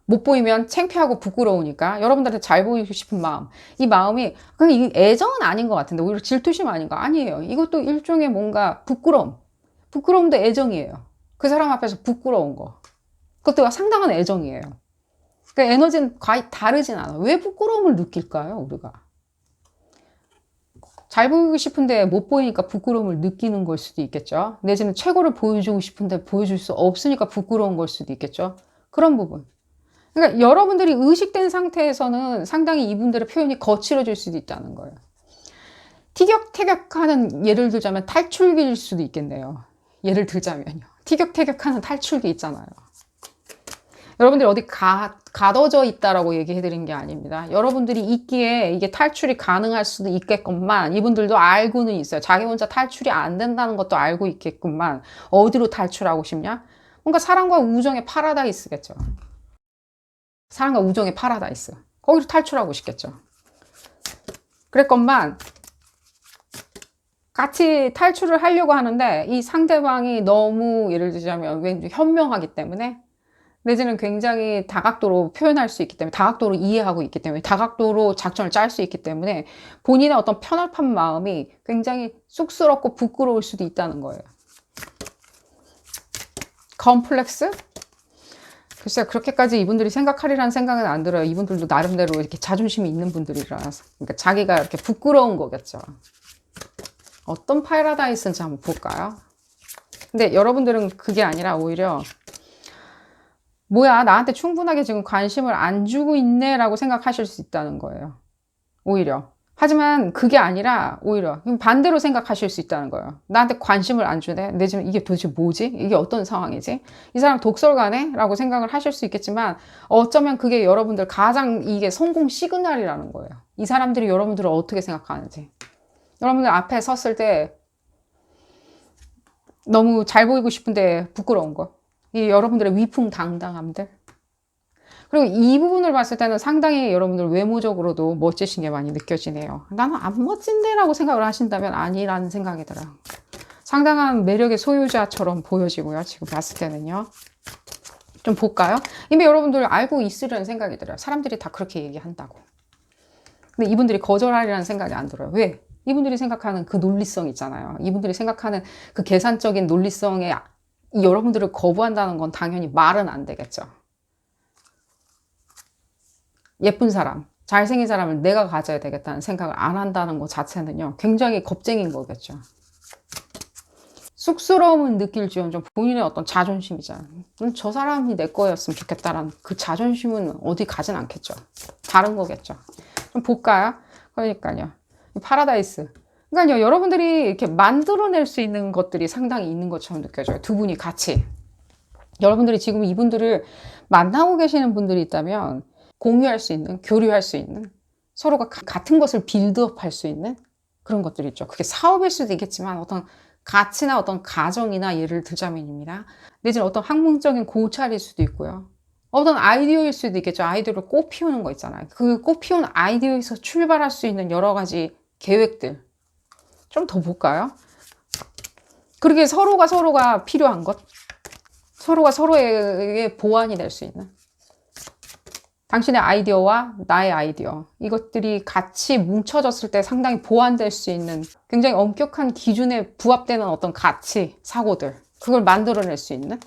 못 보이면 창피하고 부끄러우니까 여러분들한테 잘 보이고 싶은 마음 이 마음이 그냥 이 애정은 아닌 것 같은데 오히려 질투심 아닌가? 아니에요. 이것도 일종의 뭔가 부끄러움도 애정이에요. 그 사람 앞에서 부끄러운 거 그것도 상당한 애정이에요. 그러니까 에너지는 거의 다르진 않아. 왜 부끄러움을 느낄까요? 우리가 잘 보이고 싶은데 못 보이니까 부끄러움을 느끼는 걸 수도 있겠죠. 내지는 최고를 보여주고 싶은데 보여줄 수 없으니까 부끄러운 걸 수도 있겠죠. 그런 부분. 그러니까 여러분들이 의식된 상태에서는 상당히 이분들의 표현이 거칠어질 수도 있다는 거예요. 티격태격하는 예를 들자면 탈출기일 수도 있겠네요. 예를 들자면요. 티격태격하는 탈출기 있잖아요. 여러분들이 어디 가둬져 있다라고 얘기해드린 게 아닙니다. 여러분들이 있기에 이게 탈출이 가능할 수도 있겠건만 이분들도 알고는 있어요. 자기 혼자 탈출이 안 된다는 것도 알고 있겠구만. 어디로 탈출하고 싶냐? 뭔가 사랑과 우정의 파라다이스겠죠. 사랑과 우정의 파라다이스. 거기로 탈출하고 싶겠죠. 그랬건만 같이 탈출을 하려고 하는데 이 상대방이 너무 예를 들자면 왠지 현명하기 때문에 내지는 굉장히 다각도로 표현할 수 있기 때문에 다각도로 이해하고 있기 때문에 다각도로 작전을 짤 수 있기 때문에 본인의 어떤 편협한 마음이 굉장히 쑥스럽고 부끄러울 수도 있다는 거예요. 컴플렉스? 글쎄요, 그렇게까지 이분들이 생각하리라는 생각은 안 들어요. 이분들도 나름대로 이렇게 자존심이 있는 분들이라서. 그러니까 자기가 이렇게 부끄러운 거겠죠. 어떤 파라다이스인지 한번 볼까요? 근데 여러분들은 그게 아니라 오히려 뭐야, 나한테 충분하게 지금 관심을 안 주고 있네 라고 생각하실 수 있다는 거예요. 오히려. 하지만 그게 아니라 오히려 반대로 생각하실 수 있다는 거예요. 나한테 관심을 안 주네? 내 지금 이게 도대체 뭐지? 이게 어떤 상황이지? 이 사람 독설가네? 라고 생각을 하실 수 있겠지만 어쩌면 그게 여러분들 가장 이게 성공 시그널이라는 거예요. 이 사람들이 여러분들을 어떻게 생각하는지. 여러분들 앞에 섰을 때 너무 잘 보이고 싶은데 부끄러운 거. 이 여러분들의 위풍당당함들. 그리고 이 부분을 봤을 때는 상당히 여러분들 외모적으로도 멋지신 게 많이 느껴지네요. 나는 안 멋진데 라고 생각을 하신다면 아니라는 생각이 들어요. 상당한 매력의 소유자처럼 보여지고요. 지금 봤을 때는요. 좀 볼까요? 이미 여러분들 알고 있으려는 생각이 들어요. 사람들이 다 그렇게 얘기한다고. 근데 이분들이 거절하리라는 생각이 안 들어요. 왜? 이분들이 생각하는 그 논리성 있잖아요. 이분들이 생각하는 그 계산적인 논리성에 여러분들을 거부한다는 건 당연히 말은 안 되겠죠. 예쁜 사람, 잘생긴 사람을 내가 가져야 되겠다는 생각을 안 한다는 것 자체는요, 굉장히 겁쟁인 거겠죠. 쑥스러움은 느낄지언정 본인의 어떤 자존심이잖아. 저 사람이 내 거였으면 좋겠다라는 그 자존심은 어디 가진 않겠죠. 다른 거겠죠. 좀 볼까요? 그러니까요. 파라다이스. 그러니까요, 여러분들이 이렇게 만들어낼 수 있는 것들이 상당히 있는 것처럼 느껴져요. 두 분이 같이. 여러분들이 지금 이분들을 만나고 계시는 분들이 있다면 공유할 수 있는, 교류할 수 있는, 서로가 같은 것을 빌드업 할 수 있는 그런 것들이 있죠. 그게 사업일 수도 있겠지만 어떤 가치나 어떤 가정이나 예를 들자면입니다. 내지는 어떤 학문적인 고찰일 수도 있고요. 어떤 아이디어일 수도 있겠죠. 아이디어를 꽃 피우는 거 있잖아요. 그 꽃 피운 아이디어에서 출발할 수 있는 여러 가지 계획들. 좀 더 볼까요? 그렇게 서로가 필요한 것. 서로가 서로에게 보완이 될 수 있는. 당신의 아이디어와 나의 아이디어. 이것들이 같이 뭉쳐졌을 때 상당히 보완될 수 있는 굉장히 엄격한 기준에 부합되는 어떤 가치, 사고들. 그걸 만들어낼 수 있는.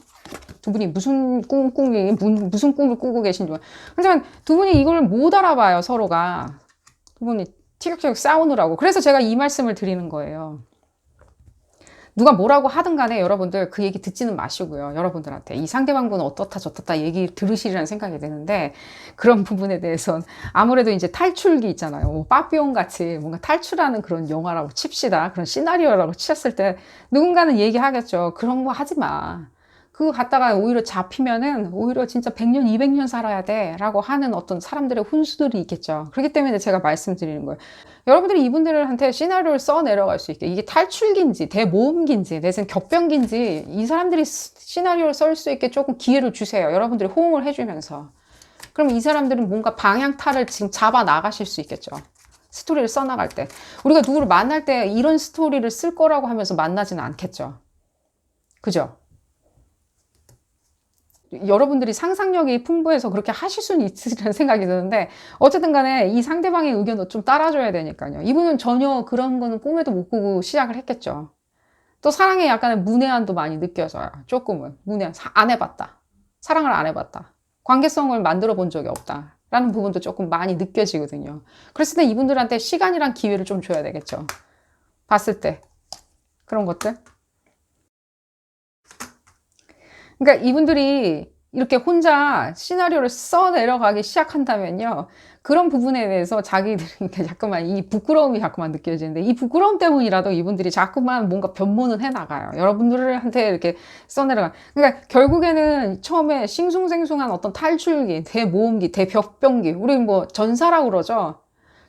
두 분이 무슨 무슨 꿈을 꾸고 계신지. 하지만 두 분이 이걸 못 알아봐요, 서로가. 두 분이 티격태격 싸우느라고. 그래서 제가 이 말씀을 드리는 거예요. 누가 뭐라고 하든 간에 여러분들 그 얘기 듣지는 마시고요. 여러분들한테 이 상대방분은 어떻다 저떻다 얘기 들으시리라는 생각이 드는데 그런 부분에 대해서는 아무래도 이제 탈출기 있잖아요. 뭐 빠삐용 같이 뭔가 탈출하는 그런 영화라고 칩시다. 그런 시나리오라고 쳤을 때 누군가는 얘기하겠죠. 그런 거 하지 마. 그거 갖다가 오히려 잡히면은 오히려 진짜 100년, 200년 살아야 돼 라고 하는 어떤 사람들의 훈수들이 있겠죠. 그렇기 때문에 제가 말씀드리는 거예요. 여러분들이 이분들한테 시나리오를 써 내려갈 수 있게 이게 탈출기인지 대모험기인지 내지는 격변기인지 이 사람들이 시나리오를 쓸 수 있게 조금 기회를 주세요. 여러분들이 호응을 해주면서. 그럼 이 사람들은 뭔가 방향타를 지금 잡아 나가실 수 있겠죠. 스토리를 써나갈 때. 우리가 누구를 만날 때 이런 스토리를 쓸 거라고 하면서 만나지는 않겠죠. 그죠? 여러분들이 상상력이 풍부해서 그렇게 하실 수는 있으리라는 생각이 드는데 어쨌든 간에 이 상대방의 의견도 좀 따라줘야 되니까요. 이분은 전혀 그런 거는 꿈에도 못 꾸고 시작을 했겠죠. 또 사랑에 약간의 문외한도 많이 느껴져요. 조금은. 문외한. 안 해봤다. 사랑을 안 해봤다. 관계성을 만들어 본 적이 없다. 라는 부분도 조금 많이 느껴지거든요. 그랬을 때 이분들한테 시간이란 기회를 좀 줘야 되겠죠. 봤을 때. 그런 것들. 그러니까 이분들이 이렇게 혼자 시나리오를 써 내려가기 시작한다면요. 그런 부분에 대해서 자기들이 자꾸만 이 부끄러움이 자꾸만 느껴지는데 이 부끄러움 때문이라도 이분들이 자꾸만 뭔가 변모는 해 나가요. 여러분들한테 이렇게 써 내려가. 그러니까 결국에는 처음에 싱숭생숭한 어떤 탈출기, 대모험기, 대벽병기. 우리 뭐 전사라고 그러죠.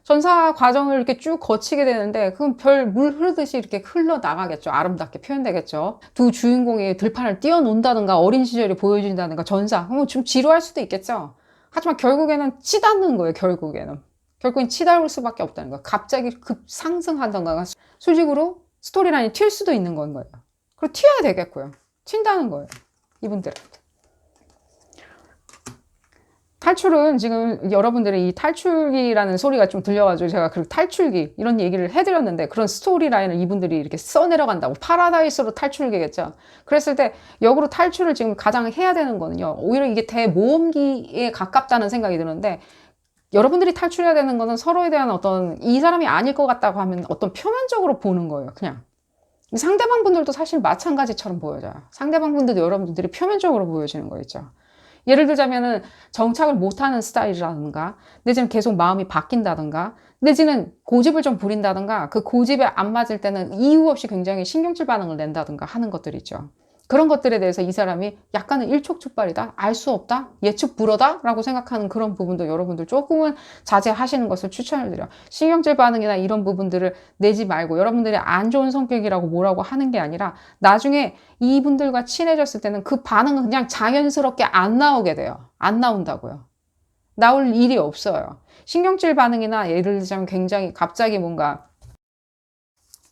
전사 과정을 이렇게 쭉 거치게 되는데 그건 별 물 흐르듯이 이렇게 흘러나가겠죠. 아름답게 표현되겠죠. 두 주인공이 들판을 뛰어논다든가 어린 시절이 보여준다든가 전사. 좀 지루할 수도 있겠죠. 하지만 결국에는 치닫는 거예요. 결국엔 치닫을 수밖에 없다는 거예요. 갑자기 급 상승하던가 수직으로 스토리라인이 튈 수도 있는 건 거예요. 그리고 튀어야 되겠고요. 튄다는 거예요. 이분들한테. 탈출은 지금 여러분들이 이 탈출기라는 소리가 좀 들려가지고 제가 그 탈출기 이런 얘기를 해드렸는데 그런 스토리 라인을 이분들이 이렇게 써내려간다고 파라다이스로 탈출기겠죠. 그랬을 때 역으로 탈출을 지금 가장 해야 되는 거는요. 오히려 이게 대모험기에 가깝다는 생각이 드는데 여러분들이 탈출해야 되는 거는 서로에 대한 어떤 이 사람이 아닐 것 같다고 하면 어떤 표면적으로 보는 거예요. 그냥. 상대방 분들도 사실 마찬가지처럼 보여져요. 상대방 분들도 여러분들이 표면적으로 보여지는 거 있죠. 예를 들자면은 정착을 못하는 스타일이라든가 내지는 계속 마음이 바뀐다든가 내지는 고집을 좀 부린다든가 그 고집에 안 맞을 때는 이유 없이 굉장히 신경질 반응을 낸다든가 하는 것들이 있죠. 그런 것들에 대해서 이 사람이 약간은 일촉즉발이다, 알 수 없다, 예측 불허다 라고 생각하는 그런 부분도 여러분들 조금은 자제하시는 것을 추천을 드려요. 신경질 반응이나 이런 부분들을 내지 말고 여러분들이 안 좋은 성격이라고 뭐라고 하는 게 아니라 나중에 이분들과 친해졌을 때는 그 반응은 그냥 자연스럽게 안 나오게 돼요. 안 나온다고요. 나올 일이 없어요. 신경질 반응이나 예를 들자면 굉장히 갑자기 뭔가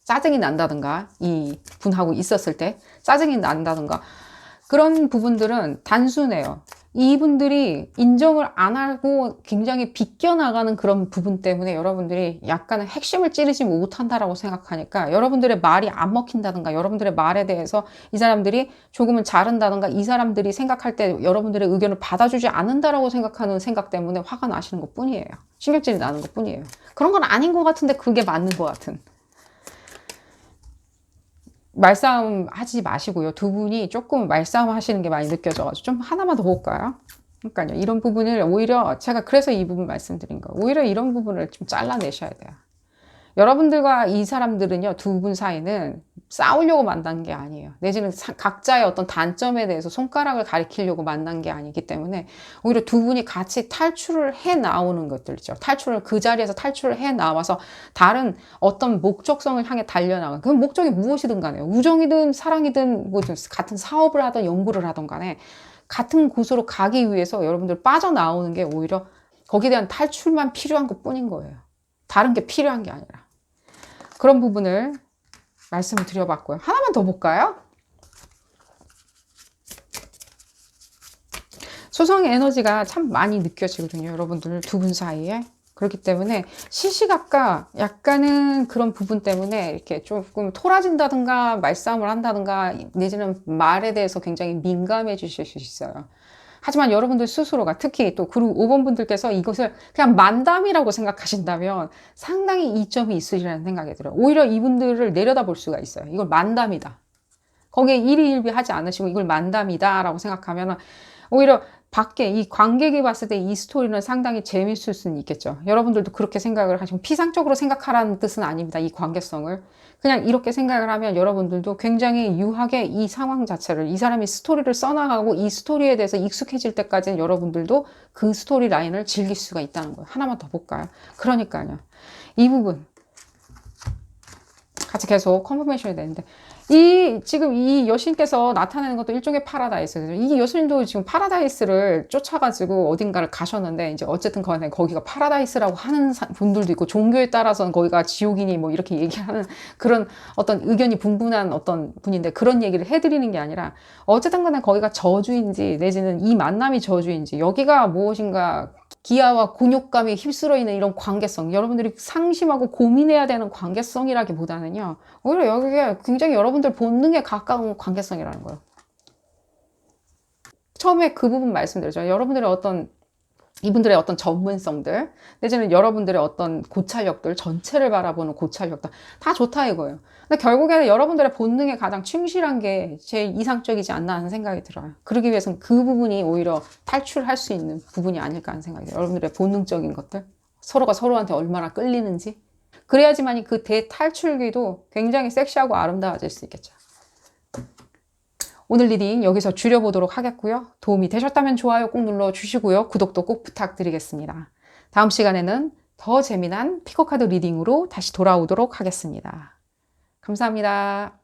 짜증이 난다든가 이 분하고 있었을 때 짜증이 난다든가 그런 부분들은 단순해요. 이분들이 인정을 안 하고 굉장히 비껴나가는 그런 부분 때문에 여러분들이 약간의 핵심을 찌르지 못한다라고 생각하니까 여러분들의 말이 안 먹힌다든가 여러분들의 말에 대해서 이 사람들이 조금은 자른다든가 이 사람들이 생각할 때 여러분들의 의견을 받아주지 않는다라고 생각하는 생각 때문에 화가 나시는 것 뿐이에요. 신경질이 나는 것 뿐이에요. 그런 건 아닌 것 같은데 그게 맞는 것 같은. 말싸움 하지 마시고요. 두 분이 조금 말싸움 하시는 게 많이 느껴져가지고 좀 하나만 더 볼까요? 그러니까요. 이런 부분을 오히려 제가 그래서 이 부분 말씀드린 거예요. 오히려 이런 부분을 좀 잘라내셔야 돼요. 여러분들과 이 사람들은요, 두 분 사이는 싸우려고 만난 게 아니에요. 내지는 각자의 어떤 단점에 대해서 손가락을 가리키려고 만난 게 아니기 때문에 오히려 두 분이 같이 탈출을 해 나오는 것들 있죠. 그 자리에서 탈출을 해 나와서 다른 어떤 목적성을 향해 달려나가는, 그 목적이 무엇이든 간에 우정이든 사랑이든 뭐 같은 사업을 하든 연구를 하든 간에 같은 곳으로 가기 위해서 여러분들 빠져나오는 게 오히려 거기에 대한 탈출만 필요한 것 뿐인 거예요. 다른 게 필요한 게 아니라. 그런 부분을 말씀을 드려봤고요. 하나만 더 볼까요? 수성의 에너지가 참 많이 느껴지거든요. 여러분들 두 분 사이에. 그렇기 때문에 시시각각 약간은 그런 부분 때문에 이렇게 조금 토라진다든가 말싸움을 한다든가 내지는 말에 대해서 굉장히 민감해지실 수 있어요. 하지만 여러분들 스스로가 특히 또 그룹 5번 분들께서 이것을 그냥 만담이라고 생각하신다면 상당히 이점이 있으리라는 생각이 들어요. 오히려 이분들을 내려다볼 수가 있어요. 이걸 만담이다. 거기에 일희일비하지 않으시고 이걸 만담이다라고 생각하면 오히려 밖에 이 관객이 봤을 때 이 스토리는 상당히 재밌을 수는 있겠죠. 여러분들도 그렇게 생각을 하시고 피상적으로 생각하라는 뜻은 아닙니다. 이 관계성을. 그냥 이렇게 생각을 하면 여러분들도 굉장히 유하게 이 상황 자체를, 이 사람이 스토리를 써나가고 이 스토리에 대해서 익숙해질 때까지는 여러분들도 그 스토리 라인을 즐길 수가 있다는 거예요. 하나만 더 볼까요? 그러니까요. 이 부분 같이 계속 컨퍼메이션이 되는데 지금 이 여신께서 나타내는 것도 일종의 파라다이스. 이 여신도 지금 파라다이스를 쫓아가지고 어딘가를 가셨는데, 이제 어쨌든 간에 거기가 파라다이스라고 하는 분들도 있고, 종교에 따라서는 거기가 지옥이니 뭐 이렇게 얘기하는 그런 어떤 의견이 분분한 어떤 분인데, 그런 얘기를 해드리는 게 아니라, 어쨌든 간에 거기가 저주인지, 내지는 이 만남이 저주인지, 여기가 무엇인가, 기아와 곤욕감이 휩쓸어 있는 이런 관계성, 여러분들이 상심하고 고민해야 되는 관계성이라기보다는요, 오히려 여기가 굉장히 여러분들 본능에 가까운 관계성이라는 거예요. 처음에 그 부분 말씀드렸죠. 이분들의 어떤 전문성들, 내지는 여러분들의 어떤 고찰력들, 전체를 바라보는 고찰력들, 다 좋다 이거예요. 근데 결국에는 여러분들의 본능에 가장 충실한 게 제일 이상적이지 않나 하는 생각이 들어요. 그러기 위해서는 그 부분이 오히려 탈출할 수 있는 부분이 아닐까 하는 생각이 들어요. 여러분들의 본능적인 것들, 서로가 서로한테 얼마나 끌리는지, 그래야지만이 그 대탈출기도 굉장히 섹시하고 아름다워질 수 있겠죠. 오늘 리딩 여기서 줄여보도록 하겠고요. 도움이 되셨다면 좋아요 꼭 눌러주시고요. 구독도 꼭 부탁드리겠습니다. 다음 시간에는 더 재미난 피코카드 리딩으로 다시 돌아오도록 하겠습니다. 감사합니다.